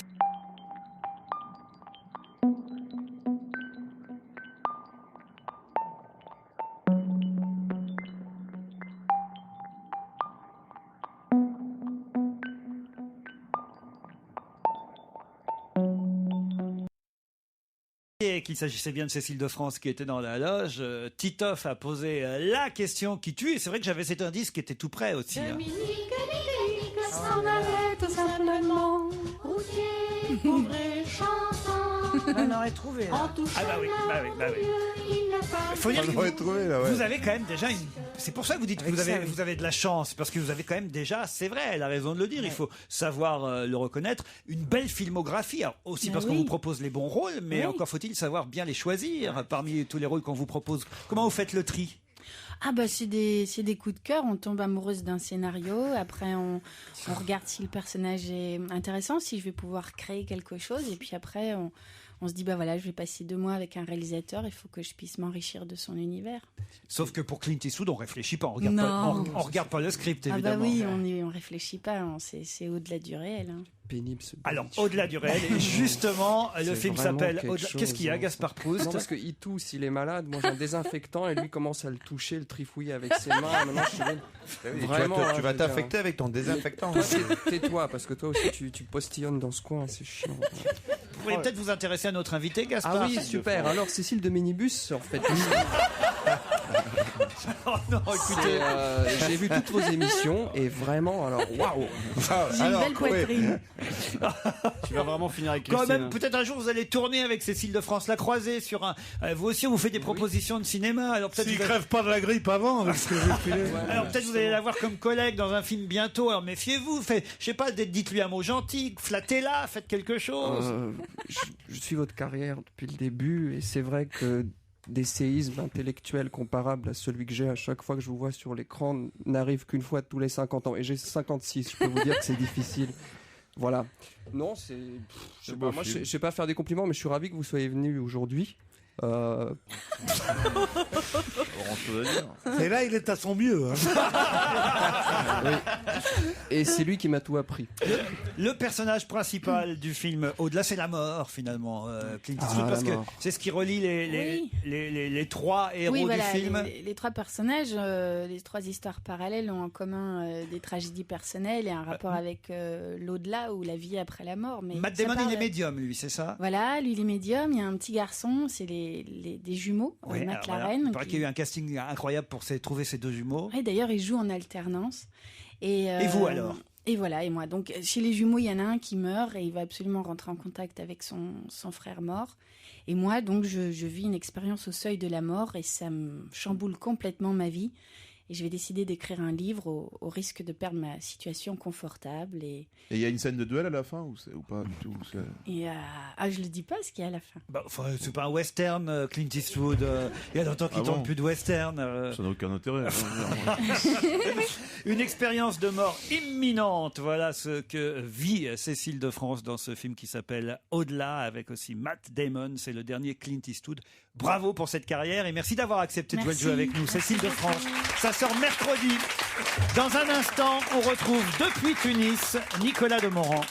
et qu'il s'agissait bien de Cécile de France qui était dans la loge, Titoff a posé la question qui tue. Et c'est vrai que j'avais cet indice qui était tout près aussi. Hein. Dominique s'en allait tout simplement, routier, pauvre et chantant. On aurait trouvé. Là. En touchant Ah bah oui. il n'a pas Faut dire que l'aurait trouvé, là, ouais. vous avez quand même déjà une... C'est pour ça que vous dites que Avec vous avez, ça, oui. vous avez de la chance, parce que vous avez quand même déjà, c'est vrai, elle a raison de le dire, il faut savoir le reconnaître, une belle filmographie, alors, aussi Mais parce qu'on oui. vous propose les bons rôles, mais Oui. encore faut-il savoir bien les choisir parmi tous les rôles qu'on vous propose. Comment vous faites le tri? Ah bah c'est des coups de cœur, on tombe amoureuse d'un scénario, après on regarde si le personnage est intéressant, si je vais pouvoir créer quelque chose, et puis après on se dit bah voilà, je vais passer 2 mois avec un réalisateur, il faut que je puisse m'enrichir de son univers. Sauf que pour Clint Eastwood, on réfléchit pas, on regarde, Non. on regarde pas le script, Ah évidemment. bah oui, on réfléchit pas, c'est au-delà du réel. Hein. Pénible. Alors, au-delà du réel, et justement, le C'est film vraiment s'appelle quelque Au-delà- chose, Qu'est-ce qu'il y a, hein. Gaspard Proust? Non, parce qu'il tousse, il est malade. Moi, j'ai un désinfectant et lui commence à le toucher, le trifouiller avec ses mains. Maintenant, je suis vraiment. Tu vas t'affecter avec ton désinfectant. Toi, tais-toi, parce que toi aussi, tu postillonnes dans ce coin, c'est chiant. Vous pourriez peut-être vous intéresser à notre invité, Gaspard. Ah oui, super. Alors, Cécile de Minibus, en fait. Oh non, écoutez. J'ai vu toutes vos émissions et vraiment, alors, waouh! J'ai une belle poitrine. Tu vas vraiment finir avec Quand Christine. même, peut-être un jour vous allez tourner avec Cécile de France, la croisée sur un. Vous aussi, on vous fait des propositions de cinéma. Alors peut-être. S'il vous crève pas de la grippe avant, avec ce que j'ai filé. Alors peut-être vous allez l'avoir comme collègue dans un film bientôt. Alors méfiez-vous. Je sais pas, dites-lui un mot gentil, flattez-la, faites quelque chose. Je suis votre carrière depuis le début et c'est vrai que des séismes intellectuels comparables à celui que j'ai à chaque fois que je vous vois sur l'écran n'arrivent qu'une fois tous les 50 ans. Et j'ai 56, je peux vous dire que c'est difficile. Voilà. Non, c'est... Je sais pas, moi, je sais pas faire des compliments, mais je suis ravi que vous soyez venu aujourd'hui. Et là, il est à son mieux. Hein. Oui. Et c'est lui qui m'a tout appris. Le personnage principal du film Au-delà, c'est la mort, finalement, Clint Eastwood, parce que c'est ce qui relie les trois héros oui, voilà, du film. les 3 personnages, les 3 histoires parallèles ont en commun des tragédies personnelles et un rapport avec l'au-delà ou la vie après la mort. Mais Matt ça Damon, parle- il est médium, lui, c'est ça? Voilà, lui il est médium, il y a un petit garçon, c'est des jumeaux, Ouais, alors voilà. McLaren. Il paraît qu'il y a eu un casting incroyable pour trouver ces 2 jumeaux. Ouais, d'ailleurs, ils jouent en alternance. Et vous, alors? Et voilà, et moi. Donc, chez les jumeaux, il y en a un qui meurt et il va absolument rentrer en contact avec son frère mort. Et moi, donc, je vis une expérience au seuil de la mort et ça me chamboule complètement ma vie. Et je vais décider d'écrire un livre au risque de perdre ma situation confortable. Et il y a une scène de duel à la fin ou pas du tout et je le dis pas ce qu'il y a à la fin. C'est pas un western, Clint Eastwood. Il y a longtemps qu'il tourne plus de western. Ça n'a aucun intérêt. Une expérience de mort imminente. Voilà ce que vit Cécile de France dans ce film qui s'appelle Au-delà, avec aussi Matt Damon. C'est le dernier Clint Eastwood. Bravo pour cette carrière et merci d'avoir accepté de jouer le jeu avec nous. Cécile de France. Ça sort mercredi. Dans un instant, on retrouve depuis Tunis Nicolas Demorand.